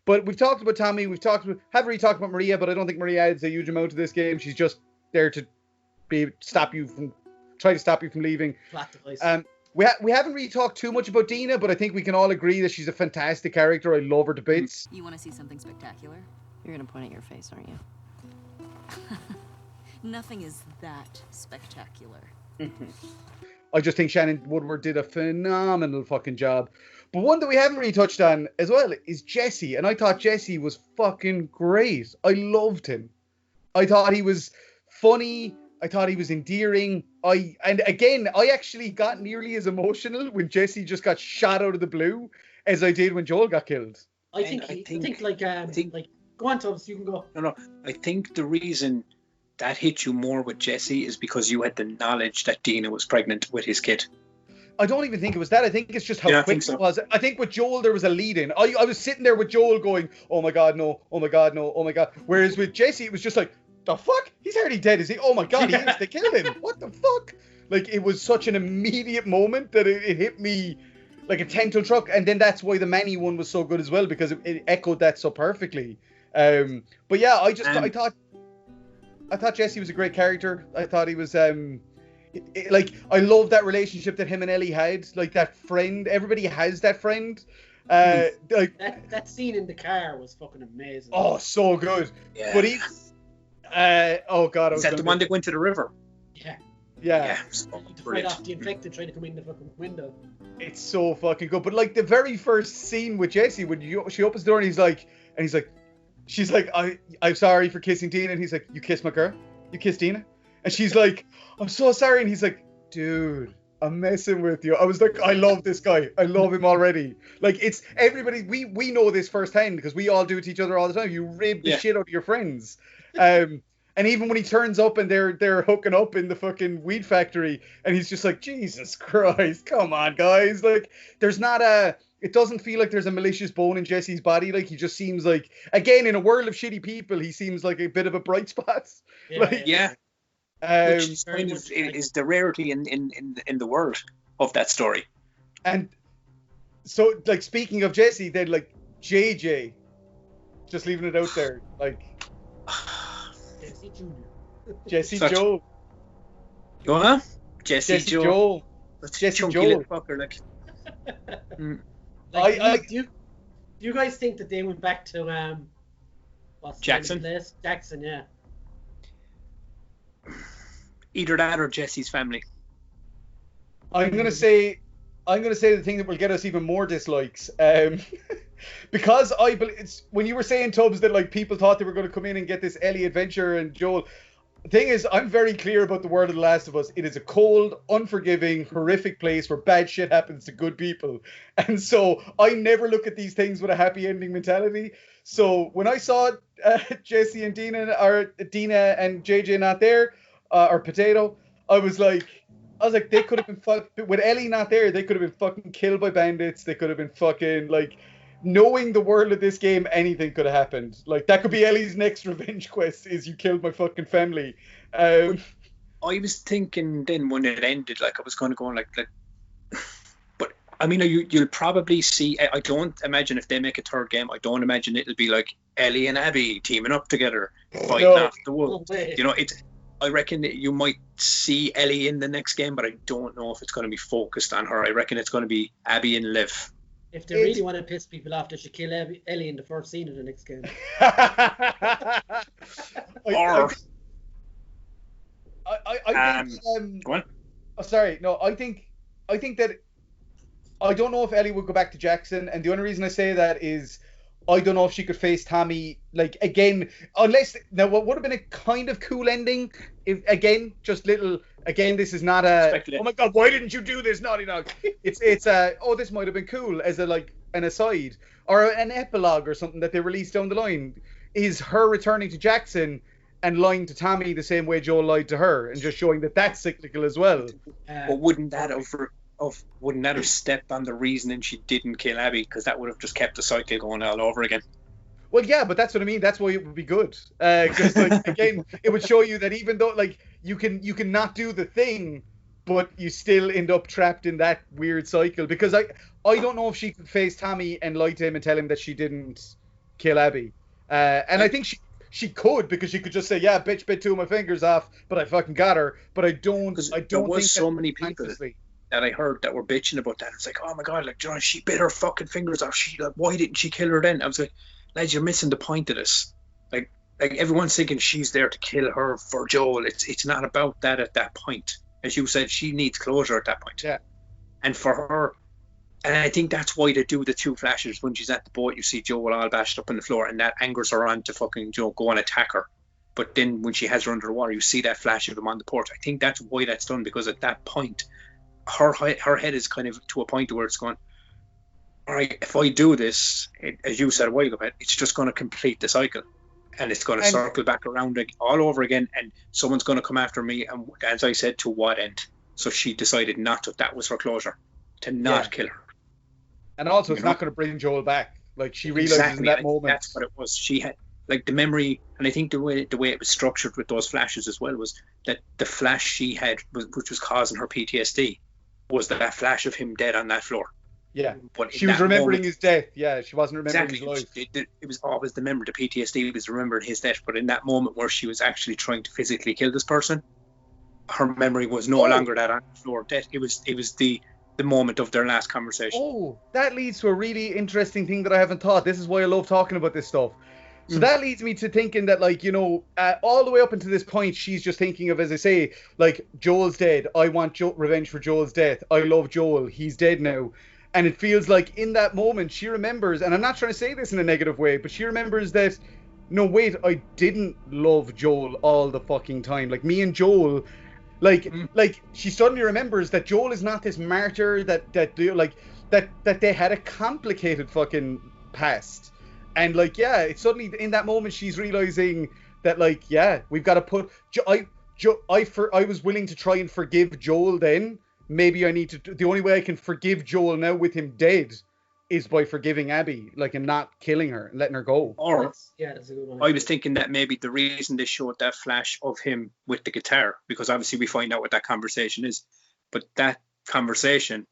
[SPEAKER 1] But we've talked about Tommy, haven't really talked about Maria, but I don't think Maria adds a huge amount to this game. She's just there to try to stop you from leaving.
[SPEAKER 2] Flat device.
[SPEAKER 1] We haven't really talked too much about Dina, but I think we can all agree that she's a fantastic character. I love her to bits.
[SPEAKER 5] You want to see something spectacular? You're going to point at your face, aren't you? Nothing is that spectacular.
[SPEAKER 1] I just think Shannon Woodward did a phenomenal fucking job. But one that we haven't really touched on as well is Jesse. And I thought Jesse was fucking great. I loved him. I thought he was funny. I thought he was endearing. I actually got nearly as emotional when Jesse just got shot out of the blue as I did when Joel got killed.
[SPEAKER 2] I think go on, Tubz, you can go.
[SPEAKER 3] No, I think the reason that hit you more with Jesse is because you had the knowledge that Dina was pregnant with his kid.
[SPEAKER 1] I don't even think it was that. I think it's just how quick it was. I think with Joel there was a lead in. I was sitting there with Joel going, oh my god, no, oh my god, no, oh my god. Whereas with Jesse it was just like, the fuck? He's already dead, is he? Oh my god, he is, they killed him. What the fuck? Like, it was such an immediate moment that it hit me like a 10-ton truck. And then that's why the Manny one was so good as well, because it echoed that so perfectly. But yeah, I thought Jesse was a great character. I thought he was like, I love that relationship that him and Ellie had, like that friend. Everybody has that friend. Like
[SPEAKER 2] that scene in the car was fucking amazing.
[SPEAKER 1] Oh, so good.
[SPEAKER 3] Yeah.
[SPEAKER 1] But he's oh god,
[SPEAKER 3] is that the one that went to the river?
[SPEAKER 1] Yeah.
[SPEAKER 2] To fight off the infected trying to come in the fucking window.
[SPEAKER 1] It's so fucking good. But like the very first scene with Jesse, when she opens the door and he's like, she's like, I'm sorry for kissing Dina, and he's like, you kissed my girl? You kissed Dina? And she's like, I'm so sorry, and he's like, dude, I'm messing with you. I was like, I love this guy. I love him already. Like, it's everybody, we know this firsthand because we all do it to each other all the time. You rib the shit out of your friends. And even when he turns up and they're hooking up in the fucking weed factory, and he's just like, Jesus Christ, come on, guys. Like, there's not it doesn't feel like there's a malicious bone in Jesse's body. Like, he just seems like, again, in a world of shitty people, he seems like a bit of a bright spot.
[SPEAKER 3] Which is kind of is the rarity in the world of that story.
[SPEAKER 1] And so, like, speaking of Jesse, then, like, JJ, just leaving it out there, like,
[SPEAKER 2] Jesse Jr.
[SPEAKER 1] Jesse Joel.
[SPEAKER 3] You know? Jesse Joel.
[SPEAKER 1] Jesse Joel.
[SPEAKER 3] Fucker, like.
[SPEAKER 2] Like, do you guys think that they went back to what's
[SPEAKER 3] Jackson?
[SPEAKER 2] Jackson, yeah.
[SPEAKER 3] Either that or Jesse's family.
[SPEAKER 1] I'm gonna say the thing that will get us even more dislikes. Because I believe it's when you were saying, Tubz, that like people thought they were going to come in and get this Ellie adventure and Joel. The thing is, I'm very clear about the world of The Last of Us. It is a cold, unforgiving, horrific place where bad shit happens to good people. And so I never look at these things with a happy ending mentality. So when I saw Jesse and Dina and JJ not there, or Potato, I was like, they could have been fucked. With Ellie not there, they could have been fucking killed by bandits. They could have been fucking, like, knowing the world of this game, anything could have happened. Like, that could be Ellie's next revenge quest, is you killed my fucking family. I
[SPEAKER 3] was thinking then when it ended, like, I was going to go like, but I mean, you'll probably see. I don't imagine if they make a third game, I don't imagine it'll be like Ellie and Abby teaming up together, fighting after the wolves. You know, I reckon that you might see Ellie in the next game, but I don't know if it's going to be focused on her. I reckon it's going to be Abby and Liv.
[SPEAKER 2] If they really want to piss people off, they should kill Ellie in the first scene of the next game.
[SPEAKER 1] I think.
[SPEAKER 3] Go on.
[SPEAKER 1] Oh, sorry. No, I think that I don't know if Ellie would go back to Jackson, and the only reason I say that is I don't know if she could face Tommy, like, again, unless, now what would have been a kind of cool ending, if, again, just little, again, this is not a, oh my god, why didn't you do this, Naughty Dog? It's oh, this might have been cool as a, like, an aside, or an epilogue or something that they released down the line, is her returning to Jackson and lying to Tommy the same way Joel lied to her, and just showing that that's cyclical as well.
[SPEAKER 3] But wouldn't that have stepped on the reasoning she didn't kill Abby, because that would have just kept the cycle going all over again?
[SPEAKER 1] Well, yeah, but that's what I mean. That's why it would be good. Because, like, again, it would show you that even though, like, you can not do the thing, but you still end up trapped in that weird cycle. Because I don't know if she could face Tommy and lie to him and tell him that she didn't kill Abby. And I think she could, because she could just say, yeah, bitch bit two of my fingers off, but I fucking got her. But I don't
[SPEAKER 3] there was
[SPEAKER 1] think
[SPEAKER 3] so many people that I heard that were bitching about that. It's like, oh my god, like, John, she bit her fucking fingers off. Why didn't she kill her then? I was like, lads, you're missing the point of this. Like everyone's thinking she's there to kill her for Joel. It's not about that at that point. As you said, she needs closure at that point.
[SPEAKER 1] Yeah.
[SPEAKER 3] And for her, and I think that's why they do the two flashes when she's at the boat. You see Joel all bashed up on the floor, and that angers her on to fucking go and attack her. But then when she has her under the water, you see that flash of him on the porch. I think that's why that's done, because at that point, her head is kind of to a point where it's going, all right, if I do this, as you said a while ago, it's just going to complete the cycle. and it's going to circle back around all over again, and someone's going to come after me. And as I said, to what end? So she decided not to. That was her closure, to not kill her.
[SPEAKER 1] And also, it's not going to bring Joel back. Like, she realizes in that moment.
[SPEAKER 3] That's what it was. She had, like, the memory, and I think the way it was structured with those flashes as well was that the flash she had, which was causing her PTSD, was that flash of him dead on that floor.
[SPEAKER 1] Yeah, but she was remembering his death. Yeah, she wasn't remembering his life.
[SPEAKER 3] It was always the memory, the PTSD was remembering his death. But in that moment where she was actually trying to physically kill this person, her memory was no longer that on the floor death. It was the moment of their last conversation.
[SPEAKER 1] Oh, that leads to a really interesting thing that I haven't thought. This is why I love talking about this stuff. So that leads me to thinking that, like, you know, all the way up until this point, she's just thinking of, as I say, like, Joel's dead. I want revenge for Joel's death. I love Joel. He's dead now. And it feels like in that moment, she remembers, and I'm not trying to say this in a negative way, but she remembers that, no, wait, I didn't love Joel all the fucking time. Like, me and Joel, like she suddenly remembers that Joel is not this martyr, that they had a complicated fucking past. And, like, yeah, it's suddenly in that moment she's realizing that, like, yeah, we've got to put... I was willing to try and forgive Joel then. Maybe I need to... The only way I can forgive Joel now with him dead is by forgiving Abby, like, and not killing her and letting her go.
[SPEAKER 3] Or
[SPEAKER 2] that's a good one.
[SPEAKER 3] I was thinking that maybe the reason they showed that flash of him with the guitar, because obviously we find out what that conversation is, but that conversation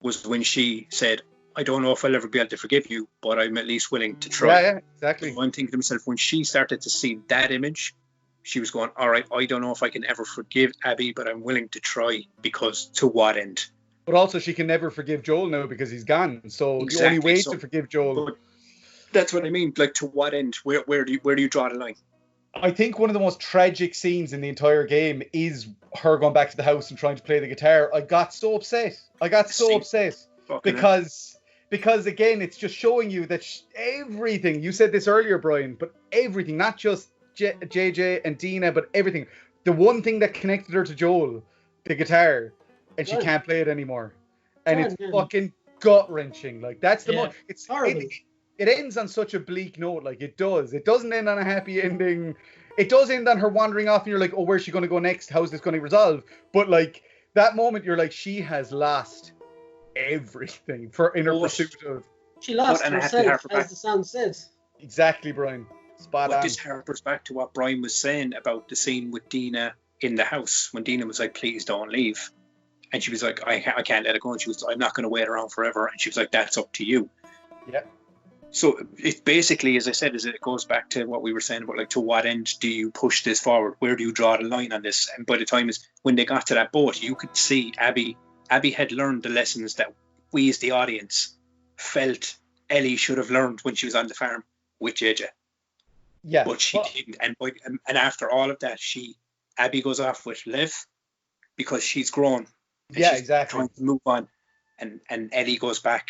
[SPEAKER 3] was when she said, I don't know if I'll ever be able to forgive you, but I'm at least willing to try.
[SPEAKER 1] Yeah, exactly.
[SPEAKER 3] So I'm thinking to myself, when she started to see that image, she was going, all right, I don't know if I can ever forgive Abby, but I'm willing to try, because to what end?
[SPEAKER 1] But also she can never forgive Joel now because he's gone. So the only way to forgive Joel...
[SPEAKER 3] That's what I mean. Like, to what end? Where do you draw the line?
[SPEAKER 1] I think one of the most tragic scenes in the entire game is her going back to the house and trying to play the guitar. I got so upset. Because again, it's just showing you that everything, you said this earlier, Brian, but everything, not just JJ and Dina, but everything. The one thing that connected her to Joel, the guitar, and she can't play it anymore. And it's fucking gut-wrenching. Like, that's the it's horrible. It ends on such a bleak note, like it does. It doesn't end on a happy ending. It does end on her wandering off and you're like, oh, where's she going to go next? How's this going to resolve? But, like, that moment, you're like, she has lost everything in her pursuit of...
[SPEAKER 2] She lost herself, as the song says.
[SPEAKER 1] Exactly, Brian. Spot on.
[SPEAKER 3] This harpers back to what Brian was saying about the scene with Dina in the house, when Dina was like, please don't leave. And she was like, I can't let it go. And she was, I'm not going to wait around forever. And she was like, that's up to you.
[SPEAKER 1] Yeah.
[SPEAKER 3] So it basically, as I said, it goes back to what we were saying about, like, to what end do you push this forward? Where do you draw the line on this? And by the time when they got to that boat, you could see Abby had learned the lessons that we as the audience felt Ellie should have learned when she was on the farm with JJ.
[SPEAKER 1] Yeah.
[SPEAKER 3] But she didn't. And after all of that, Abby goes off with Liv because she's grown.
[SPEAKER 1] Yeah, she's exactly.
[SPEAKER 3] Trying to move on. And Ellie goes back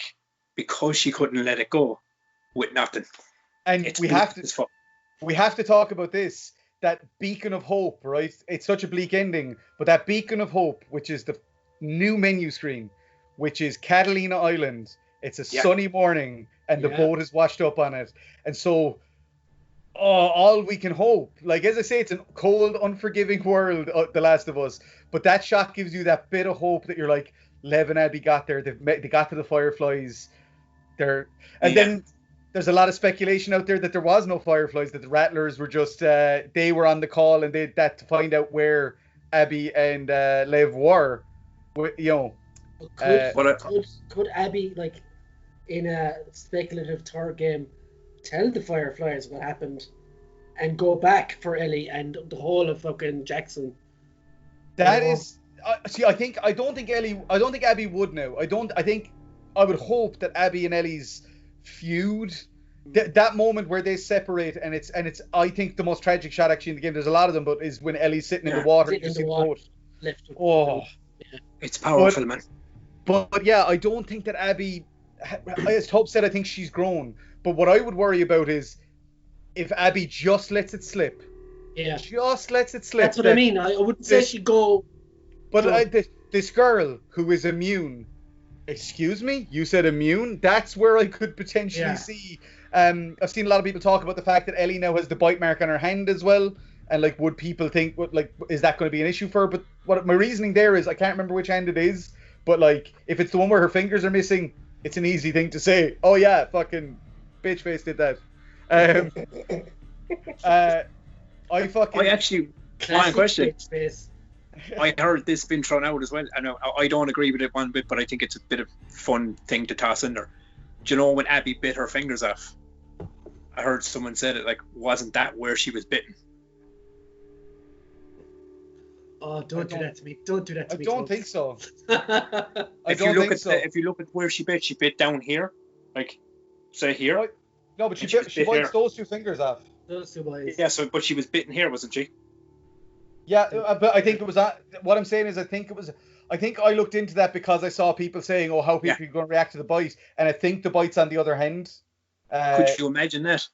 [SPEAKER 3] because she couldn't let it go with nothing.
[SPEAKER 1] And we have to talk about this. That beacon of hope, right? It's such a bleak ending, but that beacon of hope, which is the new menu screen, which is Catalina Island. It's a sunny morning, and the boat is washed up on it. And so, all we can hope, like, as I say, it's a cold, unforgiving world, The Last of Us. But that shot gives you that bit of hope that you're like, Lev and Abby got there. They got to the Fireflies. Then there's a lot of speculation out there that there was no Fireflies, that the Rattlers were just, they were on the call, and they that to find out where Abby and Lev were. You know,
[SPEAKER 2] could Abby, like, in a speculative third game, tell the Fireflies what happened and go back for Ellie and the whole of fucking Jackson?
[SPEAKER 1] That is, I don't think Abby would now. I would hope that Abby and Ellie's feud, that moment where they separate, and it's I think the most tragic shot actually in the game, there's a lot of them, but is when Ellie's sitting in the water.
[SPEAKER 3] It's powerful, man.
[SPEAKER 1] But yeah, I don't think that Abby, as Tubbs said, I think she's grown. But what I would worry about is if Abby just lets it slip.
[SPEAKER 2] Yeah.
[SPEAKER 1] Just lets it slip.
[SPEAKER 2] That's what I mean. I wouldn't say she'd go.
[SPEAKER 1] But this girl who is immune Excuse me? You said immune? That's where I could potentially see. I've seen a lot of people talk about the fact that Ellie now has the bite mark on her hand as well. And like, would people think, like, is that going to be an issue for her? But what my reasoning there is, I can't remember which hand it is. But like, if it's the one where her fingers are missing, it's an easy thing to say. Oh yeah, fucking bitch face did that. I actually,
[SPEAKER 3] one question. I heard this been thrown out as well. I don't agree with it one bit, but I think it's a bit of a fun thing to toss in there. Do you know when Abby bit her fingers off? I heard someone said it, like, wasn't that where she was bitten?
[SPEAKER 2] Oh, don't do that to me. Don't do that to me.
[SPEAKER 1] I don't think so.
[SPEAKER 3] If you look at where she bit down here, like, say here.
[SPEAKER 1] No, but she bites those two fingers off.
[SPEAKER 2] Those two boys.
[SPEAKER 3] Yeah, but she was bitten here, wasn't she?
[SPEAKER 1] Yeah, but I think it was that. What I'm saying is, I think I looked into that because I saw people saying, "Oh, how people are going to react to the bite," and I think the bite's on the other hand.
[SPEAKER 3] Could you imagine that?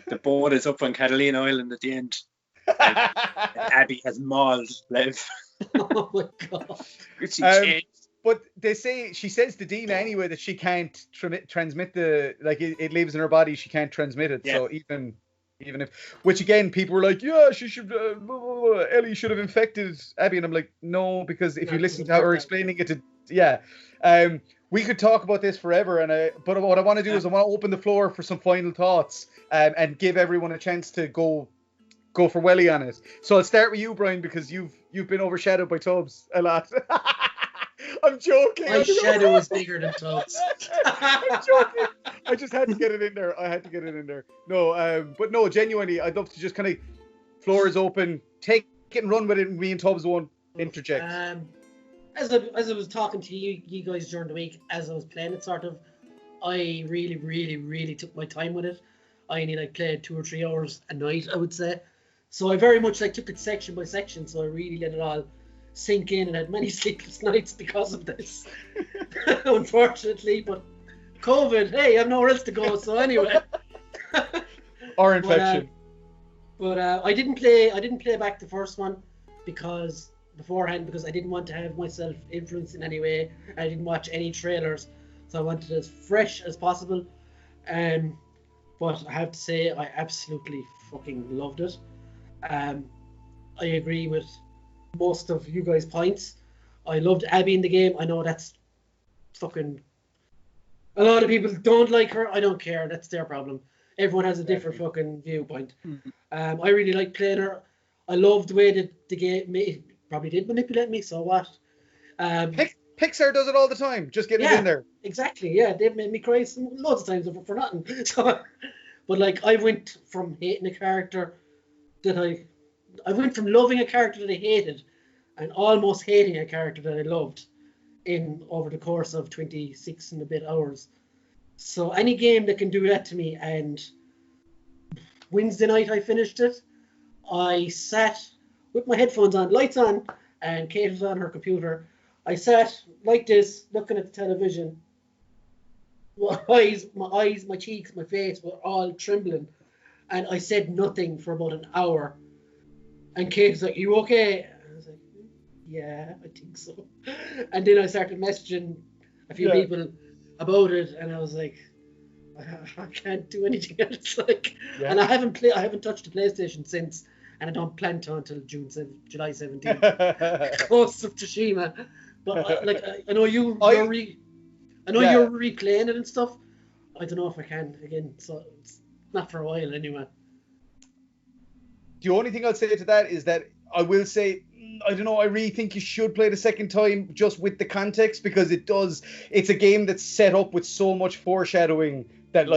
[SPEAKER 3] The boat is up on Catalina Island at the end. And Abby has mauled Lev.
[SPEAKER 2] Oh my god!
[SPEAKER 1] But she says to Dina anyway that she can't transmit it lives in her body. She can't transmit it. Yeah. So even if, which again, people were like, yeah, she should, Ellie should have infected Abby, and I'm like, no, because if you listen to how her explaining it we could talk about this forever, but what I want to do is I want to open the floor for some final thoughts, and give everyone a chance to go for Welly on it. So I'll start with you, Brian, because you've been overshadowed by Tubz a lot. I'm joking.
[SPEAKER 2] My shadow is bigger than Tubz.
[SPEAKER 1] I'm joking. I just had to get it in there. No, but no, genuinely, I'd love to just kind of, floor is open, take it and run with it, and me and Tubz won't interject.
[SPEAKER 2] As I was talking to you guys during the week, as I was playing it, sort of, I really, really, really took my time with it. I only played 2 or 3 hours a night, I would say. So I very much took it section by section. So I really let it all sink in and had many sleepless nights because of this, unfortunately. But COVID, hey, I have nowhere else to go. So anyway,
[SPEAKER 1] or infection.
[SPEAKER 2] But I didn't play back the first one beforehand because I didn't want to have myself influenced in any way. I didn't watch any trailers, so I wanted it as fresh as possible. But I have to say, I absolutely fucking loved it. I agree with most of you guys' points. I loved Abby in the game. I know that's fucking... A lot of people don't like her. I don't care. That's their problem. Everyone has a different fucking viewpoint. I really like playing her. I loved the way that the game probably did manipulate me, so what?
[SPEAKER 1] Pixar does it all the time. Just get it in there.
[SPEAKER 2] Exactly, yeah. They've made me cry loads of times for nothing. So, but I went from hating a character that I went from loving a character that I hated and almost hating a character that I loved over the course of 26 and a bit hours. So any game that can do that to me, and Wednesday night I finished it. I sat with my headphones on, lights on, and Kate was on her computer. I sat like this, looking at the television. My eyes, my cheeks, my face were all trembling. And I said nothing for about an hour. And Kate was like, "You okay?" And I was like, "Yeah, I think so." And then I started messaging a few people about it, and I was like, I can't do anything else. And I haven't touched the PlayStation since, and I don't plan to until July 17th. Ghost of Tsushima. But I know you're replaying it and stuff. I don't know if I can again, so it's not for a while anyway.
[SPEAKER 1] The only thing I'll say to that is that I will say, I don't know, I really think you should play it a second time just with the context, because it's a game that's set up with so much foreshadowing that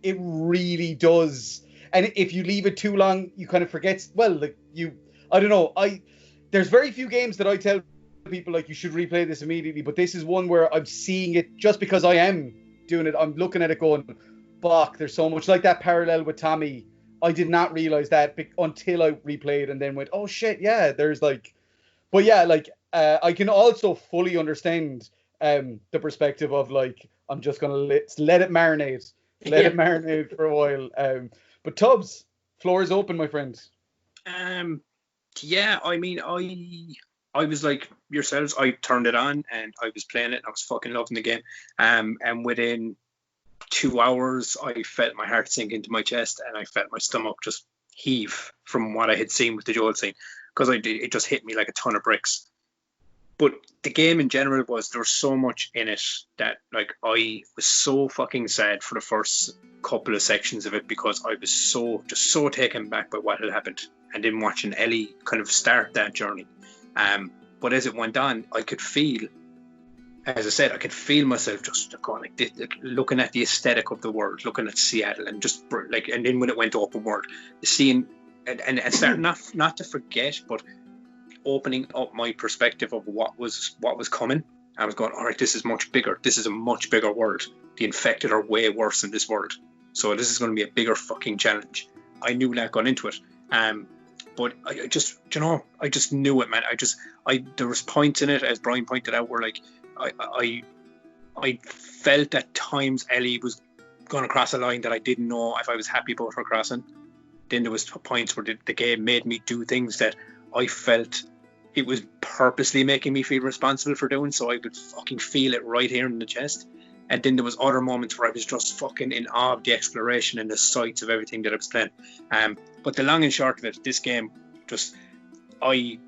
[SPEAKER 1] it really does. And if you leave it too long, you kind of forget, I don't know, there's very few games that I tell people you should replay this immediately, but this is one where I'm seeing it just because I am doing it. I'm looking at it going, fuck, there's so much that parallel with Tommy. I did not realize that until I replayed and then went, oh shit, yeah, there's but yeah, I can also fully understand the perspective of I'm just gonna let it marinate, it marinate for a while. But Tubz, floor is open, my friend.
[SPEAKER 3] Yeah, I mean, I was like yourselves. I turned it on and I was playing it and I was fucking loving the game. And within 2 hours, I felt my heart sink into my chest and I felt my stomach just heave from what I had seen with the Joel scene, because it just hit me like a ton of bricks. But the game in general there was so much in it that like I was so fucking sad for the first couple of sections of it, because I was so taken back by what had happened, and then watching Ellie kind of start that journey. But as it went on, I could feel, as I said, I could feel myself just going like this, like, looking at the aesthetic of the world, looking at Seattle, and just like, and then when it went open world, seeing and starting not to forget, but opening up my perspective of what was coming. I was going, all right, this is much bigger. This is a much bigger world. The infected are way worse in this world, so this is going to be a bigger fucking challenge. I knew that going into it. But I just, I just knew it, man. There was points in it, as Brian pointed out, where like I felt at times Ellie was going to cross a line that I didn't know if I was happy about her crossing. Then there was points where the game made me do things that I felt it was purposely making me feel responsible for doing, so I could fucking feel it right here in the chest. And then there was other moments where I was just fucking in awe of the exploration and the sights of everything that I was playing. But the long and short of it, this game, just I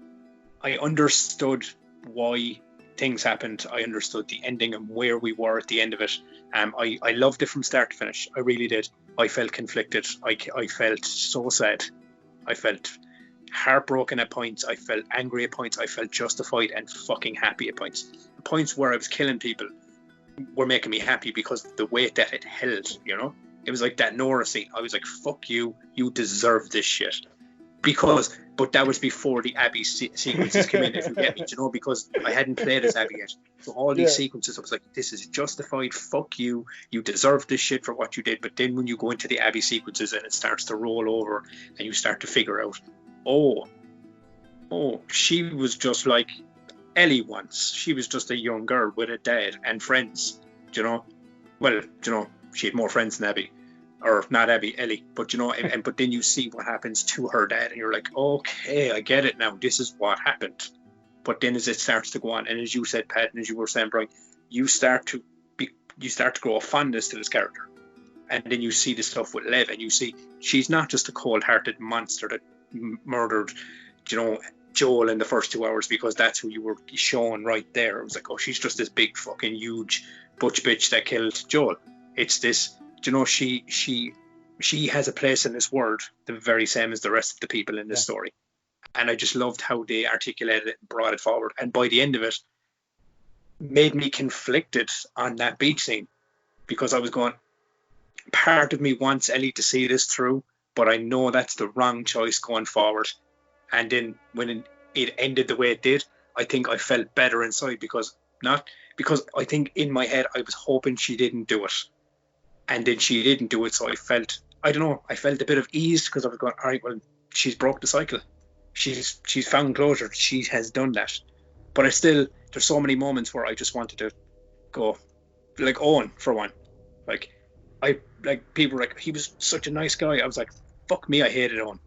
[SPEAKER 3] understood why things happened. I understood the ending and where we were at the end of it. I loved it from start to finish. I really did. I felt conflicted. I felt so sad. I felt heartbroken at points. I felt angry at points. I felt justified and fucking happy at points. The points where I was killing people were making me happy because of the weight that it held, you know? It was like that Nora scene. I was like, fuck you, you deserve this shit. But that was before the Abby sequences came in, if you get me, you know, because I hadn't played as Abby yet. So all these sequences, I was like, this is justified, fuck you, you deserve this shit for what you did. But then when you go into the Abby sequences and it starts to roll over and you start to figure out, oh, she was just like Ellie once. She was just a young girl with a dad and friends, you know. Well, you know, she had more friends than Abby. Or not Abby, Ellie, but you know, but then you see what happens to her dad, and you're like, okay, I get it now. This is what happened. But then as it starts to go on, and as you said, Pat, and as you were saying, Brian, you start to grow a fondness to this character, and then you see the stuff with Lev, and you see she's not just a cold-hearted monster that murdered, you know, Joel in the first 2 hours because that's who you were showing right there. It was like, oh, she's just this big fucking huge butch bitch that killed Joel. It's this. You know, she has a place in this world, the very same as the rest of the people in this story. And I just loved how they articulated it and brought it forward. And by the end of it, made me conflicted on that beach scene, because I was going, part of me wants Ellie to see this through, but I know that's the wrong choice going forward. And then when it ended the way it did, I think I felt better inside, because I think in my head I was hoping she didn't do it. And then she didn't do it, so I felt a bit of ease, because I was going, all right, well, she's broke the cycle. She's found closure. She has done that. But there's so many moments where I just wanted to go, like Owen, for one. People were like, he was such a nice guy. I was like, fuck me, I hated Owen.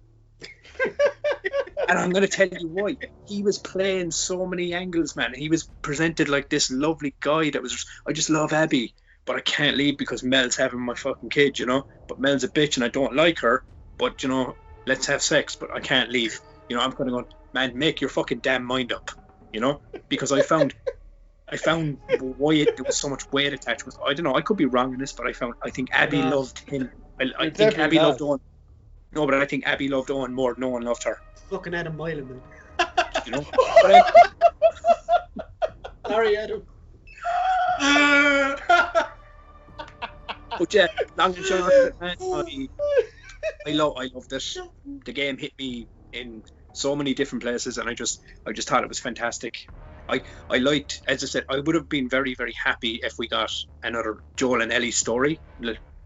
[SPEAKER 3] And I'm going to tell you why. He was playing so many angles, man. He was presented like this lovely guy that was, I just love Abby, but I can't leave because Mel's having my fucking kid, you know. But Mel's a bitch and I don't like her, but, you know, let's have sex, but I can't leave. You know, I'm kind of going, man, make your fucking damn mind up, you know, because I found why there was so much weight attached with. I don't know, I could be wrong in this, but I think Abby loved him. I think Abby loved Owen. No, but I think Abby loved Owen more than Owen loved her.
[SPEAKER 2] Fucking Adam Milan, man.
[SPEAKER 3] You know?
[SPEAKER 2] Sorry, Adam.
[SPEAKER 3] But yeah, long and short, man, I loved it. The game hit me in so many different places, and I just thought it was fantastic. I liked, as I said, I would have been very, very happy if we got another Joel and Ellie story,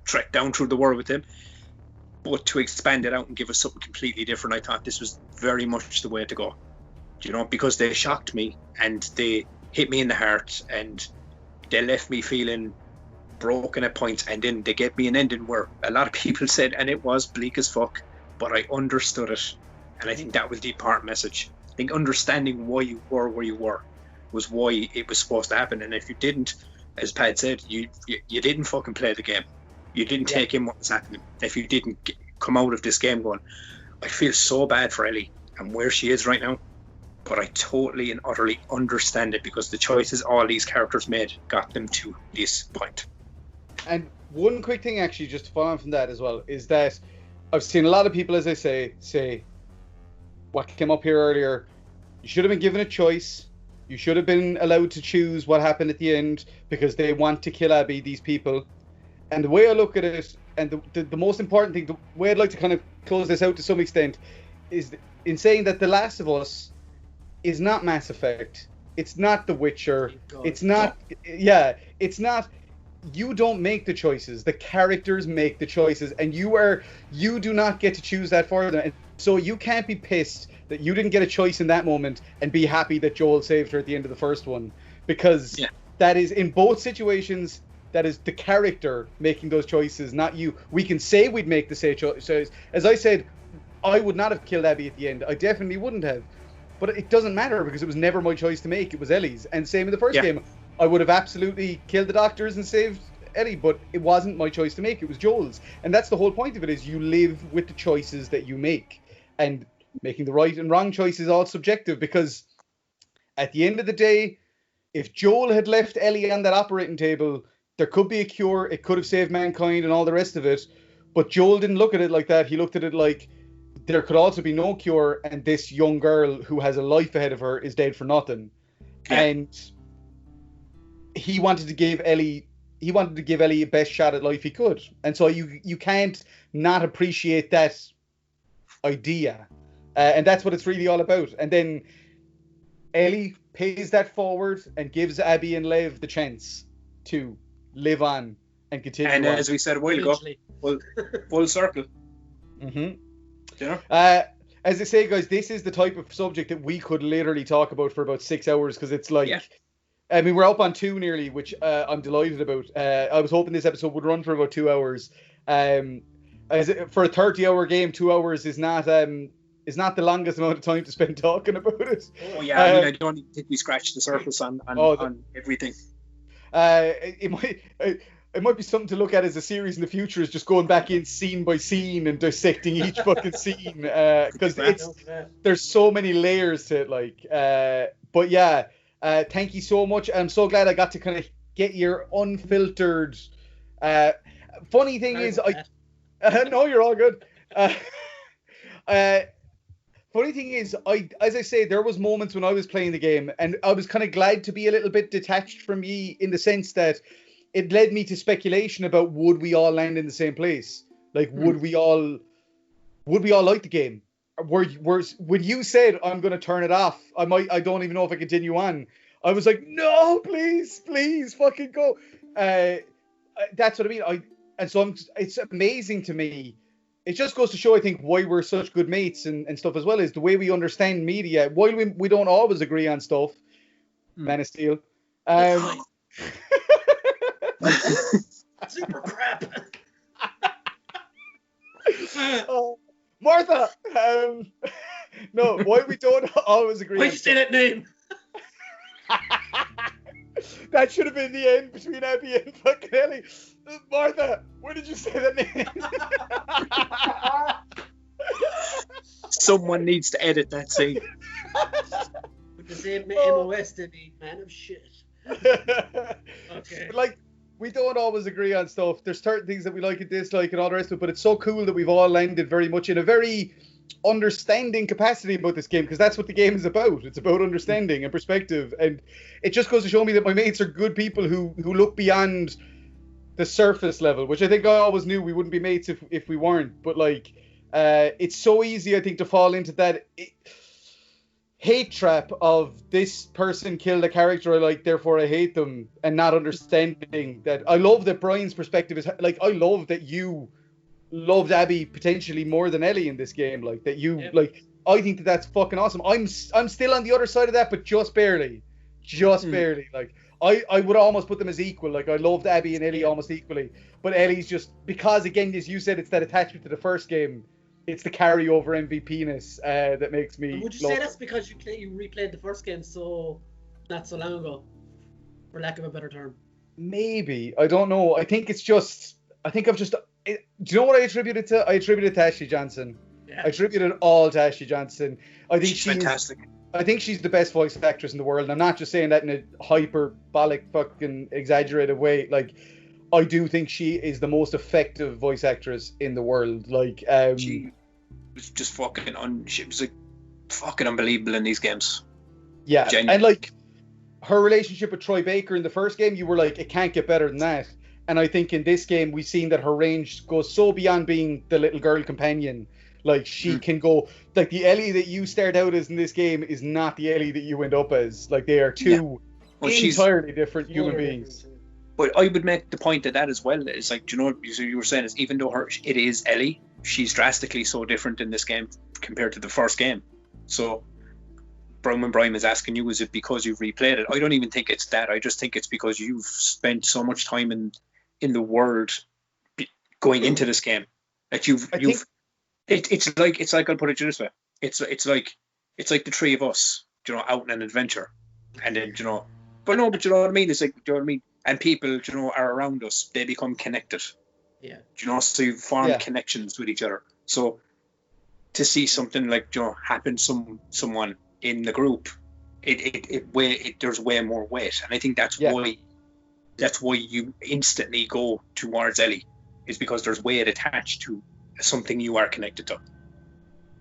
[SPEAKER 3] trek down through the world with them. But to expand it out and give us something completely different, I thought this was very much the way to go. You know, because they shocked me and they hit me in the heart and they left me feeling broken at points, and then they gave me an ending where a lot of people said, and it was bleak as fuck, but I understood it, and I think that was the important message. I think understanding why you were where you were was why it was supposed to happen. And if you didn't, as Pad said, you didn't fucking play the game. You didn't take in what was happening. If you didn't come out of this game going, I feel so bad for Ellie and where she is right now, but I totally and utterly understand it because the choices all these characters made got them to this point.
[SPEAKER 1] And one quick thing, actually, just to follow on from that as well, is that I've seen a lot of people, as I say what came up here earlier, you should have been given a choice. You should have been allowed to choose what happened at the end because they want to kill Abby, these people. And the way I look at it, and the most important thing, the way I'd like to kind of close this out to some extent, is in saying that The Last of Us is not Mass Effect. It's not The Witcher. It's not, it's not, you don't make the choices. The characters make the choices, and you do not get to choose that for them. And so you can't be pissed that you didn't get a choice in that moment and be happy that Joel saved her at the end of the first one, because that is, in both situations, that is the character making those choices, not you. We can say we'd make the same choice. As I said, I would not have killed Abby at the end. I definitely wouldn't have. But it doesn't matter because it was never my choice to make. It was Ellie's. And same in the first game. I would have absolutely killed the doctors and saved Ellie, but it wasn't my choice to make. It was Joel's. And that's the whole point of it, is you live with the choices that you make. And making the right and wrong choice is all subjective, because at the end of the day, if Joel had left Ellie on that operating table, there could be a cure, it could have saved mankind and all the rest of it. But Joel didn't look at it like that. He looked at it like there could also be no cure, and this young girl who has a life ahead of her is dead for nothing. And he wanted to give Ellie the best shot at life he could. And so you can't not appreciate that idea. And that's what it's really all about. And then Ellie pays that forward and gives Abby and Lev the chance to live on and continue. And
[SPEAKER 3] as we said a while ago, full circle.
[SPEAKER 1] Mm-hmm.
[SPEAKER 3] Yeah.
[SPEAKER 1] As I say, guys, this is the type of subject that we could literally talk about for about 6 hours, because it's like, I mean, we're up on 2 nearly, which I'm delighted about. I was hoping this episode would run for about 2 hours. For a 30-hour game, 2 hours is not the longest amount of time to spend talking about it.
[SPEAKER 3] Oh yeah, I mean, I don't even think we scratched the surface on everything.
[SPEAKER 1] It might be something to look at as a series in the future, is just going back in scene by scene and dissecting each fucking scene, because there's so many layers to it. Like, but yeah, thank you so much. I'm so glad I got to kind of get your unfiltered. Funny thing is, no, you're all good. Funny thing is, as I say, there was moments when I was playing the game, and I was kind of glad to be a little bit detached from ye, in the sense that it led me to speculation about, would we all land in the same place? Like, would we all like the game? When you said I'm going to turn it off, I don't even know if I continue on. I was like, no, please, fucking go. That's what I mean. It's amazing to me. It just goes to show, I think, why we're such good mates and stuff as well, is the way we understand media. While we don't always agree on stuff, Man of Steel.
[SPEAKER 2] Super crap.
[SPEAKER 1] Oh, Martha. No, why we don't always agree.
[SPEAKER 2] Why'd you say that name?
[SPEAKER 1] That should have been the end between Abby and fucking Ellie. Martha, where did you say that name?
[SPEAKER 3] Someone needs to edit that scene.
[SPEAKER 2] With the same MOS to me, man of shit. Okay.
[SPEAKER 1] But like, we don't always agree on stuff. There's certain things that we like and dislike and all the rest of it, but it's so cool that we've all landed very much in a very understanding capacity about this game, because that's what the game is about. It's about understanding and perspective, and it just goes to show me that my mates are good people who look beyond the surface level, which I think I always knew we wouldn't be mates if we weren't. But like, it's so easy, I think, to fall into that hate trap of, this person killed a character I like, therefore I hate them, and not understanding that. I love that Brian's perspective is like, I love that you loved Abby potentially more than Ellie in this game. Like, that you like, I think that that's fucking awesome. I'm still on the other side of that, but just barely. Like, I would almost put them as equal. Like, I loved Abby and Ellie almost equally, but Ellie's just, because, again, as you said, it's that attachment to the first game. it's the carryover MVP-ness that makes me.
[SPEAKER 2] And would you say that's because you replayed the first game not so long ago, for lack of a better term?
[SPEAKER 1] Maybe, I don't know. I think it's just. I think I've just. Do you know what I attribute it to? I attribute it to Ashley Johnson.
[SPEAKER 2] Yeah.
[SPEAKER 1] I attribute it all to Ashley Johnson. I think
[SPEAKER 3] she's fantastic.
[SPEAKER 1] I think she's the best voice actress in the world. And I'm not just saying that in a hyperbolic, fucking exaggerated way. Like, I do think she is the most effective voice actress in the world. Like,
[SPEAKER 3] she was just she was like fucking unbelievable in these games.
[SPEAKER 1] Yeah,
[SPEAKER 3] Genuine.
[SPEAKER 1] and like her relationship with Troy Baker in the first game, you were like, it can't get better than that. And I think in this game, we've seen that her range goes so beyond being the little girl companion. Like, she can go, like, the Ellie that you start out as in this game is not the Ellie that you end up as. Like, they are two entirely different human beings.
[SPEAKER 3] But I would make the point that as well is, like, you know, you were saying is, even though it is Ellie, she's drastically so different in this game compared to the first game. So, when Brian is asking you, is it because you've replayed it? I don't even think it's that. I just think it's because you've spent so much time in the world going into this game that it's like I'll put it this way. It's like the three of us, you know, out on an adventure, and then, you know, but you know what I mean. It's like, you know what I mean. And people, you know, are around us. They become connected.
[SPEAKER 2] Yeah.
[SPEAKER 3] You know, so you form connections with each other. So to see something like, you know, happen someone in the group, there's way more weight, and I think that's why you instantly go towards Ellie, is because there's weight attached to something you are connected to.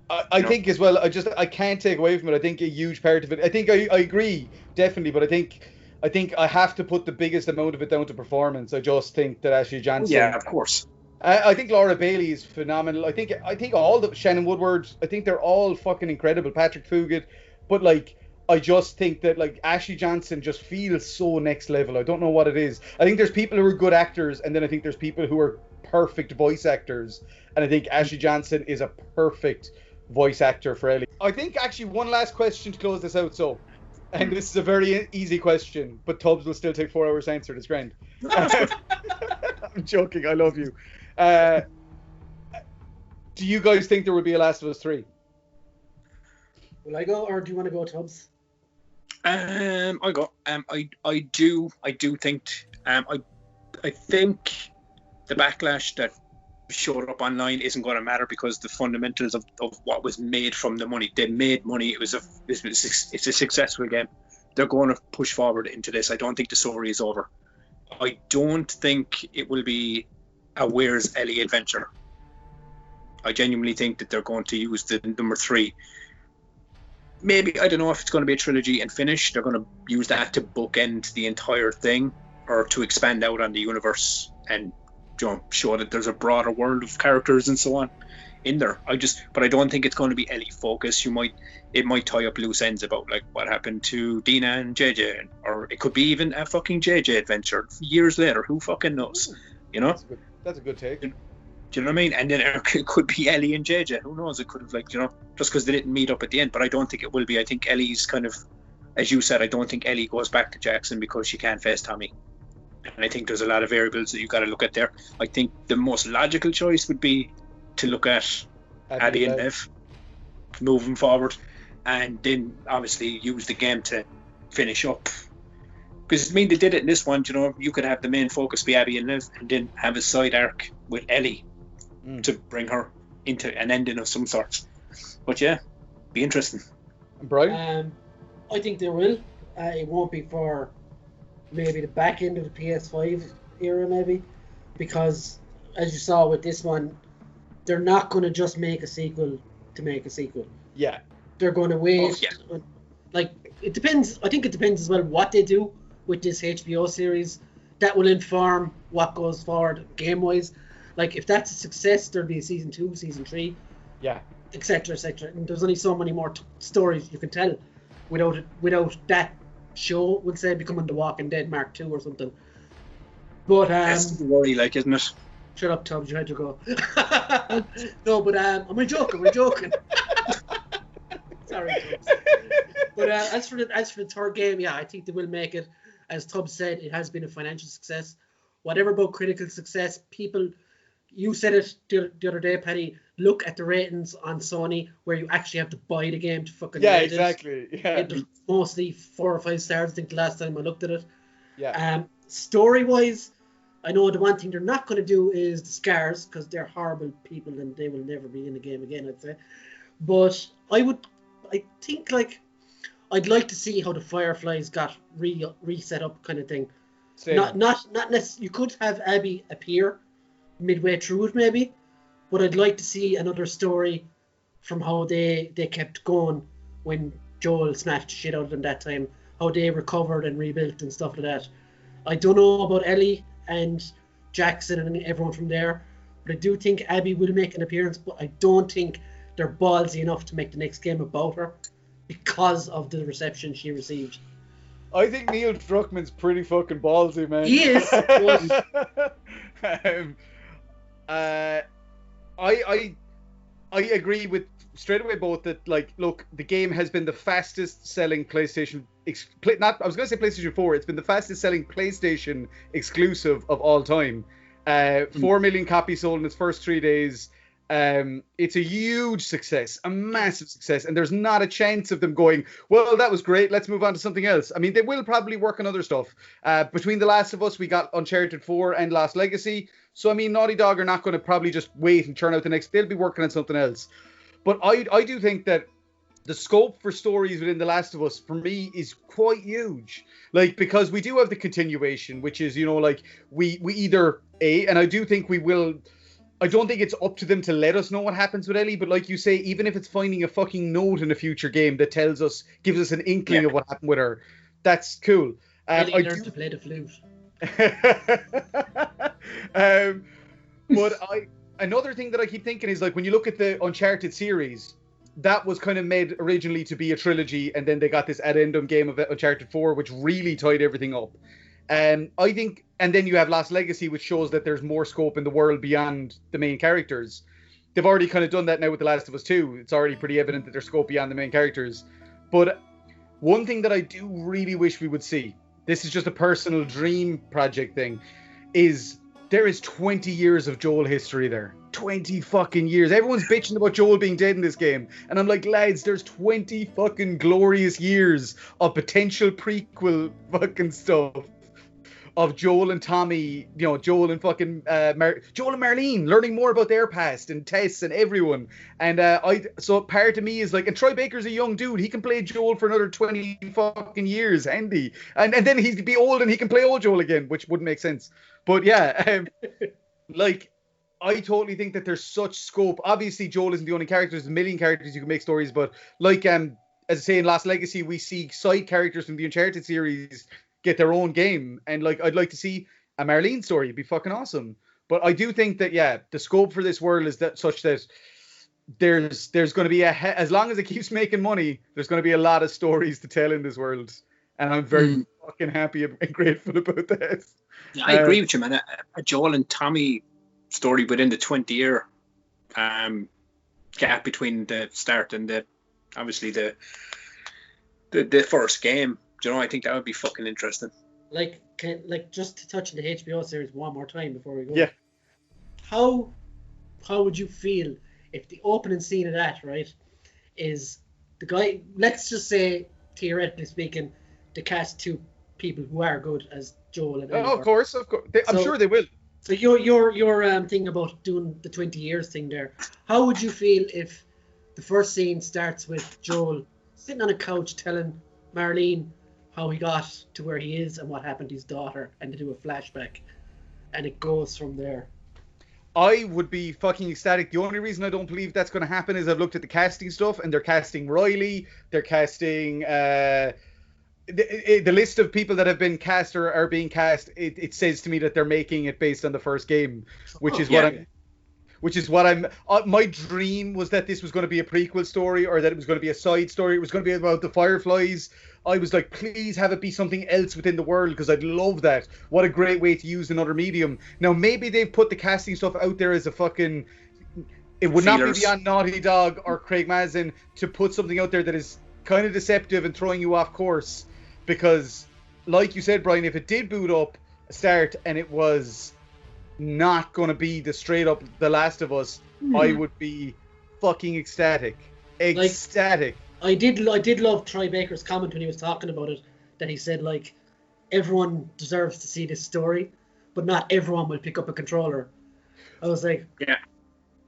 [SPEAKER 1] I think as well, I can't take away from it. I think a huge part of it, I think I agree, definitely, but I think I have to put the biggest amount of it down to performance. I just think that Ashley Johnson...
[SPEAKER 3] Yeah, of course.
[SPEAKER 1] I think Laura Bailey is phenomenal. I think all the... Shannon Woodward, I think they're all fucking incredible. Patrick Fugit. But, like, I just think that, like, Ashley Johnson just feels so next level. I don't know what it is. I think there's people who are good actors, and then I think there's people who are perfect voice actors. And I think Ashley Johnson is a perfect voice actor for Ellie. I think, actually, one last question to close this out, so... And this is a very easy question, but Tubz will still take 4 hours to answer. It's grand. I'm joking. I love you. Do you guys think there will be a Last of Us 3?
[SPEAKER 2] Will I go, or do you want to go, Tubz?
[SPEAKER 3] I'll go. I do think. I think the backlash that showed up online isn't going to matter, because the fundamentals of what was made from the money. They made money. It's a successful game. They're going to push forward into this. I don't think the story is over. I don't think it will be a Where's Ellie adventure. I genuinely think that they're going to use the number 3. Maybe, I don't know if it's going to be a trilogy and finish. They're going to use that to bookend the entire thing, or to expand out on the universe and, you know, show that there's a broader world of characters and so on in there. But I don't think it's going to be Ellie focused. It might tie up loose ends about, like, what happened to Dina and JJ, or it could be even a fucking JJ adventure years later. Who fucking knows? You know,
[SPEAKER 1] that's a good take.
[SPEAKER 3] Do you know what I mean? And then it could be Ellie and JJ. Who knows? It could have, like, you know, just because they didn't meet up at the end. But I don't think it will be. I think Ellie's kind of, as you said, I don't think Ellie goes back to Jackson because she can't face Tommy. And I think there's a lot of variables that you've got to look at there. I think the most logical choice would be to look at Abby and Bev moving forward, and then obviously use the game to finish up. Because, I mean, they did it in this one, you know, you could have the main focus be Abby and Liv, and then have a side arc with Ellie to bring her into an ending of some sort. But yeah, be interesting.
[SPEAKER 1] Brian?
[SPEAKER 2] I think there will. It won't be for maybe the back end of the PS5 era, maybe, because as you saw with this one, they're not going to just make a sequel to make a sequel.
[SPEAKER 1] Yeah.
[SPEAKER 2] They're going to wait. Like, it depends. I think it depends as well what they do with this HBO series. That will inform what goes forward game-wise. Like, if that's a success, there'll be a season 2, season 3, etc., etc. And there's only so many more stories you can tell without that show, we'll say, becoming The Walking Dead Mark 2 or something. But
[SPEAKER 3] that's the worry, like, isn't it?
[SPEAKER 2] Shut up, Tubbs. You had to go. No, but I'm joking. We're joking. Sorry, Tubbs. But as for the third game, yeah, I think they will make it. As Tubbs said, it has been a financial success. Whatever about critical success, people you said it the other day, Paddy. Look at the ratings on Sony, where you actually have to buy the game to fucking
[SPEAKER 1] Yeah,
[SPEAKER 2] rate
[SPEAKER 1] exactly. Yeah.
[SPEAKER 2] It's mostly 4 or 5 stars. I think the last time I looked at it.
[SPEAKER 1] Yeah.
[SPEAKER 2] Story-wise, I know the one thing they're not going to do is the scars, because they're horrible people and they will never be in the game again, I'd say. But I think like I'd like to see how the Fireflies got reset up, kind of thing.
[SPEAKER 1] Same.
[SPEAKER 2] Not necessarily. You could have Abby appear midway through it, maybe, but I'd like to see another story from how they kept going when Joel smashed the shit out of them that time, how they recovered and rebuilt and stuff like that. I don't know about Ellie and Jackson and everyone from there, but I do think Abby will make an appearance, but I don't think they're ballsy enough to make the next game about her because of the reception she received.
[SPEAKER 1] I think Neil Druckmann's pretty fucking ballsy, man.
[SPEAKER 2] He is.
[SPEAKER 1] I agree with straight away both that, like, look, the game has been the fastest selling PlayStation I was going to say PlayStation 4. It's been the fastest selling PlayStation exclusive of all time. 4 million copies sold in its first 3 days. It's a huge success, a massive success, and there's not a chance of them going, well, that was great, let's move on to something else. I mean, they will probably work on other stuff. Between The Last of Us, we got Uncharted 4 and Lost Legacy. So, I mean, Naughty Dog are not going to probably just wait and churn out the next. They'll be working on something else. But I do think that the scope for stories within The Last of Us, for me, is quite huge. Like, because we do have the continuation, which is, you know, like, we either, and I do think we will... I don't think it's up to them to let us know what happens with Ellie, but like you say, even if it's finding a fucking note in a future game that gives us an inkling of what happened with her, that's cool.
[SPEAKER 2] Ellie learned to play the flute.
[SPEAKER 1] But another thing that I keep thinking is, like, when you look at the Uncharted series, that was kind of made originally to be a trilogy, and then they got this addendum game of Uncharted 4, which really tied everything up. I think, and then you have Lost Legacy, which shows that there's more scope in the world beyond the main characters. They've already kind of done that now with The Last of Us 2. It's already pretty evident that there's scope beyond the main characters. But one thing that I do really wish we would see, this is just a personal dream project thing, is there is 20 years of Joel history there. 20 fucking years. Everyone's bitching about Joel being dead in this game. And I'm like, lads, there's 20 fucking glorious years of potential prequel fucking stuff. Of Joel and Tommy, you know, Joel and fucking Joel and Marlene learning more about their past, and Tess and everyone. And so part of me is like, and Troy Baker's a young dude. He can play Joel for another 20 fucking years, handy. And then he'd be old and he can play old Joel again, which wouldn't make sense. But yeah, like, I totally think that there's such scope. Obviously, Joel isn't the only character. There's a million characters you can make stories, but like, as I say, in Lost Legacy, we see side characters from the Uncharted series get their own game, and like, I'd like to see a Marlene story. It'd be fucking awesome. But I do think that, yeah, the scope for this world is that such that there's going to be as long as it keeps making money, there's going to be a lot of stories to tell in this world, and I'm very fucking happy and grateful about that.
[SPEAKER 3] Yeah, I agree with you, man. A Joel and Tommy story within the 20-year gap between the start and obviously the first game. Do you know, I think that would be fucking interesting. Like
[SPEAKER 2] Just to touch on the HBO series one more time before we go.
[SPEAKER 1] Yeah.
[SPEAKER 2] How would you feel if the opening scene of that, right, is the guy? Let's just say, theoretically speaking, they cast 2 people who are good as Joel and Ellie.
[SPEAKER 1] Oh, of course. I'm sure they will.
[SPEAKER 2] So your thing about doing the 20 years thing there. How would you feel if the first scene starts with Joel sitting on a couch telling Marlene how he got to where he is and what happened to his daughter, and to do a flashback, and it goes from there?
[SPEAKER 1] I would be fucking ecstatic. The only reason I don't believe that's going to happen is I've looked at the casting stuff, and they're casting Riley, they're casting the list of people that have been cast or are being cast. It says to me that they're making it based on the first game, which is what I'm my dream was that this was going to be a prequel story, or that it was going to be a side story. It was going to be about the Fireflies. I was like, please have it be something else within the world, because I'd love that. What a great way to use another medium. Now, maybe they've put the casting stuff out there as a fucking... It would not be beyond Naughty Dog or Craig Mazin to put something out there that is kind of deceptive and throwing you off course. Because, like you said, Brian, if it did boot up, start, and it was not going to be the straight up The Last of Us, I would be fucking ecstatic. Ecstatic.
[SPEAKER 2] I did love Troy Baker's comment when he was talking about it, that he said, like, everyone deserves to see this story, but not everyone will pick up a controller. I was like...
[SPEAKER 3] Yeah.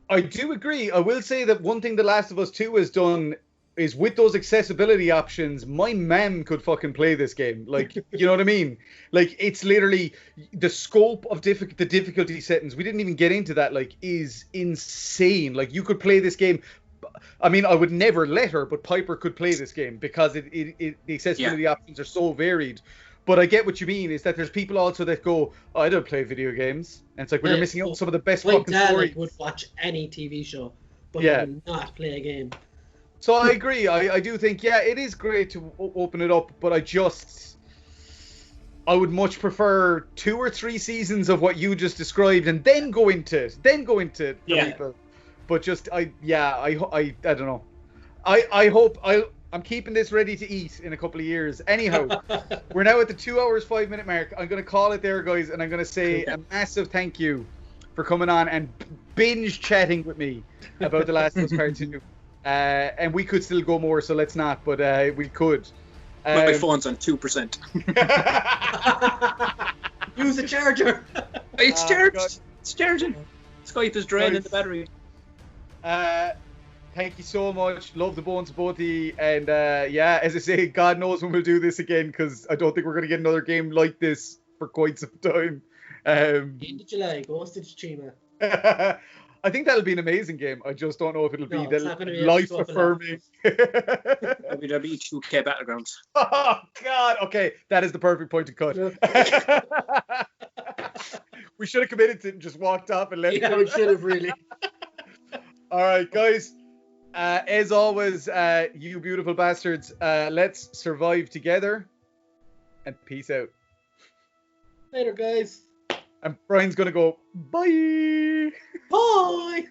[SPEAKER 1] I do agree. I will say that one thing The Last of Us 2 has done is with those accessibility options, my mem could fucking play this game. Like, you know what I mean? Like, it's literally the scope of the difficulty settings. We didn't even get into that. Like, is insane. Like, you could play this game. I mean, I would never let her, but Piper could play this game because the accessibility options are so varied. But I get what you mean, is that there's people also that go, oh, I don't play video games. And it's like, we're missing out on some of the best fucking stories.
[SPEAKER 2] My dad would watch any TV show, but he would not play a game.
[SPEAKER 1] So I agree. I do think, it is great to open it up, but I would much prefer 2 or 3 seasons of what you just described and then go into it. People. But just, I don't know. I hope I'm keeping this ready to eat in a couple of years. Anyhow, we're now at the 2 hours, 5 minute mark. I'm going to call it there, guys, and I'm going to say a massive thank you for coming on and binge chatting with me about The Last of Us Part 2. And we could still go more, so let's not, but we could.
[SPEAKER 3] My phone's on 2%.
[SPEAKER 2] Use the charger.
[SPEAKER 3] It's charged. It's charging. Skype is draining the battery.
[SPEAKER 1] Thank you so much. Love the bones of both of you. And as I say, God knows when we'll do this again, because I don't think we're going to get another game like this for quite some time.
[SPEAKER 2] End of July, Ghost of Tsushima.
[SPEAKER 1] I think that'll be an amazing game. I just don't know if it'll be life affirming.
[SPEAKER 3] There'll be 2K Battlegrounds.
[SPEAKER 1] Oh, God. Okay, that is the perfect point to cut. We should have committed to it and just walked off and let it go.
[SPEAKER 2] We should have, really.
[SPEAKER 1] All right, guys. As always, you beautiful bastards, let's survive together. And peace out.
[SPEAKER 2] Later, guys.
[SPEAKER 1] And Brian's going to go, bye.
[SPEAKER 2] Bye.